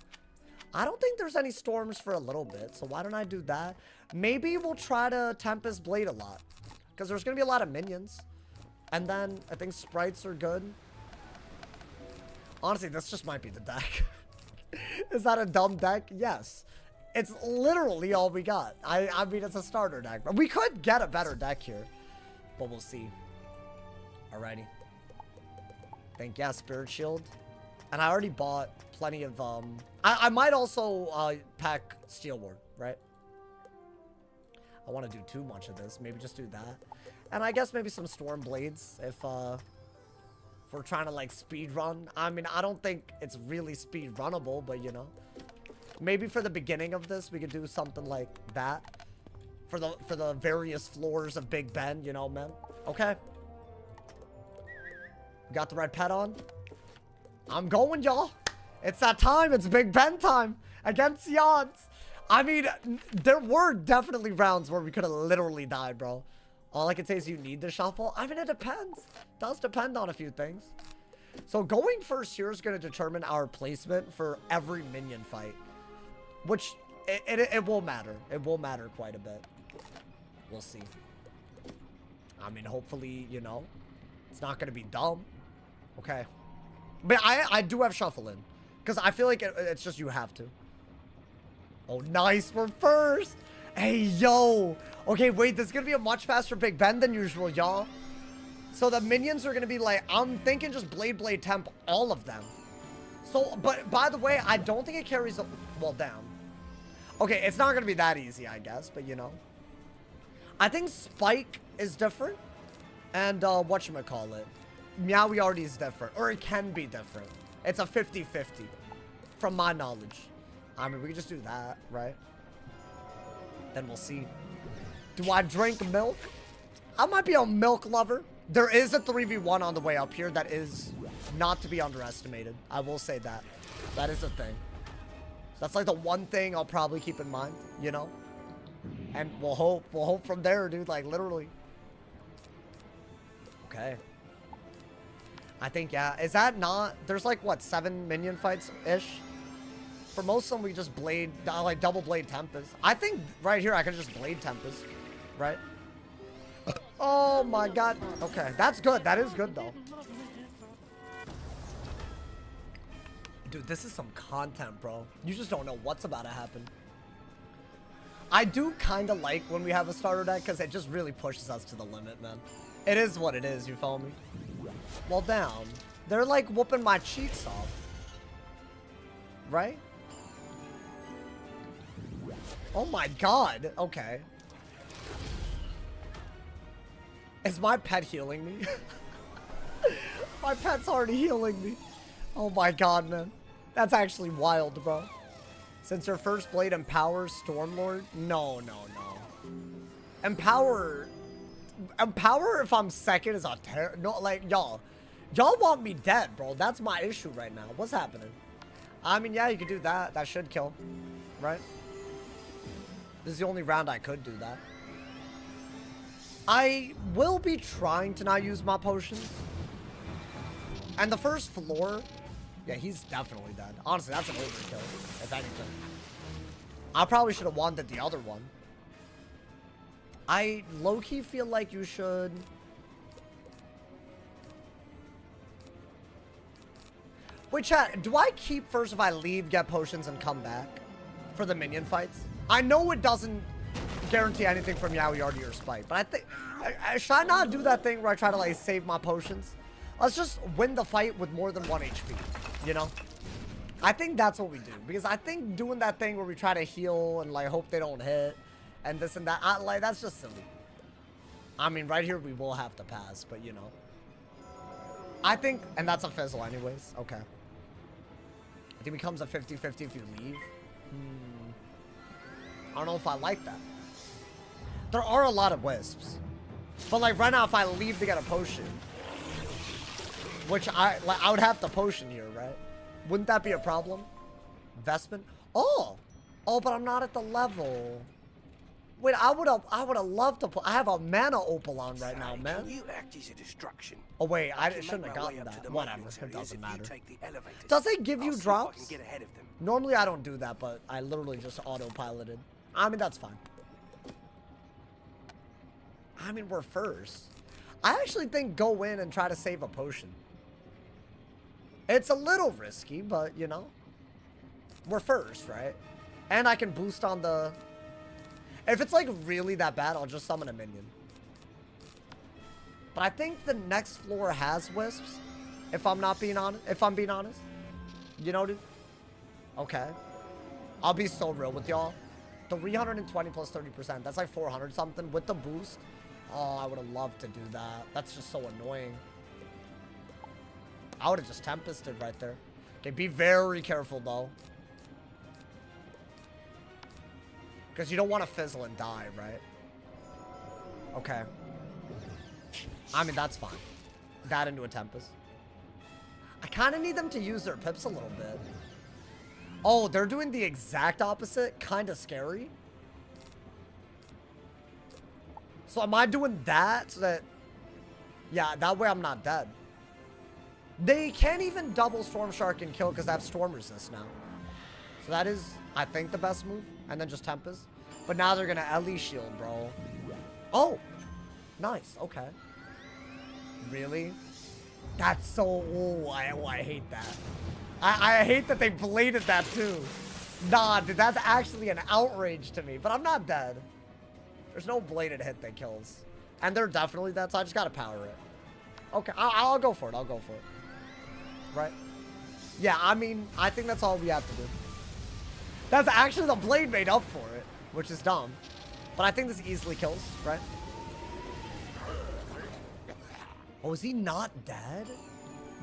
I don't think there's any storms for a little bit. So why don't I do that? Maybe we'll try to Tempest Blade a lot. Because there's going to be a lot of minions. And then I think sprites are good. Honestly, this just might be the deck. Is that a dumb deck? Yes. It's literally all we got. I mean, it's a starter deck. But we could get a better deck here. But we'll see. Alrighty. Think, yeah, Spirit Shield. And I already bought plenty of, I might also, pack Steel Ward, right? I want to do too much of this. Maybe just do that. And I guess maybe some Storm Blades if we're trying to, like, speed run. I mean, I don't think it's really speed runnable, but, you know. Maybe for the beginning of this, we could do something like that. For the various floors of Big Ben, you know, man. Okay. Got the red pet on. I'm going, y'all. It's that time. It's Big Ben time. Against the odds. I mean, there were definitely rounds where we could have literally died, bro. All I can say is you need to shuffle. I mean, it depends. It does depend on a few things. So going first here is going to determine our placement for every minion fight. Which, it will matter. It will matter quite a bit. We'll see. I mean, hopefully, you know, it's not going to be dumb. Okay. But I do have shuffle in. Because I feel like it's just you have to. Oh, nice. We're first. Hey, yo. Okay, wait. This is going to be a much faster Big Ben than usual, y'all. So the minions are going to be like, I'm thinking just Blade Temp all of them. So, but by the way, I don't think it carries the well down. Okay, it's not going to be that easy, I guess. But, you know. I think Spike is different. And whatchamacallit. Meowie already is different. Or it can be different. It's a 50-50. From my knowledge. I mean, we can just do that, right? Then we'll see. Do I drink milk? I might be a milk lover. There is a 3v1 on the way up here that is not to be underestimated. I will say that. That is a thing. That's like the one thing I'll probably keep in mind, you know? And we'll hope from there, dude. Like, literally. Okay. I think, yeah. Is that not... There's like, what, 7 minion fights-ish? For most of them, we just blade... like, double blade Tempest. I think right here, I could just blade Tempest. Right? Oh, my God. Okay. That's good. That is good, though. Dude, this is some content, bro. You just don't know what's about to happen. I do kind of like when we have a starter deck because it just really pushes us to the limit, man. It is what it is, you feel me? Well, down. They're like whooping my cheeks off. Right? Oh my god. Okay. Is my pet healing me? My pet's already healing me. Oh my god, man. That's actually wild, bro. Since your first blade empowers Stormlord? No, no, no. Empower if I'm second is a no, like, y'all want me dead, bro. That's my issue right now. What's happening? I mean, yeah, you could do that. That should kill, right? This is the only round I could do that. I will be trying to not use my potions. And the first floor, yeah, he's definitely dead. Honestly, that's an overkill, if anything. I probably should have wanted the other one. I low-key feel like you should... Wait, chat, do I keep first if I leave, get potions, and come back for the minion fights? I know it doesn't guarantee anything from Yaoi Yardy or Spite, but I think... should I not do that thing where I try to, like, save my potions? Let's just win the fight with more than 1 HP, you know? I think that's what we do, because I think doing that thing where we try to heal and, like, hope they don't hit and this and that, like, that's just silly. I mean, right here we will have to pass, but, you know. I think, and that's a fizzle anyways, okay. I think it becomes a 50-50 if you leave. I don't know if I like that. There are a lot of wisps. But like right now, if I leave to get a potion, which I would have the potion here, right? Wouldn't that be a problem? Vestment? Oh, but I'm not at the level. Wait, I would have loved to put. I have a mana opal on right now, man. You act as a distraction. Oh wait, I shouldn't have gotten that. Whatever, it doesn't matter. Does it give you drops? Normally I don't do that, but I literally just autopiloted. I mean, that's fine. I mean, we're first. I actually think go in and try to save a potion. It's a little risky, but, you know. We're first, right? And I can boost on the... If it's, like, really that bad, I'll just summon a minion. But I think the next floor has wisps. If I'm not being honest. If I'm being honest. You know, dude? Okay. I'll be so real with y'all. 320 plus 30%. That's like 400 something with the boost. Oh, I would have loved to do that. That's just so annoying. I would have just Tempested right there. Okay, be very careful though. Because you don't want to fizzle and die, right? Okay. I mean, that's fine. That into a Tempest. I kind of need them to use their pips a little bit. Oh, they're doing the exact opposite? Kind of scary. So am I doing that so that... Yeah, that way I'm not dead. They can't even double Storm Shark and kill because they have Storm Resist now. So that is, I think, the best move. And then just Tempest. But now they're going to Ellie shield, bro. Oh! Nice, okay. Really? That's so... Oh, I hate that. I hate that they bladed that too. Nah, dude, that's actually an outrage to me. But I'm not dead. There's no bladed hit that kills. And they're definitely dead, so I just gotta power it. Okay, I'll go for it. I'll go for it. Right? Yeah, I mean, I think that's all we have to do. That's actually the blade made up for it, which is dumb. But I think this easily kills, right? Oh, is he not dead?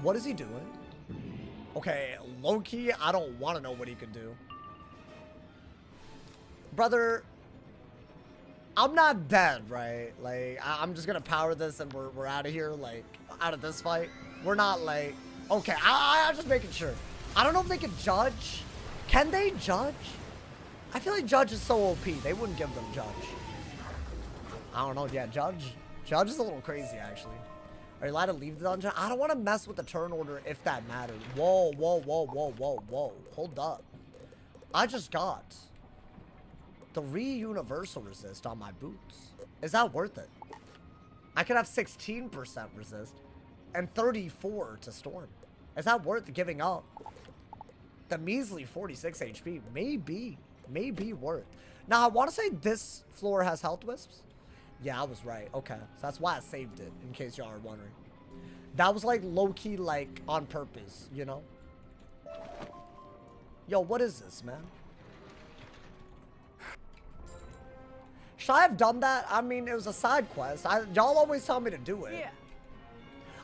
What is he doing? Okay, low-key, I don't want to know what he could do. Brother, I'm not dead, right? Like, I'm just gonna power this and we're out of here, like, out of this fight. We're not, like... Okay, I'm just making sure. I don't know if they can judge. Can they judge? I feel like judge is so OP. They wouldn't give them judge. I don't know. Yeah, judge. Judge is a little crazy, actually. Are you allowed to leave the dungeon? I don't want to mess with the turn order if that matters. Whoa, whoa, whoa, whoa, whoa, whoa. Hold up. I just got 3 universal resist on my boots. Is that worth it? I could have 16% resist and 34 to storm. Is that worth giving up? the measly 46 HP may be worth. Now, I want to say this floor has health wisps. Yeah, I was right. Okay. So that's why I saved it, in case y'all are wondering. That was like low-key, like, on purpose, you know? Yo, what is this, man? Should I have done that? I mean, it was a side quest. Y'all always tell me to do it. Yeah.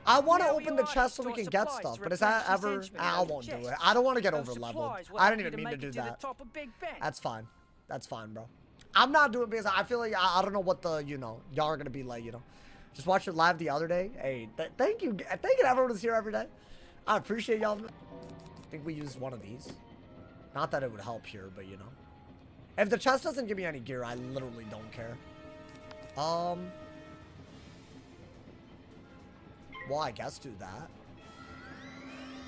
I want to Now open we the are chest so to we can store get supplies stuff, to but is that replenish ever... these I henchmen won't do in the it. I don't want to get Those over-leveled. supplies will I help didn't you even to mean to make do it to the that. top of Big Ben. That's fine. That's fine, bro. I'm not doing it because I feel like I don't know what the, you know, y'all are going to be like, you know. Just watched it live the other day. Hey, thank you. Thank you to everyone who's here every day. I appreciate y'all. I think we used one of these. Not that it would help here, but you know. If the chest doesn't give me any gear, I literally don't care. Well, I guess do that.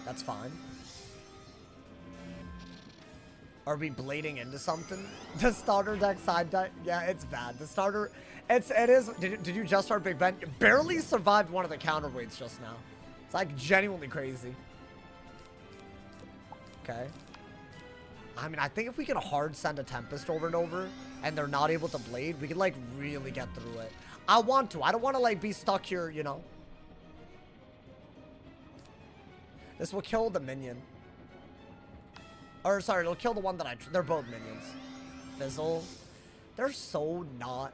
That's fine. Are we blading into something? The starter deck side deck? Yeah, it's bad. The starter, it is. Did you just start Big Ben? You barely survived one of the counterweights just now. It's like genuinely crazy. Okay. I mean, I think if we can hard send a Tempest over and over and they're not able to blade, we can like really get through it. I want to. I don't want to like be stuck here, you know. This will kill the minion. Or sorry, it'll kill the one that they're both minions. Fizzle. They're so not.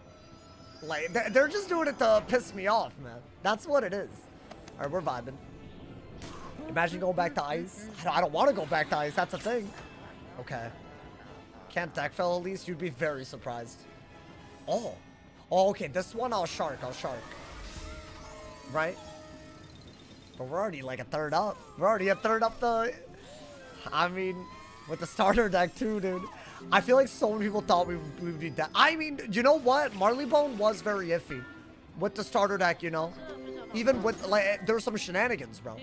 Like, they're just doing it to piss me off, man. That's what it is. Alright, we're vibing. Imagine going back to ice. I don't want to go back to ice. That's a thing. Okay. Can't deck fell at least? You'd be very surprised. Oh. Oh, okay. This one I'll shark. Right? But we're already like a third up. We're already a third up the... I mean, with the starter deck too, dude. I feel like so many people thought we would be dead. I mean, you know what? Marleybone was very iffy with the starter deck, you know? Even with, like, there's some shenanigans, bro.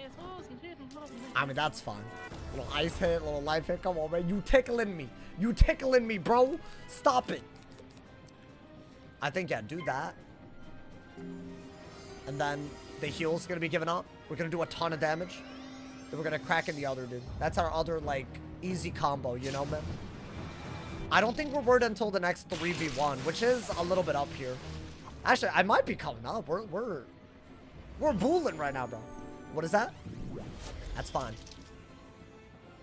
I mean, that's fine. Little ice hit, little life hit. Come on, man. You tickling me. You tickling me, bro. Stop it. I think, yeah, do that. And then the heal's gonna be given up. We're gonna do a ton of damage. Then we're gonna crack in the other dude. That's our other, like, easy combo, you know, man? I don't think we're worried until the next 3v1, which is a little bit up here. Actually, I might be coming up. We're booling right now, bro. What is that? That's fine.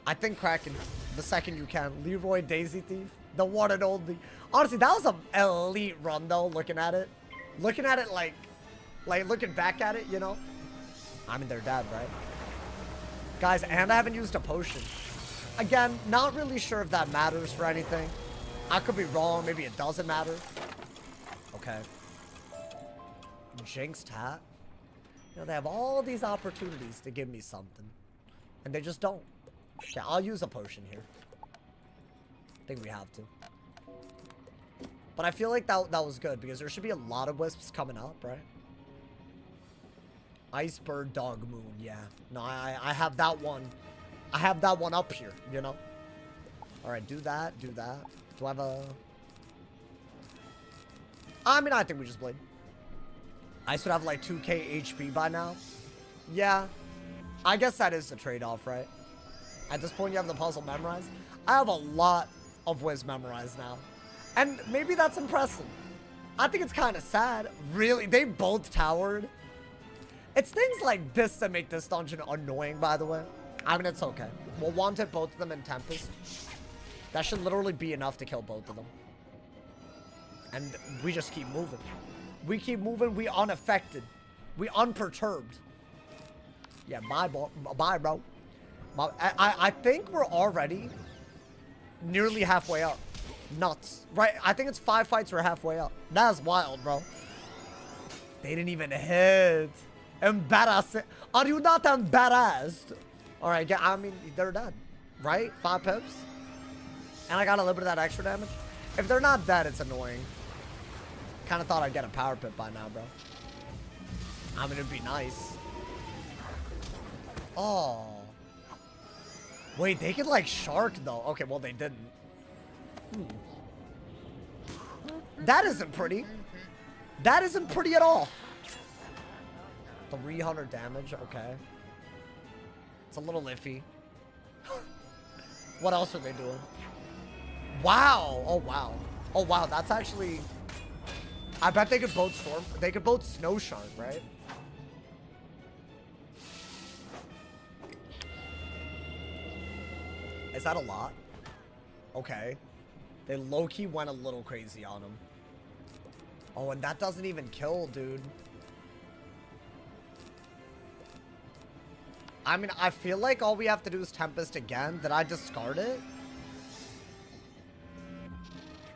I think cracking the second you can. Leroy Daisy Thief, the one and only. Honestly, that was an elite run, though, looking at it. Looking at it like looking back at it, you know? I mean, they're dead, right? Guys, and I haven't used a potion. Again, not really sure if that matters for anything. I could be wrong. Maybe it doesn't matter. Okay. Jinxed hat. You know, they have all these opportunities to give me something. And they just don't. Okay, I'll use a potion here. I think we have to. But I feel like that was good because there should be a lot of wisps coming up, right? Iceberg Dog Moon, yeah. No, I have that one. I have that one up here, you know? Alright, do that, do that. Do I have a... I mean, I think we just played. I should have like 2k HP by now. Yeah. I guess that is the trade-off, right? At this point, you have the puzzle memorized. I have a lot of Wiz memorized now. And maybe that's impressive. I think it's kind of sad. Really, they both towered. It's things like this that make this dungeon annoying, by the way. I mean, it's okay. We'll want-hit both of them in Tempest. That should literally be enough to kill both of them. And we just keep moving. We keep moving. We unaffected. We unperturbed. Yeah, bye, bro. I think we're already nearly halfway up. Nuts. Right? I think it's 5 fights we're halfway up. That's wild, bro. They didn't even hit. Embarrassing. Are you not embarrassed? Alright, yeah, I mean, they're dead. Right? 5 pips. And I got a little bit of that extra damage. If they're not dead, it's annoying. Kind of thought I'd get a power pip by now, bro. I mean, it'd be nice. Oh. Wait, they could, like, shark, though. Okay, well, they didn't. That isn't pretty. That isn't pretty at all. 300 damage, okay. It's a little iffy. What else are they doing? Wow. Oh, wow. Oh, wow. That's actually... I bet they could both Storm... They could both Snow Shark, right? Is that a lot? Okay. They low-key went a little crazy on him. Oh, and that doesn't even kill, dude. I mean, I feel like all we have to do is Tempest again. Did I discard it?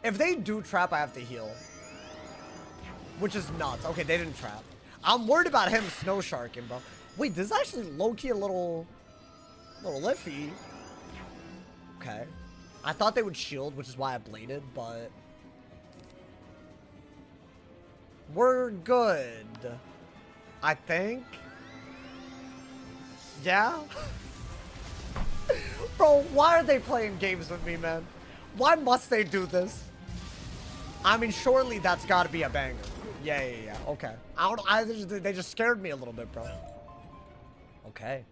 If they do trap, I have to heal. Which is nuts. Okay, they didn't trap. I'm worried about him Snow Sharking, bro. Wait, this is actually low-key a little iffy. Okay. I thought they would shield, which is why I bladed, but... We're good. I think. Yeah? Bro, why are they playing games with me, man? Why must they do this? I mean, surely that's gotta be a banger. Yeah. Okay. They just scared me a little bit, bro. Okay.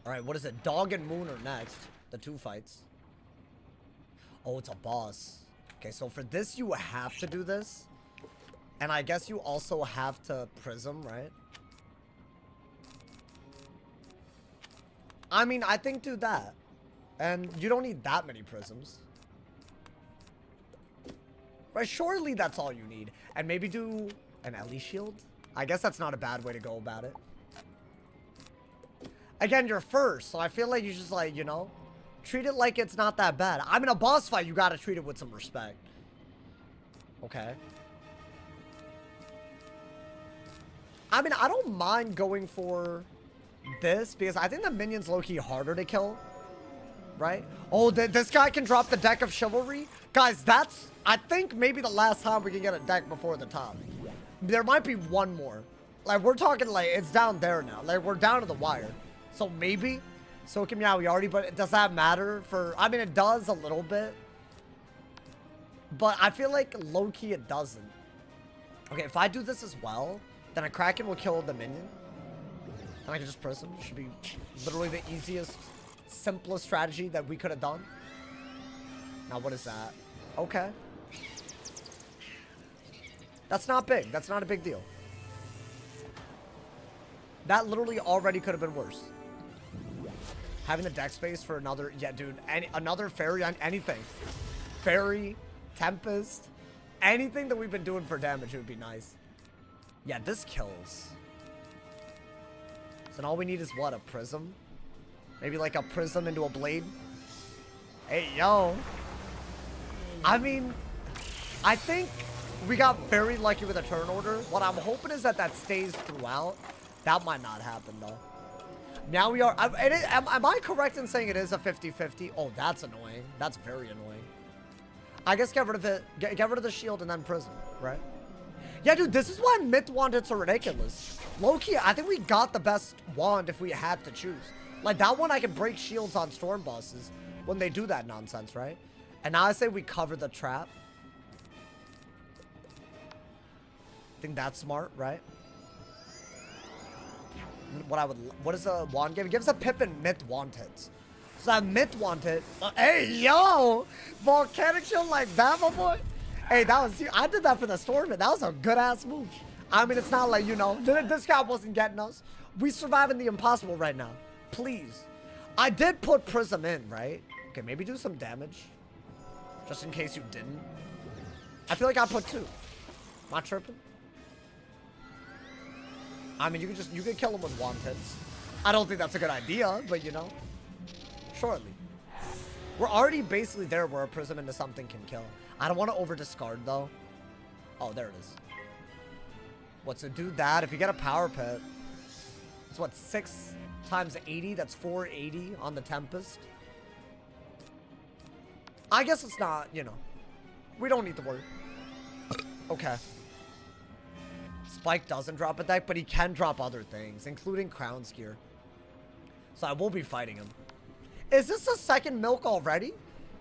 Alright, what is it? Dog and Moon are next. The 2 fights. Oh, it's a boss. Okay, so for this, you have to do this. And I guess you also have to Prism, right? I mean, I think do that. And you don't need that many Prisms. Right, surely that's all you need. And maybe do an Ellie shield? I guess that's not a bad way to go about it. Again, you're first, so I feel like you just like, you know, treat it like it's not that bad. I'm in a boss fight, you gotta treat it with some respect. Okay. I mean, I don't mind going for this because I think the minion's low-key harder to kill. Right? Oh, this guy can drop the deck of Chivalry? Guys, that's, I think, maybe the last time we can get a deck before the top. There might be one more. Like, we're talking, like, it's down there now. Like, we're down to the wire. So, maybe. So, we already, but does that matter for, I mean, it does a little bit. But I feel like, low-key, it doesn't. Okay, if I do this as well, then a Kraken will kill the minion. And I can just Prism. Should be literally the easiest, simplest strategy that we could have done. Now, what is that? Okay. That's not big. That's not a big deal. That literally already could have been worse. Having the deck space for another... Yeah, dude. Another Fairy on anything. Fairy, Tempest, anything that we've been doing for damage would be nice. Yeah, this kills. So all we need is what? A Prism? Maybe like a Prism into a Blade? Hey, yo. I mean, I think we got very lucky with a turn order. What I'm hoping is that that stays throughout. That might not happen, though. Now we are... Am I correct in saying it is a 50-50? Oh, that's annoying. That's very annoying. I guess get rid of it. Get rid of the shield and then Prism, right? Yeah, dude, this is why Myth Wand hits are ridiculous. Low-key, I think we got the best wand if we had to choose. Like, that one I can break shields on storm bosses when they do that nonsense, right? And now I say we cover the trap. I think that's smart, right? What is a wand give? It gives a Pippin Myth Wand hits. So that Myth Wand hit. Hey, yo! Volcanic shield like that, my boy? Hey, that was... I did that for the storm. That was a good-ass move. I mean, it's not like, you know, this guy wasn't getting us. We surviving the impossible right now. Please. I did put Prism in, right? Okay, maybe do some damage. Just in case you didn't. I feel like I put 2. Am I tripping? I mean, you could kill him with wand hits. I don't think that's a good idea, but you know. Shortly. We're already basically there where a Prism into something can kill. I don't want to over-discard, though. Oh, there it is. What, so do that. If you get a Power Pit, it's what, 6 times 80? That's 480 on the Tempest. I guess it's not, you know. We don't need to worry. Okay. Spike doesn't drop a deck, but he can drop other things, including Crown Skier. So I will be fighting him. Is this the second milk already?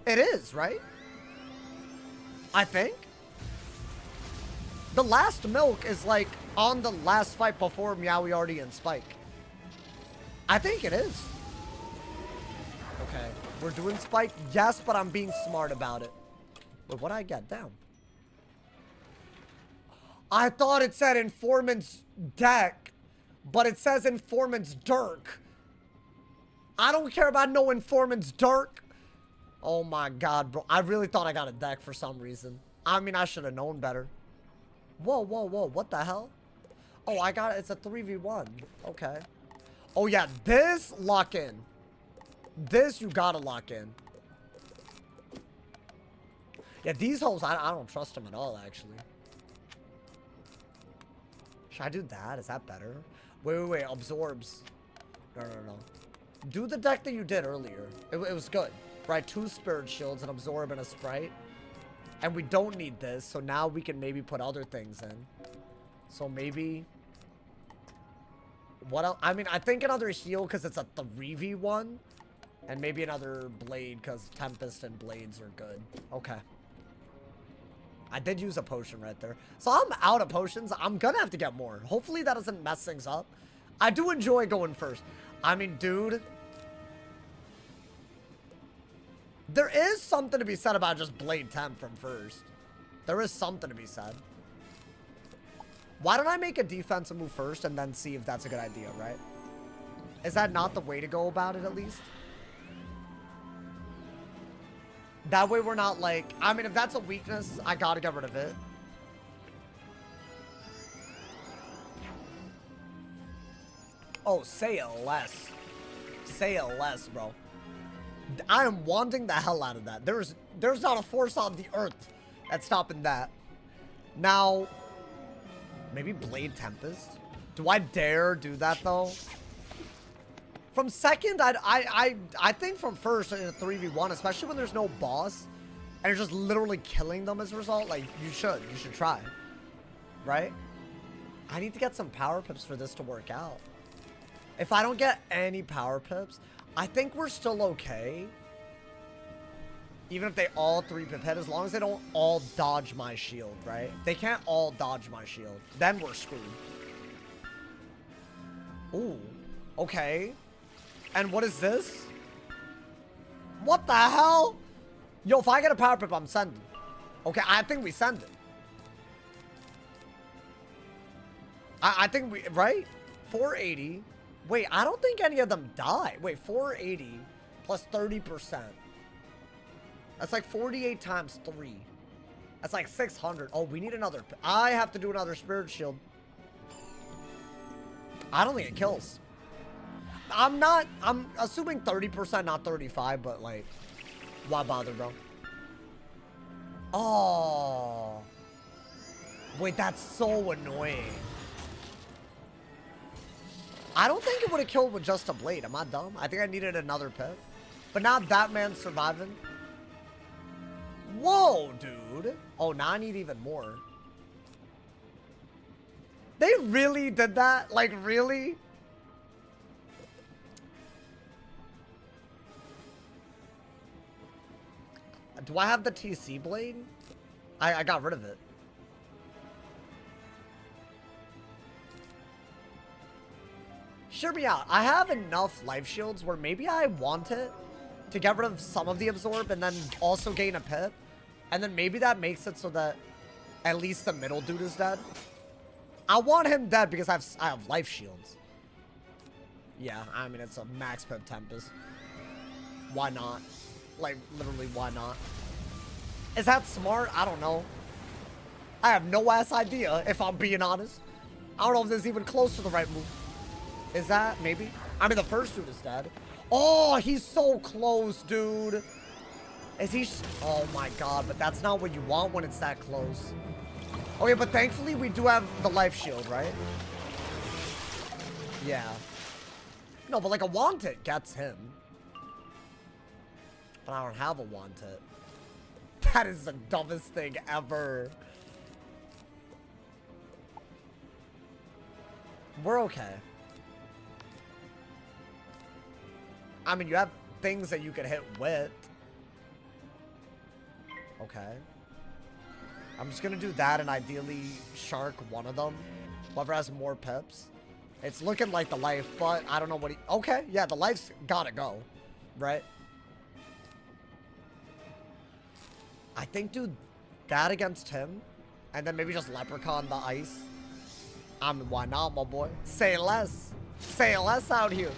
It is, right? I think. The last milk is like on the last fight before Meowie already and Spike. I think it is. Okay. We're doing spike. Yes, but I'm being smart about it. Wait, what'd I get? Down. I thought it said Informant's deck, but it says Informant's Dirk. I don't care about no Informant's Dirk. Oh my god, bro. I really thought I got a deck for some reason. I mean, I should have known better. Whoa, whoa, whoa. What the hell? Oh, I got it. It's a 3v1. Okay. Oh, yeah. This, lock in. This, you gotta lock in. Yeah, these hoes, I don't trust them at all, actually. Should I do that? Is that better? Wait, wait, wait. Absorbs. No, no, no. Do the deck that you did earlier. It was good. Right? 2 Spirit Shields, an Absorb, and a Sprite. And we don't need this, so now we can maybe put other things in. So maybe... What else? I mean, I think another heal because it's a 3v1. And maybe another blade because Tempest and blades are good. Okay. I did use a potion right there. So I'm out of potions. I'm gonna have to get more. Hopefully that doesn't mess things up. I do enjoy going first. I mean, dude. There is something to be said about just blade temp from first. There is something to be said. Why don't I make a defensive move first and then see if that's a good idea, right? Is that not the way to go about it, at least? That way we're not like... I mean, if that's a weakness, I gotta get rid of it. Oh, say it less. Say it less, bro. I am wanting the hell out of that. There's not a force on the earth that's stopping that. Now... Maybe Blade Tempest? Do I dare do that, though? From second, I think from first in a 3v1, especially when there's no boss, and you're just literally killing them as a result, like, you should try. Right? I need to get some power pips for this to work out. If I don't get any power pips, I think we're still okay. Even if they all 3-pip hit, as long as they don't all dodge my shield, right? They can't all dodge my shield. Then we're screwed. Ooh. Okay. And what is this? What the hell? Yo, if I get a power pip, I'm sending. Okay, I think we send it. I think we... Right? 480. Wait, I don't think any of them die. Wait, 480 plus 30%. That's like 48 times 3. That's like 600. Oh, we need another. I have to do another Spirit Shield. I don't think it kills. I'm assuming 30%, not 35, but like, why bother, bro? Oh. Wait, that's so annoying. I don't think it would have killed with just a blade. Am I dumb? I think I needed another pip. But now that man's surviving. Whoa, dude. Oh, now I need even more. They really did that? Like, really? Do I have the TC blade? I got rid of it. Hear me out. I have enough life shields where maybe I want it to get rid of some of the absorb and then also gain a pip. And then maybe that makes it so that at least the middle dude is dead. I want him dead because I have life shields. Yeah, I mean, it's a max pip Tempest. Why not? Like, literally, why not? Is that smart? I don't know. I have no ass idea, if I'm being honest. I don't know if this is even close to the right move. Is that? Maybe? I mean, the first dude is dead. Oh, he's so close, dude. Is he? Oh my god, but that's not what you want when it's that close. Okay, but thankfully we do have the life shield, right? Yeah. No, but like a want it gets him. But I don't have a want it. That is the dumbest thing ever. We're okay. I mean, you have things that you can hit with. Okay. I'm just gonna do that and ideally shark one of them. Whoever has more pips. It's looking like the life, but I don't know what he... Okay, yeah, the life's gotta go. Right? I think do that against him. And then maybe just Leprechaun the ice. I mean, why not, my boy? Say less. Say less out here.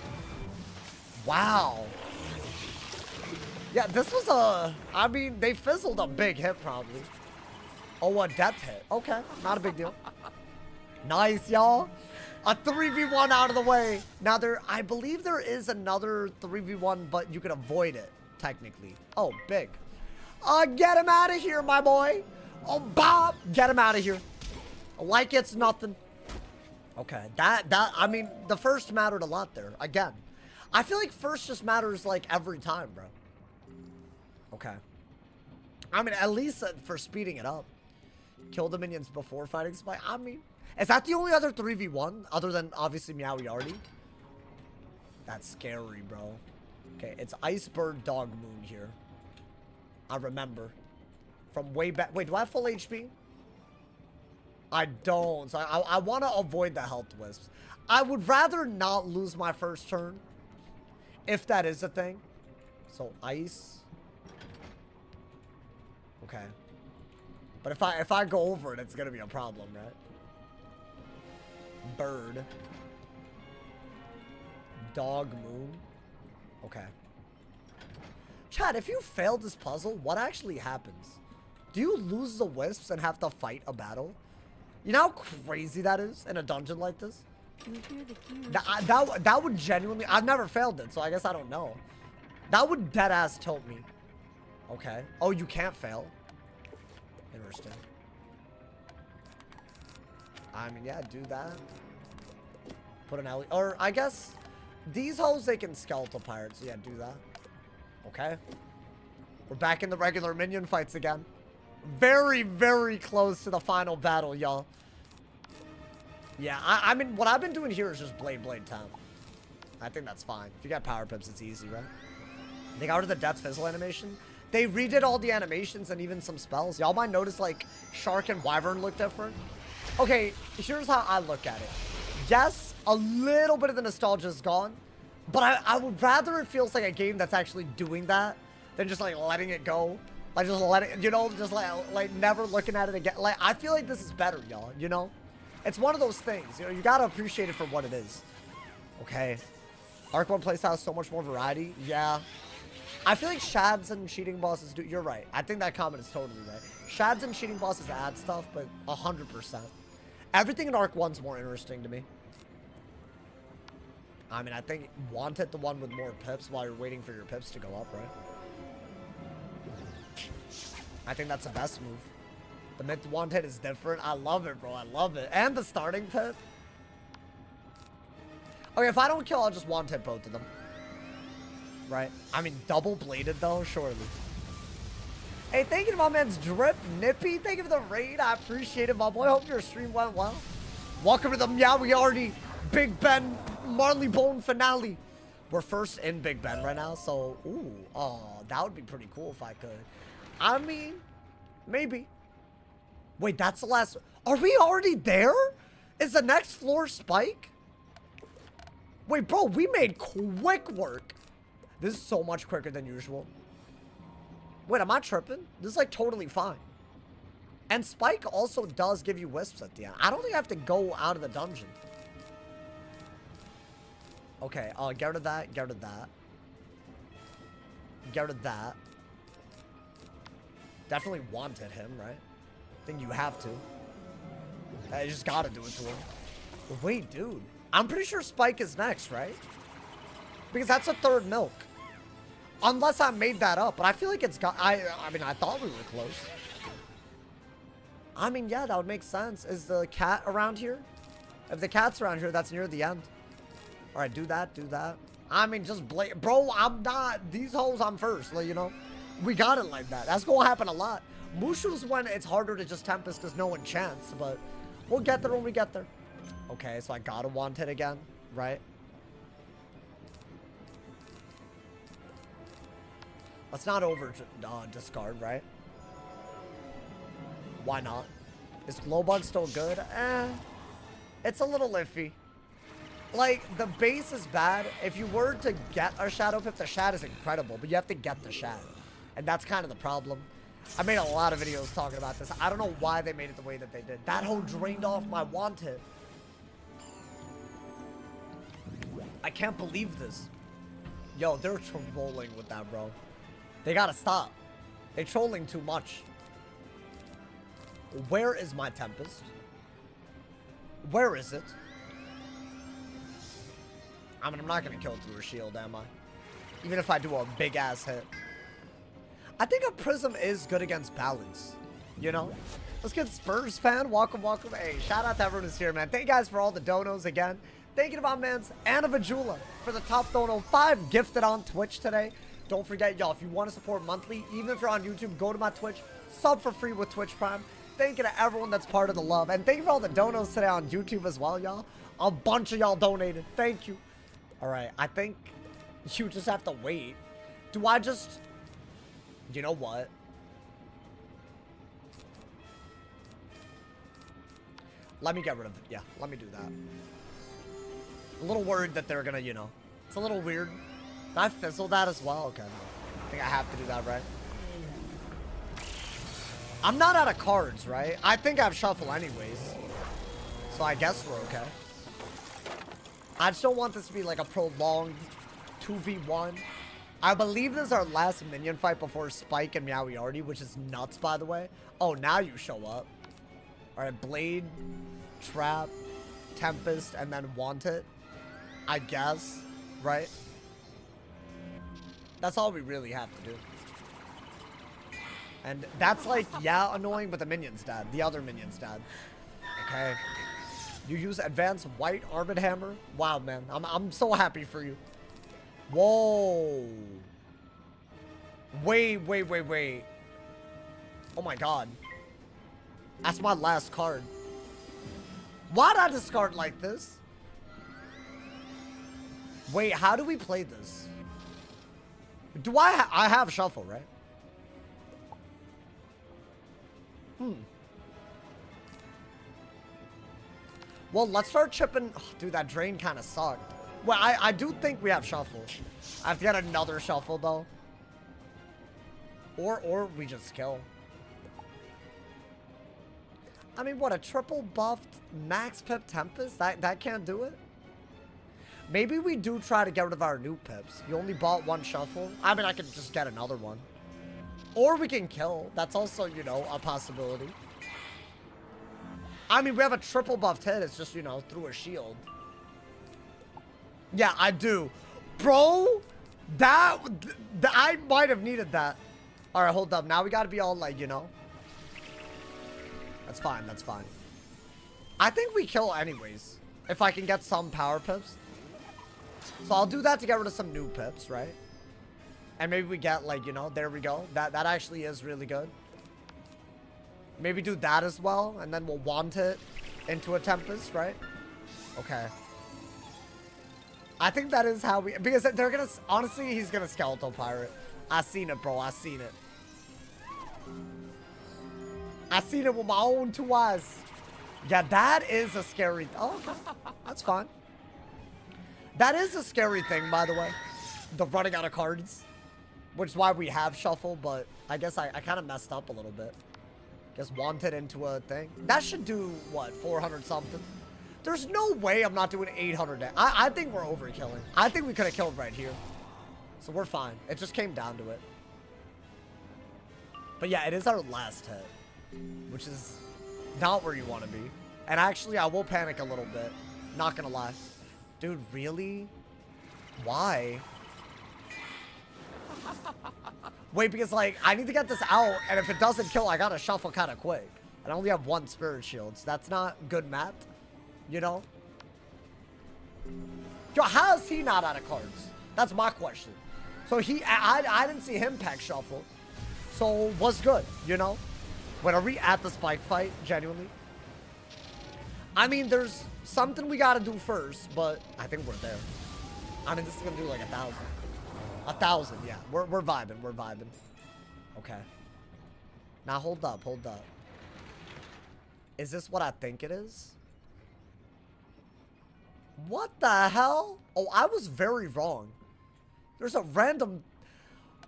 Wow. Yeah, this was a... I mean, they fizzled a big hit, probably. Oh, a death hit. Okay, not a big deal. Nice, y'all. A 3v1 out of the way. Now, I believe there is another 3v1, but you can avoid it, technically. Oh, big. Get him out of here, my boy. Oh, Bob. Get him out of here. Like it's nothing. Okay, I mean, the first mattered a lot there. Again, I feel like first just matters, like, every time, bro. Okay. I mean, at least for speeding it up. Kill the minions before fighting Spike. I mean, is that the only other 3v1? Other than, obviously, Meowiardi? That's scary, bro. Okay, it's Icebird Dog Moon here. I remember. From way back. Wait, do I have full HP? I don't. So I want to avoid the health wisps. I would rather not lose my first turn. If that is a thing. So, ice. Okay. But if I go over it, it's going to be a problem, right? Bird. Dog moon. Okay. Chad, if you failed this puzzle, what actually happens? Do you lose the wisps and have to fight a battle? You know how crazy that is in a dungeon like this? Can you hear the gears? That would genuinely... I've never failed it, so I guess I don't know. That would deadass tilt me. Okay. Oh, you can't fail. Interesting. I mean, yeah, do that. Put an alley... Or, I guess... These hoes, they can skeletal pirates. So yeah, do that. Okay. We're back in the regular minion fights again. Very, very close to the final battle, y'all. Yeah, I mean, what I've been doing here is just blade town. I think that's fine. If you got power pips, it's easy, right? They got rid of the death fizzle animation. They redid all the animations and even some spells. Y'all might notice, like, Shark and Wyvern look different. Okay, here's how I look at it. Yes, a little bit of the nostalgia is gone. But I would rather it feels like a game that's actually doing that than just, like, letting it go. Like, just letting it, you know, just, like never looking at it again. Like, I feel like this is better, y'all, you know? It's one of those things, you know, you gotta appreciate it for what it is. Okay. Arc 1 playstyle has so much more variety. Yeah. I feel like shads and cheating bosses do... You're right. I think that comment is totally right. Shads and cheating bosses add stuff, but 100%. Everything in Arc 1's more interesting to me. I mean, I think want it the one with more pips while you're waiting for your pips to go up, right? I think that's the best move. The mid wanted is different. I love it, bro. I love it. And the starting pit. Okay, if I don't kill, I'll just wanted both of them. Right? I mean, double bladed though, surely. Hey, thank you to my man's Drip Nippy. Thank you for the raid. I appreciate it, my boy. Hope your stream went well. Welcome to the Meowiardi Big Ben Marleybone finale. We're first in Big Ben right now, so ooh, oh, that would be pretty cool if I could. I mean, maybe. Wait, that's the last. Are we already there? Is the next floor Spike? Wait, bro, we made quick work. This is so much quicker than usual. Wait, am I tripping? This is like totally fine. And Spike also does give you wisps at the end. I don't think I have to go out of the dungeon. Okay, get rid of that, get rid of that. Get rid of that. Definitely wanted him, right? I think you have to. You just gotta do it to him. Wait, dude. I'm pretty sure Spike is next, right? Because that's a third milk. Unless I made that up, but I feel like it's got... I mean, I thought we were close. I mean, yeah, that would make sense. Is the cat around here? If the cat's around here, that's near the end. All right, do that, do that. I mean, just bro, I'm not... These hoes, I'm first, like, you know? We got it like that. That's gonna happen a lot. Mushu's when it's harder to just Tempest because no enchants, but we'll get there when we get there. Okay, so I gotta want it again, right? Let's not over discard, right? Why not? Is Glowbug still good? It's a little iffy. Like, the base is bad. If you were to get a Shadow Pip, the Shad is incredible, but you have to get the Shad. And that's kind of the problem. I made a lot of videos talking about this. I don't know why they made it the way that they did. That hoe drained off my wanted. I can't believe this. Yo, they're trolling with that, bro. They gotta stop. They're trolling too much. Where is my Tempest? Where is it? I mean, I'm not gonna kill through a shield, am I? Even if I do a big ass hit. I think a prism is good against balance. You know? Let's get Spurs fan. Welcome, welcome. Hey, shout out to everyone who's here, man. Thank you guys for all the donos again. Thank you to my mans Anna Vajula for the top dono 5 gifted on Twitch today. Don't forget, y'all, if you want to support monthly, even if you're on YouTube, go to my Twitch. Sub for free with Twitch Prime. Thank you to everyone that's part of the love. And thank you for all the donos today on YouTube as well, y'all. A bunch of y'all donated. Thank you. All right, I think you just have to wait. Do I just... You know what? Let me get rid of it. Yeah, let me do that. A little worried that they're gonna, you know. It's a little weird. Did I fizzle that as well? Okay, no. I think I have to do that, right? I'm not out of cards, right? I think I have shuffle anyways. So I guess we're okay. I just don't want this to be like a prolonged 2v1. I believe this is our last minion fight before Spike and Meowiardi, which is nuts, by the way. Oh, now you show up. Alright, Blade, Trap, Tempest, and then Want It. I guess, right? That's all we really have to do. And that's like, yeah, annoying, but the minion's dead. The other minion's dead. Okay. You use advanced white Armored Hammer? Wow, man. I'm so happy for you. Whoa. Wait. Oh my god. That's my last card. Why'd I discard like this? Wait, how do we play this? Do I have shuffle, right? Well, let's start chipping. Oh, dude, that drain kind of sucked. Well, I do think we have shuffle. I have to get another shuffle, though. Or we just kill. I mean, what, a triple buffed max pip Tempest? That can't do it? Maybe we do try to get rid of our new pips. You only bought one shuffle. I mean, I could just get another one. Or we can kill. That's also, you know, a possibility. I mean, we have a triple buffed hit. It's just, you know, through a shield. Yeah, I do. Bro, I might have needed that. All right, hold up. Now we got to be all like, you know. That's fine. That's fine. I think we kill anyways. If I can get some power pips. So I'll do that to get rid of some new pips, right? And maybe we get like, you know, there we go. That actually is really good. Maybe do that as well. And then we'll want it into a Tempest, right? Okay. I think that is how we... Because they're going to... Honestly, he's going to Skeletal Pirate. I seen it, bro. I seen it. I seen it with my own 2 eyes. Yeah, that is a scary... Oh, okay. That's fine. That is a scary thing, by the way. The running out of cards. Which is why we have shuffle, but I guess I kind of messed up a little bit. Guess wanted into a thing. That should do, what, 400 something? There's no way I'm not doing 800. I think we're overkilling. I think we could have killed right here. So we're fine. It just came down to it. But yeah, it is our last hit. Which is not where you want to be. And actually, I will panic a little bit. Not gonna lie. Dude, really? Why? Wait, because like, I need to get this out, and if it doesn't kill, I gotta shuffle kind of quick. And I only have 1 Spirit Shield, so that's not good math. You know? Yo, how is he not out of cards? That's my question. So I didn't see him pack shuffle. So, what's good, you know? When are we at the Spike fight, genuinely? I mean, there's something we gotta do first, but I think we're there. I mean, this is gonna do like 1,000. 1,000, yeah. We're vibing, we're vibing. Okay. Now, hold up, hold up. Is this what I think it is? What the hell? Oh, I was very wrong. There's a random...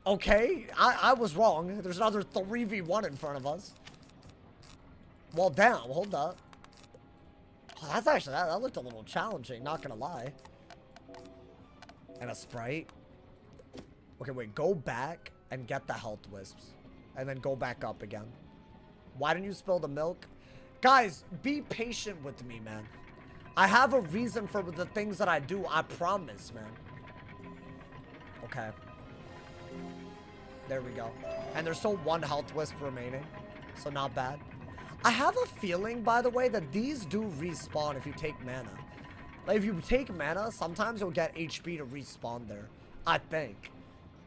Okay, I was wrong. There's another 3v1 in front of us. Well, damn, hold up. Oh, that's actually, that looked a little challenging, not gonna lie. And a Sprite. Okay, wait, go back and get the health wisps. And then go back up again. Why didn't you spill the milk? Guys, be patient with me, man. I have a reason for the things that I do, I promise, man. Okay. There we go. And there's still one health wisp remaining. So not bad. I have a feeling, by the way, that these do respawn if you take mana. Like, if you take mana, sometimes you'll get HP to respawn there. I think.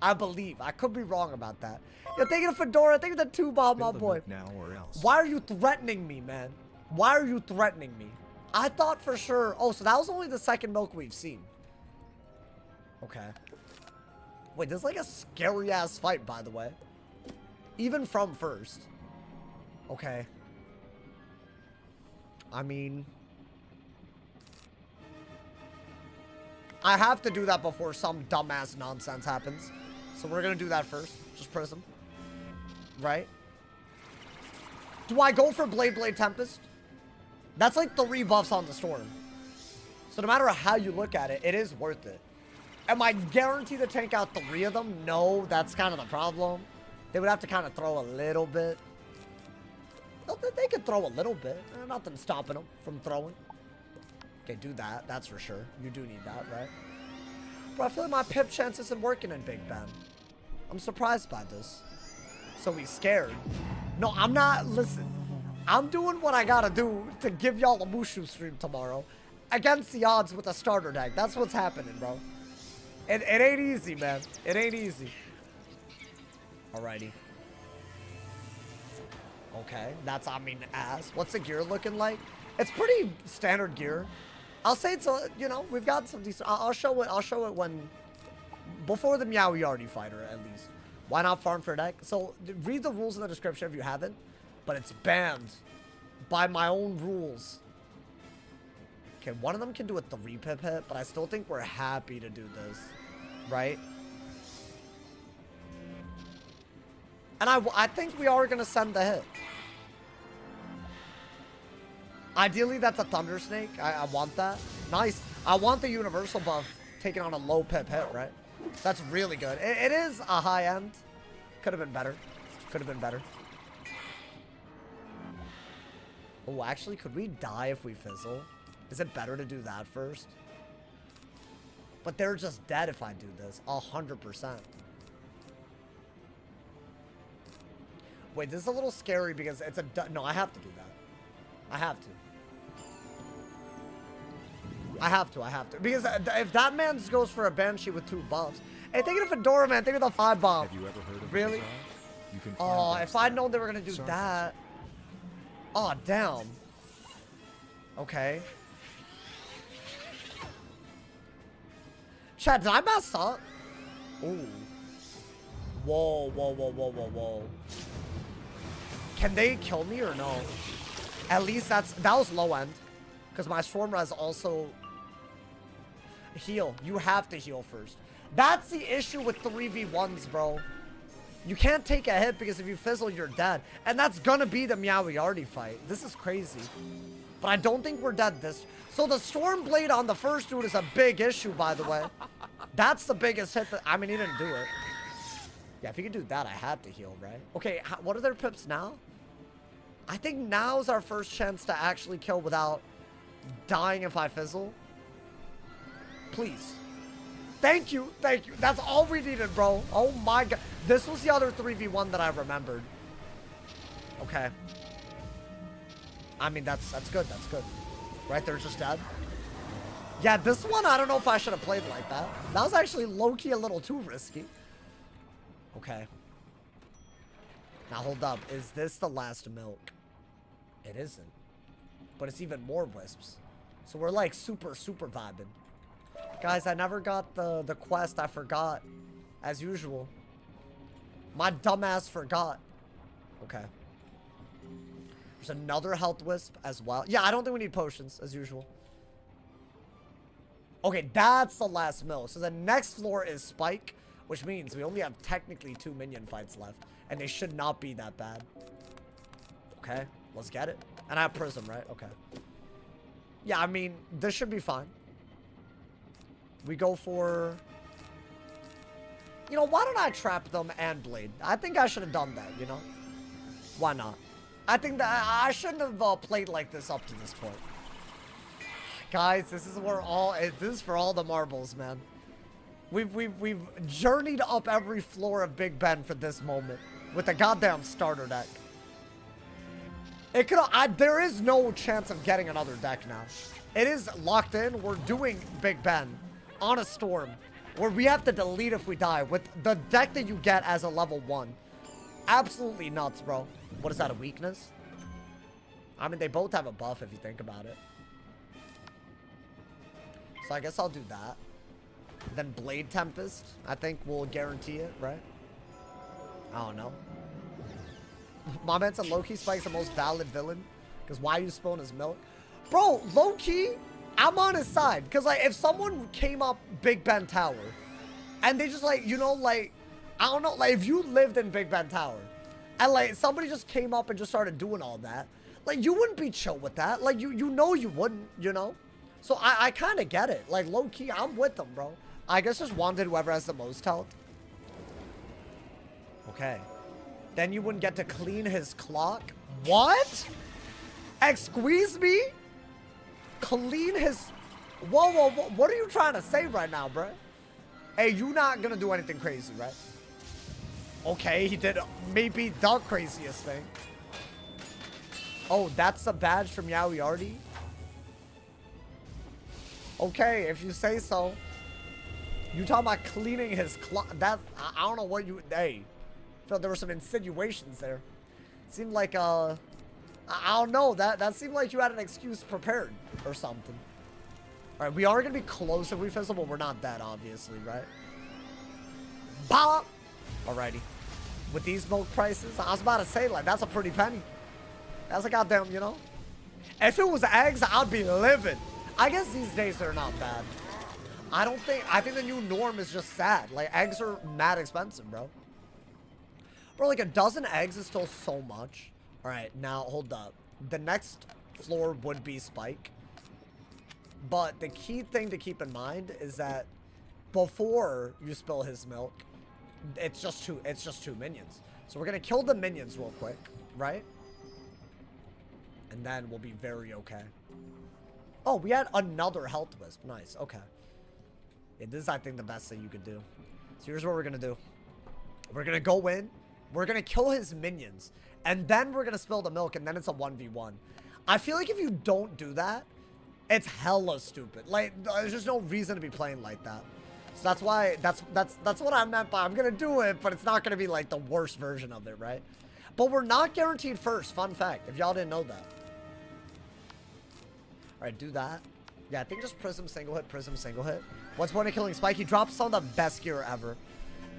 I believe. I could be wrong about that. You're taking a Fedora. Taking the 2-bomb, my boy. Now or else. Why are you threatening me, man? Why are you threatening me? I thought for sure... Oh, so that was only the second milk we've seen. Okay. Wait, this is like a scary-ass fight, by the way. Even from first. Okay. I mean... I have to do that before some dumbass nonsense happens. So we're gonna do that first. Just Prism. Right? Do I go for Blade Tempest? That's like 3 buffs on the Storm. So no matter how you look at it, it is worth it. Am I guaranteed to tank out 3 of them? No, that's kind of the problem. They would have to kind of throw a little bit. They could throw a little bit. Nothing stopping them from throwing. Okay, do that. That's for sure. You do need that, right? Bro, I feel like my pip chance isn't working in Big Ben. I'm surprised by this. So he's scared. No, I'm not. Listen. I'm doing what I gotta do to give y'all a Mushu stream tomorrow. Against the odds with a starter deck. That's what's happening, bro. It ain't easy, man. It ain't easy. Alrighty. Okay, that's, I mean, ass. What's the gear looking like? It's pretty standard gear. I'll say it's a, you know, we've got some decent. I'll show it when, before the Meow-Yardy fighter, at least. Why not farm for a deck? So, read the rules in the description if you haven't. But it's banned by my own rules. Okay, one of them can do a 3-pip hit, but I still think we're happy to do this. Right? And I think we are going to send the hit. Ideally, that's a Thunder Snake. I want that. Nice. I want the universal buff taking on a low pip hit, right? That's really good. It is a high end. Could have been better. Could have been better. Oh, actually, could we die if we fizzle? Is it better to do that first? But they're just dead if I do this. 100%. Wait, this is a little scary because it's a... No, I have to do that. I have to. I have to. Because if that man goes for a Banshee with 2 buffs... Hey, think of the Fedora, man. Think of the 5-bomb. Have you ever heard of really? Bazaar? You can Oh, find if I'd known they were going to do that... Oh, damn. Okay. Chad, did I mess up? Ooh. Whoa, whoa, whoa, whoa, whoa, whoa. Can they kill me or no? At least that was low end. Because my Storm Res also... Heal. You have to heal first. That's the issue with 3v1s, bro. You can't take a hit because if you fizzle, you're dead. And that's gonna be the Meow-Yardy fight. This is crazy. But I don't think we're dead this... So the Storm Blade on the first dude is a big issue, by the way. That's the biggest hit that... I mean, he didn't do it. Yeah, if he could do that, I had to heal, right? Okay, what are their pips now? I think now's our first chance to actually kill without dying if I fizzle. Please. Thank you. Thank you. That's all we needed, bro. Oh my god. This was the other 3v1 that I remembered. Okay. I mean, that's good. That's good. Right? They're just dead. Yeah, this one, I don't know if I should have played like that. That was actually low-key a little too risky. Okay. Now, hold up. Is this the last milk? It isn't. But it's even more wisps. So we're like super vibing. Guys, I never got the quest. I forgot. As usual. My dumbass forgot. Okay. There's another health wisp as well. Yeah, I don't think we need potions, as usual. Okay, that's the last milk. So the next floor is Spike. which means we only have technically 2 minion fights left, and they should not be that bad. Okay, let's get it. And I have Prism, right? Okay. Yeah, I mean, this should be fine. We go for... You know, why don't I trap them and Blade? I think I should have done that, you know? Why not? I think that I shouldn't have played like this up to this point. Guys, this is where this is for all the marbles, man. We've journeyed up every floor of Big Ben for this moment with a goddamn starter deck. There is no chance of getting another deck now. It is locked in. We're doing Big Ben on a storm where we have to delete if we die with the deck that you get as a level 1. Absolutely nuts, bro. What is that, a weakness? I mean, they both have a buff if you think about it. So I guess I'll do that. Then Blade Tempest, I think we'll guarantee it, right? I don't know. My man said low-key Spike's the most valid villain. Because why you spawn his milk? Bro, low-key, I'm on his side. Because, like, if someone came up Big Ben Tower, and they just, like, you know, like, I don't know, like, if you lived in Big Ben Tower, and, like, somebody just came up and just started doing all that, like, you wouldn't be chill with that. Like, you know you wouldn't, you know? So I kind of get it. Like, low-key, I'm with them, bro. I guess just wanted whoever has the most health. Okay. Then you wouldn't get to clean his clock. What? Squeeze me? Clean his... Whoa, whoa, whoa. What are you trying to say right now, bro? Hey, you not gonna do anything crazy, right? Okay, he did maybe the craziest thing. Oh, that's a badge from Yaoyardi? Okay, if you say so. You talking about cleaning his clock? That I don't know what you. Hey, I felt there were some insinuations there. Seemed like I don't know. That seemed like you had an excuse prepared or something. All right, we are gonna be close if we fizzle, but we're not that obviously, right? Bah! Alrighty. With these milk prices, I was about to say, like, that's a pretty penny. That's a goddamn, you know. If it was eggs, I'd be livid. I guess these days they're not bad. I think the new norm is just sad. Like, eggs are mad expensive, bro. Bro, like, a dozen eggs is still so much. All right, now, hold up. The next floor would be Spike. But the key thing to keep in mind is that before you spill his milk, it's just two minions. So we're going to kill the minions real quick, right? And then we'll be very okay. Oh, we had another health wisp. Nice, okay. Yeah, this is, I think, the best thing you could do. So here's what we're going to do. We're going to go in. We're going to kill his minions. And then we're going to spill the milk, and then it's a 1v1. I feel like if you don't do that, it's hella stupid. Like, there's just no reason to be playing like that. So that's why, that's what I meant by I'm going to do it, but it's not going to be, like, the worst version of it, right? But we're not guaranteed first. Fun fact, if y'all didn't know that. All right, do that. Yeah, I think just Prism single hit. What's the point of killing Spike? He drops some of the best gear ever.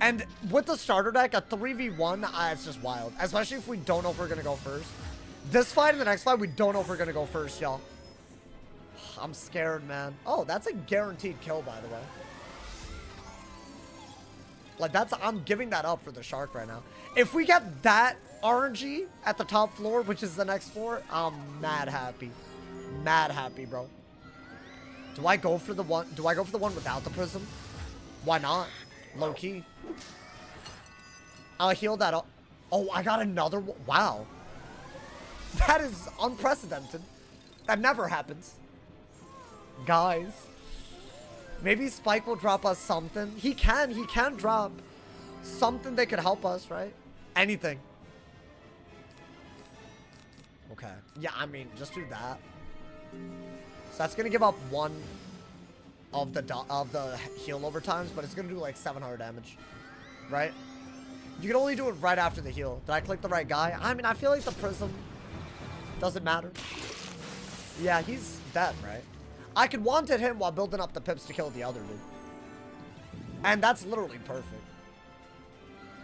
And with the starter deck, a 3v1, it's just wild. Especially if we don't know if we're going to go first. This fight and the next fight, we don't know if we're going to go first, y'all. I'm scared, man. Oh, that's a guaranteed kill, by the way. Like, I'm giving that up for the shark right now. If we get that RNG at the top floor, which is the next floor, I'm mad happy. Mad happy, bro. Do I go for the one without the prism? Why not? Low key. I'll heal that up. Oh, I got another one. Wow. That is unprecedented. That never happens. Guys. Maybe Spike will drop us something. He can drop something that could help us, right? Anything. Okay. Yeah, I mean, just do that. So that's gonna give up one of the heal overtimes, but it's gonna do like 700 damage, right? You can only do it right after the heal. Did I click the right guy? I mean, I feel like the prism doesn't matter. Yeah, he's dead, right? I could wanted him while building up the pips to kill the other dude, and that's literally perfect.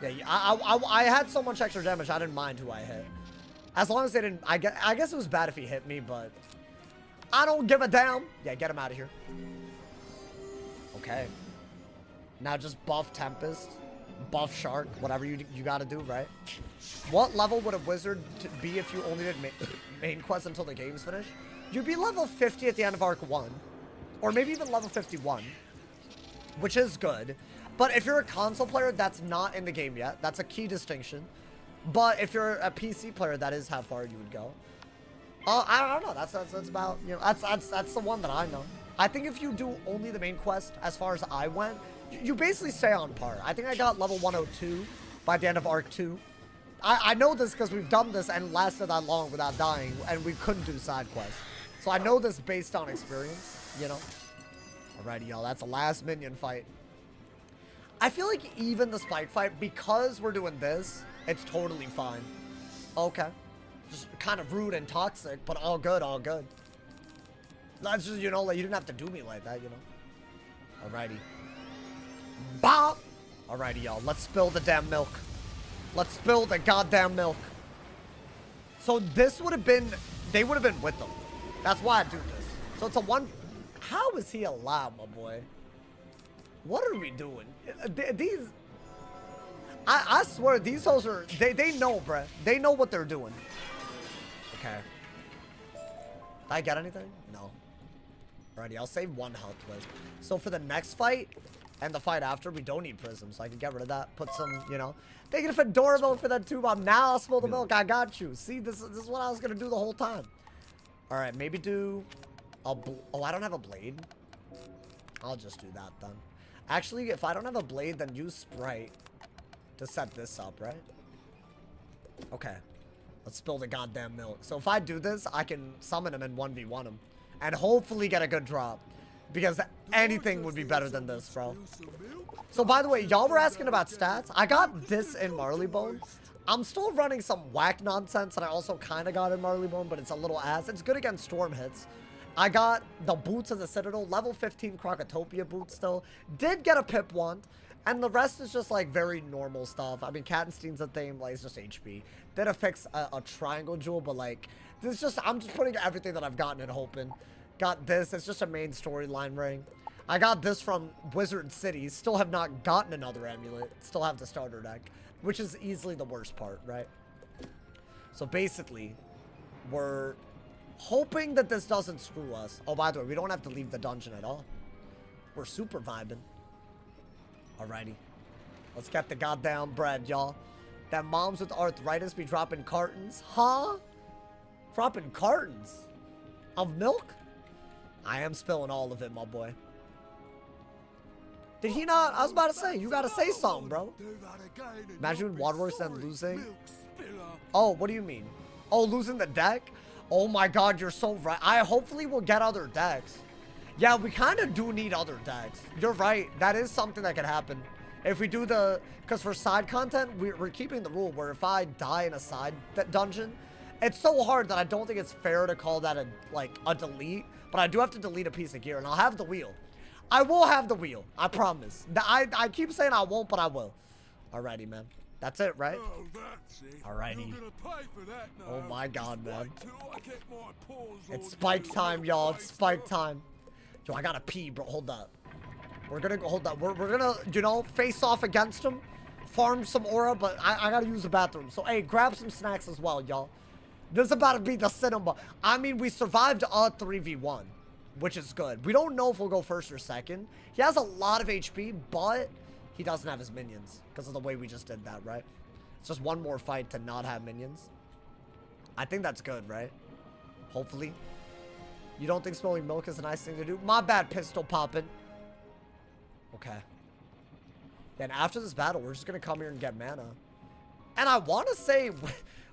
Yeah, I had so much extra damage, I didn't mind who I hit, as long as they didn't. I guess it was bad if he hit me, but I don't give a damn. Yeah, get him out of here. Okay. Now just buff Tempest, buff Shark, whatever you gotta do, right? What level would a wizard be if you only did main quest until the game's finished? You'd be level 50 at the end of Arc 1. Or maybe even level 51. Which is good. But if you're a console player, that's not in the game yet. That's a key distinction. But if you're a PC player, that is how far you would go. I don't know. That's about, you know, that's the one that I know. I think if you do only the main quest, as far as I went, you basically stay on par. I think I got level 102 by the end of Arc 2. I know this because we've done this and lasted that long without dying, and we couldn't do side quests. So I know this based on experience, you know. Alrighty, y'all. That's the last minion fight. I feel like even the spike fight, because we're doing this, it's totally fine. Okay. Just kind of rude and toxic, but all good, all good. That's just, you know, like, you didn't have to do me like that, you know. Alrighty. Bop! Alrighty, y'all. Let's spill the damn milk. Let's spill the goddamn milk. So this would have been, they would have been with them. That's why I do this. So it's a one. How is he alive, my boy? What are we doing? These, I swear, these hoes are, they know, bruh. They know what they're doing. Okay. Did I get anything? No. Alrighty, I'll save one health with. So for the next fight and the fight after, we don't need prisms. So I can get rid of that. Put some, you know. Thank you for Fedora milk for that tube. Now I'll spill the milk. I got you. See, this is what I was going to do the whole time. Alright, maybe do... Oh, I don't have a blade. I'll just do that then. Actually, if I don't have a blade, then use Sprite to set this up, right? Okay. Let's spill the goddamn milk. So if I do this, I can summon him and 1v1 him. And hopefully get a good drop. Because anything would be better than this, bro. So by the way, y'all were asking about stats. I got this in Marleybone. I'm still running some whack nonsense, and I also kind of got in Marleybone, but it's a little ass. It's good against storm hits. I got the boots of the Citadel, level 15 Crocotopia boots still. Did get a pip wand, and the rest is just like very normal stuff. I mean, Kattenstein's a thing, like it's just HP. Did affix a triangle jewel, but like, this is just, I'm just putting everything that I've gotten and hoping. Got this, it's just a main storyline ring. I got this from Wizard City, still have not gotten another amulet. Still have the starter deck, which is easily the worst part, right? So basically, we're hoping that this doesn't screw us. Oh, by the way, we don't have to leave the dungeon at all. We're super vibing. Alrighty. Let's get the goddamn bread, y'all. That moms with arthritis be dropping cartons. Huh? Dropping cartons of milk? I am spilling all of it, my boy. Did he not? I was about to say, you gotta say something, bro. Imagine Waterworks and losing. Oh, what do you mean? Oh, losing the deck? Oh my god, you're so right. I hopefully will get other decks. Yeah, we kind of do need other decks. You're right. That is something that could happen. If we do the... Because for side content, we're keeping the rule where if I die in a side dungeon, it's so hard that I don't think it's fair to call that a delete. But I do have to delete a piece of gear, and I'll have the wheel. I will have the wheel. I promise. I keep saying I won't, but I will. Alrighty, man. That's it, right? Alrighty. Oh my god, man. It's spike time, y'all. It's spike time. Yo, I gotta pee, bro. Hold up. We're gonna go, hold up. We're gonna, you know, face off against him. Farm some aura, but I gotta use the bathroom. So, hey, grab some snacks as well, y'all. This is about to be the cinema. I mean, we survived a 3v1, which is good. We don't know if we'll go first or second. He has a lot of HP, but he doesn't have his minions because of the way we just did that, right? It's just one more fight to not have minions. I think that's good, right? Hopefully. You don't think spilling milk is a nice thing to do? My bad, pistol popping. Okay. Then after this battle, we're just going to come here and get mana. And I want to say...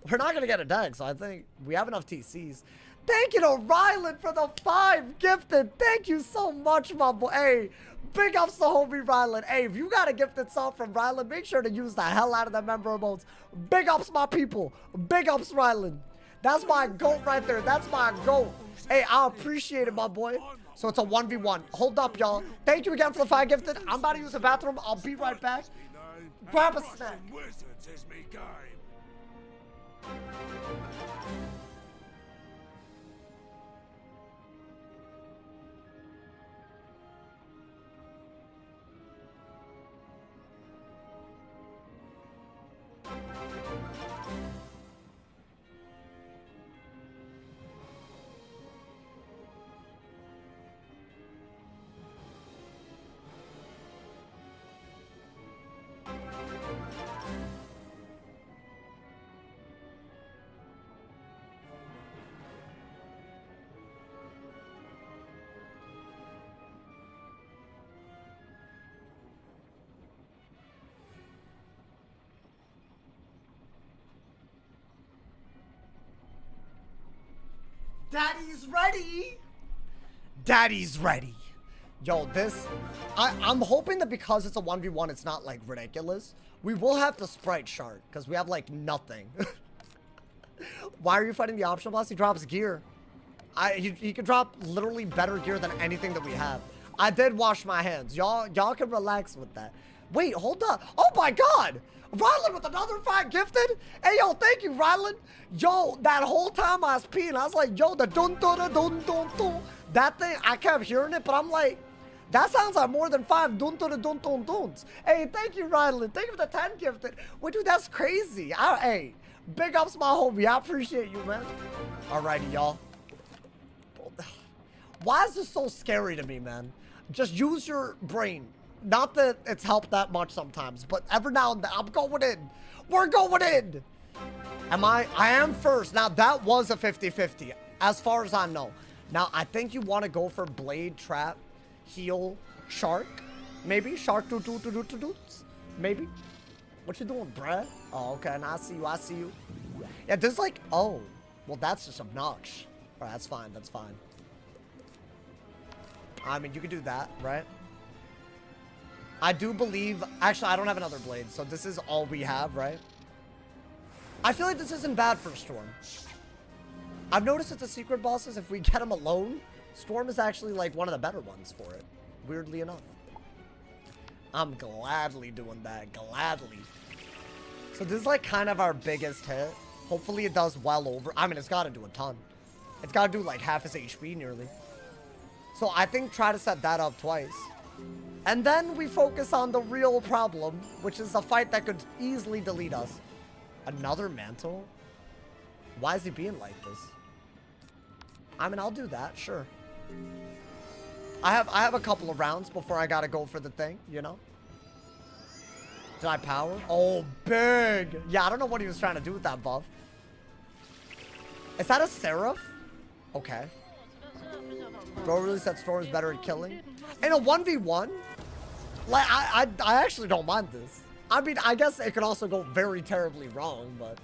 We're not going to get a deck, so I think we have enough TCs. Thank you to Rylan for the 5 gifted. Thank you so much, my boy. Hey, big ups to homie Rylan. Hey, if you got a gifted song from Rylan, make sure to use the hell out of the member emotes. Big ups, my people. Big ups, Rylan. That's my GOAT right there. That's my GOAT. Hey, I appreciate it, my boy. So it's a 1v1. Hold up, y'all. Thank you again for the 5 gifted. I'm about to use the bathroom. I'll be right back. Grab a snack. Daddy's ready. Daddy's ready. Yo, this, I'm hoping that because it's a 1v1, it's not like ridiculous. We will have to sprite shark because we have like nothing. Why are you fighting the optional boss? He drops gear. He could drop literally better gear than anything that we have. I did wash my hands. Y'all can relax with that. Wait, hold up. Oh my God. Rylan with another 5 gifted. Hey, yo, thank you, Rylan. Yo, that whole time I was peeing, I was like, yo, the dun dun dun dun dun dun. That thing, I kept hearing it, but I'm like, that sounds like more than 5 dun dun dun dun duns. Hey, thank you, Rylan. Thank you for the 10 gifted. Wait, dude, that's crazy. Hey, big ups, my homie. I appreciate you, man. Alrighty, y'all. Why is this so scary to me, man? Just use your brain. Not that it's helped that much sometimes, but every now and then, I'm going in. We're going in. I am first. Now, that was a 50-50, as far as I know. Now, I think you want to go for blade, trap, heal, shark. Maybe. Shark, maybe. What you doing, bruh? Oh, okay. Now, I see you. Yeah, this is like, oh. Well, that's just obnoxious. All right, that's fine. That's fine. I mean, you could do that, right? I do believe... Actually, I don't have another blade, so this is all we have, right? I feel like this isn't bad for Storm. I've noticed that the secret bosses, if we get them alone, Storm is actually, like, one of the better ones for it. Weirdly enough. I'm gladly doing that. Gladly. So this is, like, kind of our biggest hit. Hopefully it does well over... I mean, it's got to do a ton. It's got to do, like, half his HP, nearly. So I think try to set that up twice. And then we focus on the real problem, which is a fight that could easily delete us. Another mantle? Why is he being like this? I mean, I'll do that, sure. I have a couple of rounds before I gotta go for the thing, you know? Did I power? Oh, big! Yeah, I don't know what he was trying to do with that buff. Is that a Seraph? Okay. Bro really said Storm is better at killing. In a 1v1, like, I actually don't mind this. I mean, I guess it could also go very terribly wrong, but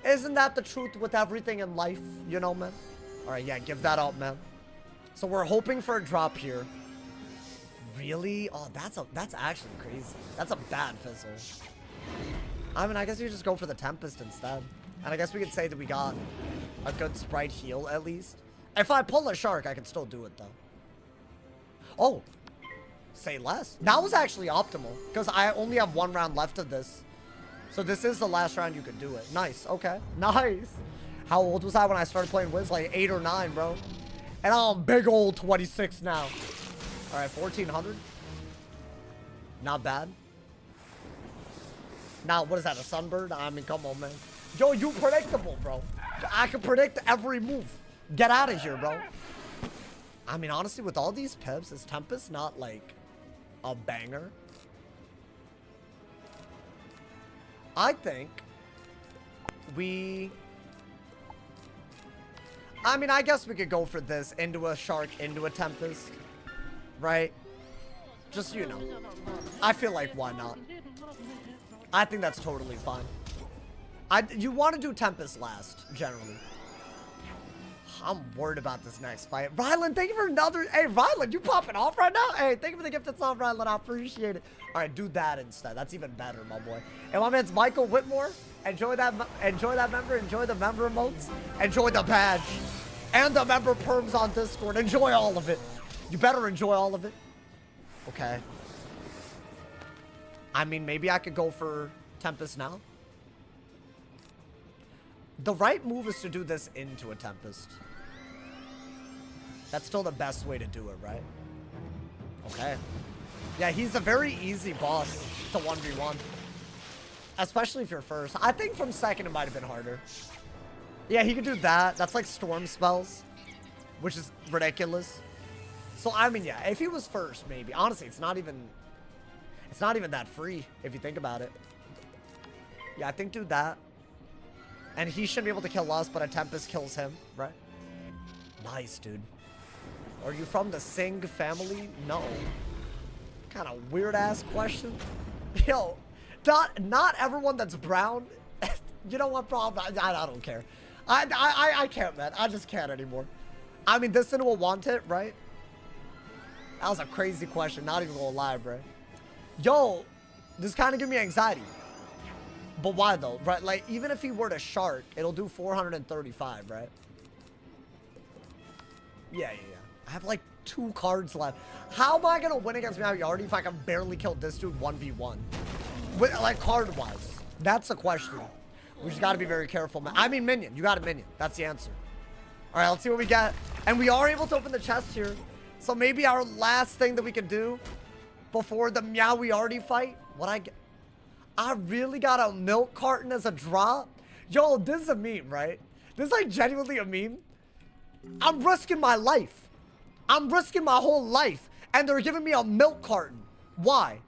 isn't that the truth with everything in life, you know, man? All right, yeah, give that up, man. So we're hoping for a drop here. Really? Oh, that's actually crazy. That's a bad fizzle. I mean, I guess you just go for the Tempest instead. And I guess we could say that we got a good sprite heal, at least. If I pull a shark, I can still do it, though. Oh. Say less. That was actually optimal, because I only have 1 round left of this. So this is the last round you could do it. Nice. Okay. Nice. How old was I when I started playing Wiz? Like 8 or 9, bro. And I'm big old 26 now. All right, 1400. Not bad. Now, what is that, a sunbird? I mean, come on, man. Yo, you predictable, bro. I can predict every move. Get out of here, bro. I mean, honestly, with all these pips, is Tempest not, like, a banger? I think we... I mean, I guess we could go for this. Into a shark, into a Tempest. Right? Just, you know. I feel like, why not? I think that's totally fine. You want to do Tempest last, generally. I'm worried about this next fight. Rylan, thank you for another... Hey, Rylan, you popping off right now? Hey, thank you for the gifted song, Rylan. I appreciate it. All right, do that instead. That's even better, my boy. And my man's Michael Whitmore. Enjoy that member. Enjoy the member emotes. Enjoy the badge. And the member perms on Discord. Enjoy all of it. You better enjoy all of it. Okay. I mean, maybe I could go for Tempest now. The right move is to do this into a Tempest. That's still the best way to do it, right? Okay. Yeah, he's a very easy boss to 1v1. Especially if you're first. I think from second it might have been harder. Yeah, he could do that. That's like storm spells. Which is ridiculous. So, I mean, yeah, if he was first, maybe. Honestly, it's not even that free, if you think about it. Yeah, I think do that. And he shouldn't be able to kill us, but a Tempest kills him, right? Nice, dude. Are you from the Singh family? No. Kind of weird-ass question. Yo, not everyone that's brown. You know what, bro? I don't care. I can't, man. I just can't anymore. I mean, this thing will want it, right? That was a crazy question. Not even gonna lie, bro. Yo, this kind of give me anxiety. But why though, right? Like, even if he were to shark, it'll do 435, right? Yeah. I have like 2 cards left. How am I gonna win against Yardi if I can barely kill this dude 1v1? With, like, card-wise. That's the question. We just gotta be very careful, man. I mean, minion. You got a minion. That's the answer. All right, let's see what we got. And we are able to open the chest here. So maybe our last thing that we can do before the Yardi fight. What I get? I really got a milk carton as a drop? Yo, this is a meme, right? This is like genuinely a meme. I'm risking my life. I'm risking my whole life. And they're giving me a milk carton. Why?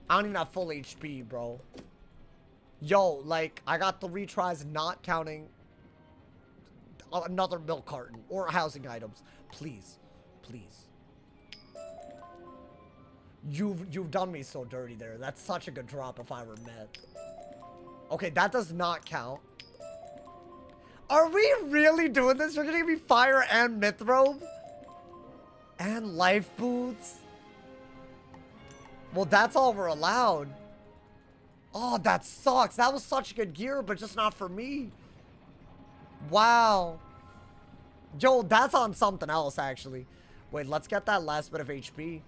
I don't even have full HP, bro. Yo, like, I got 3 tries not counting another milk carton or housing items. Please. Please. You've done me so dirty there. That's such a good drop if I were met. Okay, that does not count. Are we really doing this? You're gonna give me fire and mythrobe? And life boots? Well, that's all we're allowed. Oh, that sucks. That was such good gear, but just not for me. Wow. Yo, that's on something else, actually. Wait, let's get that last bit of HP.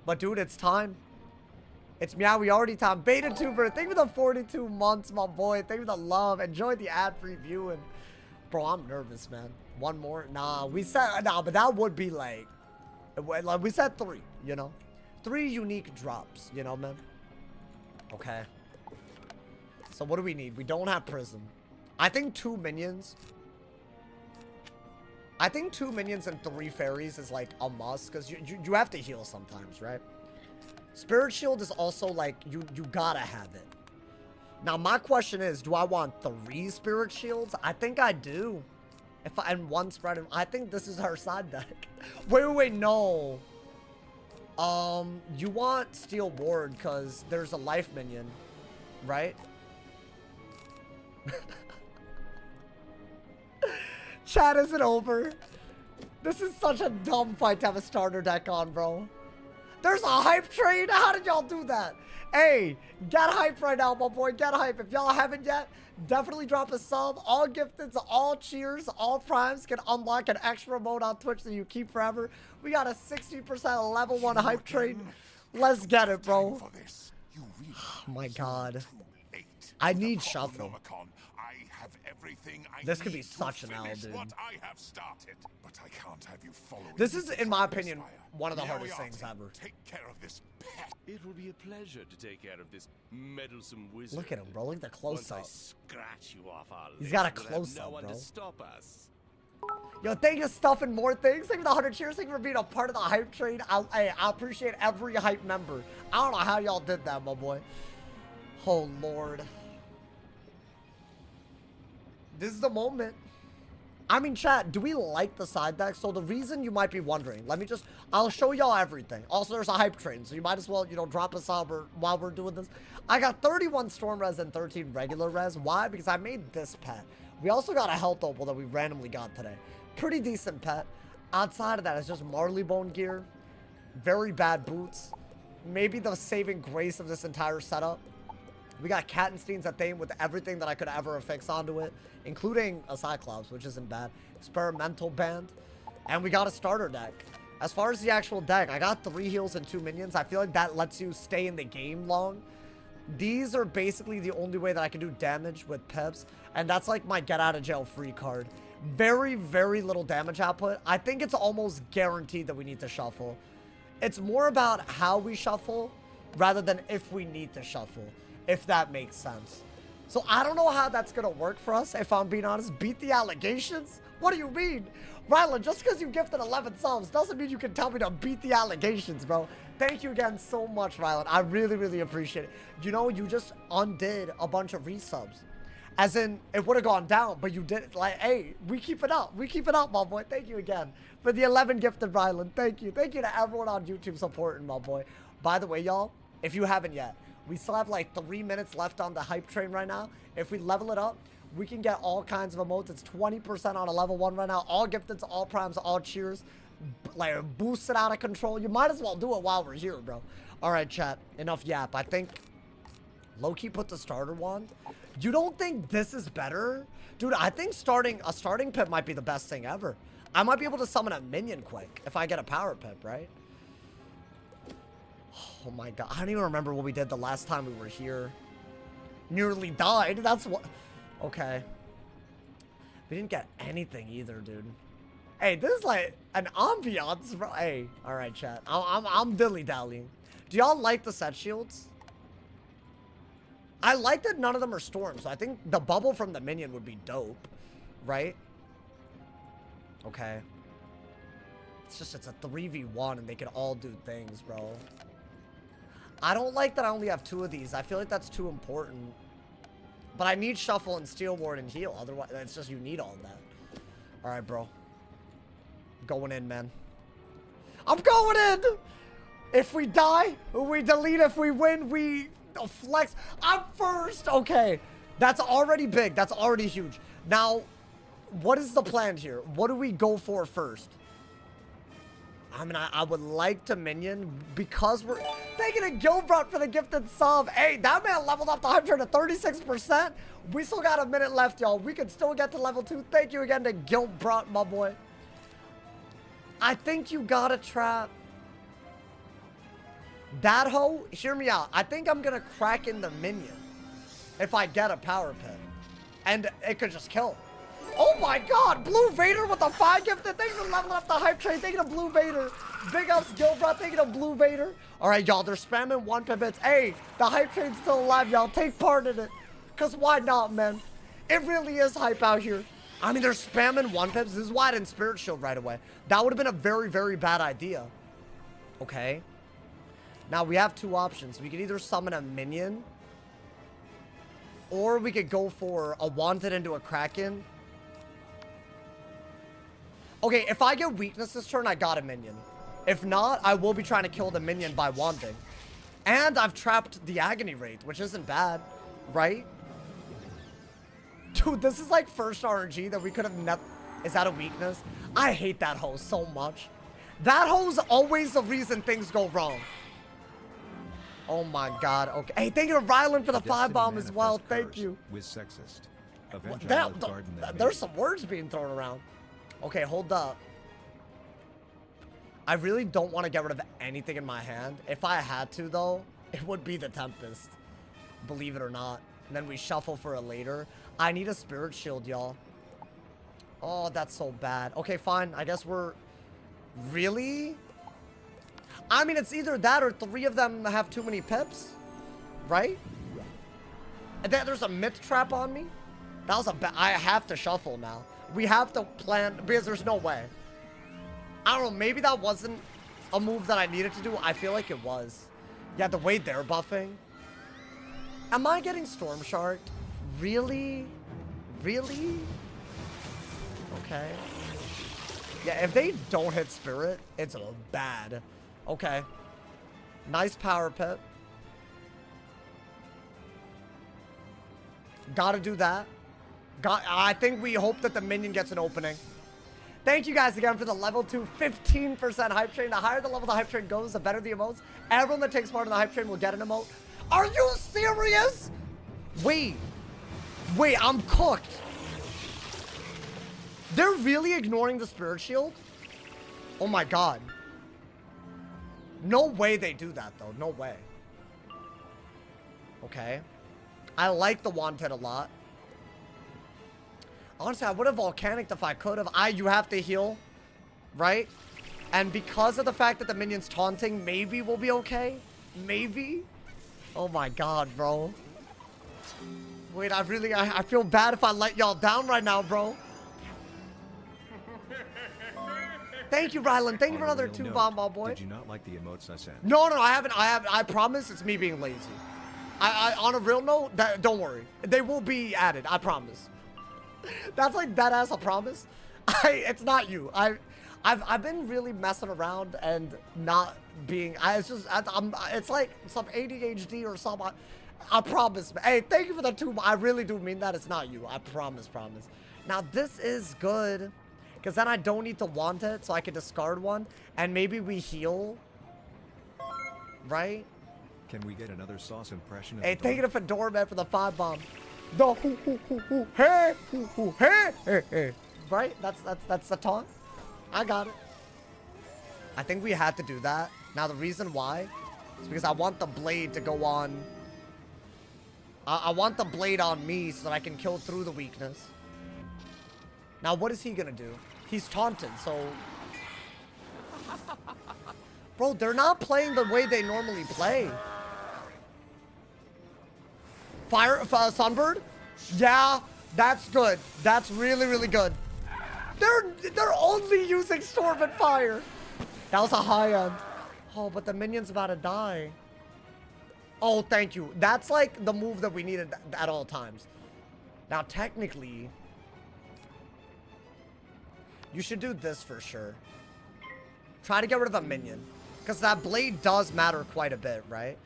But, dude, it's time. It's Yardi time. Beta Tuber, thank you for the 42 months, my boy. Thank you for the love. Enjoy the ad-free viewing. Bro, I'm nervous, man. One more? Nah, but that would be like we said 3, you know? 3 unique drops, you know, man? Okay. So what do we need? We don't have Prism. I think 2 minions. I think 2 minions and 3 fairies is like a must, because you have to heal sometimes, right? Spirit Shield is also like, you gotta have it. Now my question is, do I want 3 Spirit Shields? I think I do. And 1 spread, I think this is our side deck. Wait, no. You want Steel Ward because there's a life minion, right? Chat isn't over. This is such a dumb fight to have a starter deck on, bro. There's a hype train? How did y'all do that? Hey, get hype right now, my boy. Get hype. If y'all haven't yet, definitely drop a sub. All gifteds, all cheers, all primes can unlock an extra mode on Twitch that you keep forever. We got a 60% level 1 hype train. Let's get it, bro. Oh my god. I need shuffle. This could be such an L, dude. This is, in my opinion, one of the hardest things ever. Take care of this pet. It will be a pleasure to take care of this meddlesome wizard. Look at him, bro. Look at the close-up. Scratch you off our He's got a list, close-up, no one bro. to stop us. Yo, thank you, Stuff, and more things. Thank you for the 100 cheers. Thank you for being a part of the hype train. I appreciate every hype member. I don't know how y'all did that, my boy. Oh, Lord. This is the moment. I mean, chat, do we like the side deck? So the reason you might be wondering, I'll show y'all everything. Also, there's a hype train, so you might as well, you know, drop a sub while we're doing this. I got 31 storm res and 13 regular res. Why? Because I made this pet. We also got a health opal that we randomly got today. Pretty decent pet. Outside of that, it's just Marleybone gear. Very bad boots. Maybe the saving grace of this entire setup. We got Kattenstein's at Thane with everything that I could ever affix onto it, including a Cyclops, which isn't bad. Experimental Band. And we got a starter deck. As far as the actual deck, I got 3 heals and 2 minions. I feel like that lets you stay in the game long. These are basically the only way that I can do damage with Pips. And that's like my get out of jail free card. Very, very little damage output. I think it's almost guaranteed that we need to shuffle. It's more about how we shuffle rather than if we need to shuffle. If that makes sense. So I don't know how that's gonna work for us, if I'm being honest. Beat the allegations? What do you mean? Rylan, just because you gifted 11 subs doesn't mean you can tell me to beat the allegations, bro. Thank you again so much, Rylan. I really, really appreciate it. You know, you just undid a bunch of resubs. As in, it would have gone down, but you did it. Like, hey, we keep it up. We keep it up, my boy. Thank you again for the 11 gifted, Rylan. Thank you. Thank you to everyone on YouTube supporting, my boy. By the way, y'all, if you haven't yet, we still have like 3 minutes left on the hype train right now. If we level it up, We can get all kinds of emotes. It's 20% on a level 1 right now. All gifteds, all primes, all cheers. Like, boosted out of control. You might as well do it while we're here, bro. All right, chat. Enough yap. I think low-key put the starter wand. You don't think this is better? Dude, I think a starting pip might be the best thing ever. I might be able to summon a minion quick if I get a power pip, right? Oh my god. I don't even remember what we did the last time we were here. Nearly died. That's what... Okay. We didn't get anything either, dude. Hey, this is like an ambiance, bro. Hey, all right, chat. I'm dilly-dallying. Do y'all like the set shields? I like that none of them are storms. So I think the bubble from the minion would be dope, right? Okay. It's just, it's a 3v1 and they can all do things, bro. I don't like that I only have 2 of these. I feel like that's too important. But I need shuffle and steel ward and heal. Otherwise, it's just you need all of that. All right, bro. Going in, man. I'm going in! If we die, we delete. If we win, we flex. I'm first! Okay. That's already big. That's already huge. Now, what is the plan here? What do we go for first? I mean, I would like to minion because we're taking a Gilbrot for the gifted sub. Hey, that man leveled up the hype train to 36%. We still got a minute left, y'all. We can still get to level 2. Thank you again to Gilbrot, my boy. I think you gotta trap that hoe. Hear me out. I think I'm gonna crack in the minion if I get a power pin. And it could just kill. Oh my god, Blue Vader with a 5 gifted. Thanks for leveling up the hype train. Thinking of Blue Vader. Big ups, Gilbrot. Thinking of Blue Vader. All right, y'all. They're spamming 1 pivots. Hey, the hype train's still alive, y'all. Take part in it. Because why not, man? It really is hype out here. I mean, they're spamming 1 pips. This is why I didn't Spirit Shield right away. That would have been a very, very bad idea. Okay. Now, we have 2 options. We could either summon a minion. Or we could go for a Wanted into a Kraken. Okay, if I get weakness this turn, I got a minion. If not, I will be trying to kill the minion by wanding. And I've trapped the Agony Wraith, which isn't bad, right? Dude, this is like first RNG that we could have Is that a weakness? I hate that hoe so much. That hoe's always the reason things go wrong. Oh my god, okay. Hey, thank you to Rylan for the 5 bomb as well. Thank you. With sexist. There's some words being thrown around. Okay, hold up. I really don't want to get rid of anything in my hand. If I had to, though, it would be the Tempest. Believe it or not. And then we shuffle for a later. I need a Spirit Shield, y'all. Oh, that's so bad. Okay, fine. I guess we're... Really? I mean, it's either that or 3 of them have too many pips. Right? And then there's a myth trap on me. That was a bad... I have to shuffle now. We have to plan, because there's no way. I don't know, maybe that wasn't a move that I needed to do. I feel like it was. Yeah, the way they're buffing. Am I getting Storm Sharked? Really? Really? Okay. Yeah, if they don't hit Spirit, it's bad. Okay. Nice power pip. Gotta do that. I think we hope that the minion gets an opening. Thank you guys again for the level 2 15% hype train. The higher the level the hype train goes, the better the emotes. Everyone that takes part in the hype train will get an emote. Are you serious? Wait, I'm cooked. They're really ignoring the Spirit Shield? Oh my god. No way they do that though, no way. Okay. I like the Wanted a lot. Honestly, I would have volcanicked if I could have. You have to heal, right? And because of the fact that the minion's taunting, maybe we'll be okay. Maybe. Oh my god, bro. Wait, I feel bad if I let y'all down right now, bro. Thank you, Rylan. Thank you for another 2 bomb, my boy. Did you not like the emotes I sent? No, I haven't. I promise it's me being lazy. On a real note, don't worry. They will be added. I promise. That's like dead ass a promise. It's not you. I've been really messing around and not being. It's like some ADHD or something. I promise. Hey, thank you for the 2. I really do mean that. It's not you. I promise. Now, this is good. Because then I don't need to want it. So I can discard one. And maybe we heal. Right? Can we get another sauce impression? Hey, thank you to Fedora Man for the 5 bomb. The hey, hey. Right? That's the taunt. I got it. I think we had to do that. Now, the reason why is because I want the blade to go on. I want the blade on me so that I can kill through the weakness. Now, what is he gonna do? He's taunted, so... Bro, they're not playing the way they normally play. Sunbird? Yeah, that's good. That's really good. They're only using Storm and Fire. That was a high end. Oh, but the minion's about to die. Oh, thank you. That's like the move that we needed at all times. Now, technically, you should do this for sure. Try to get rid of a minion. Because that blade does matter quite a bit, right?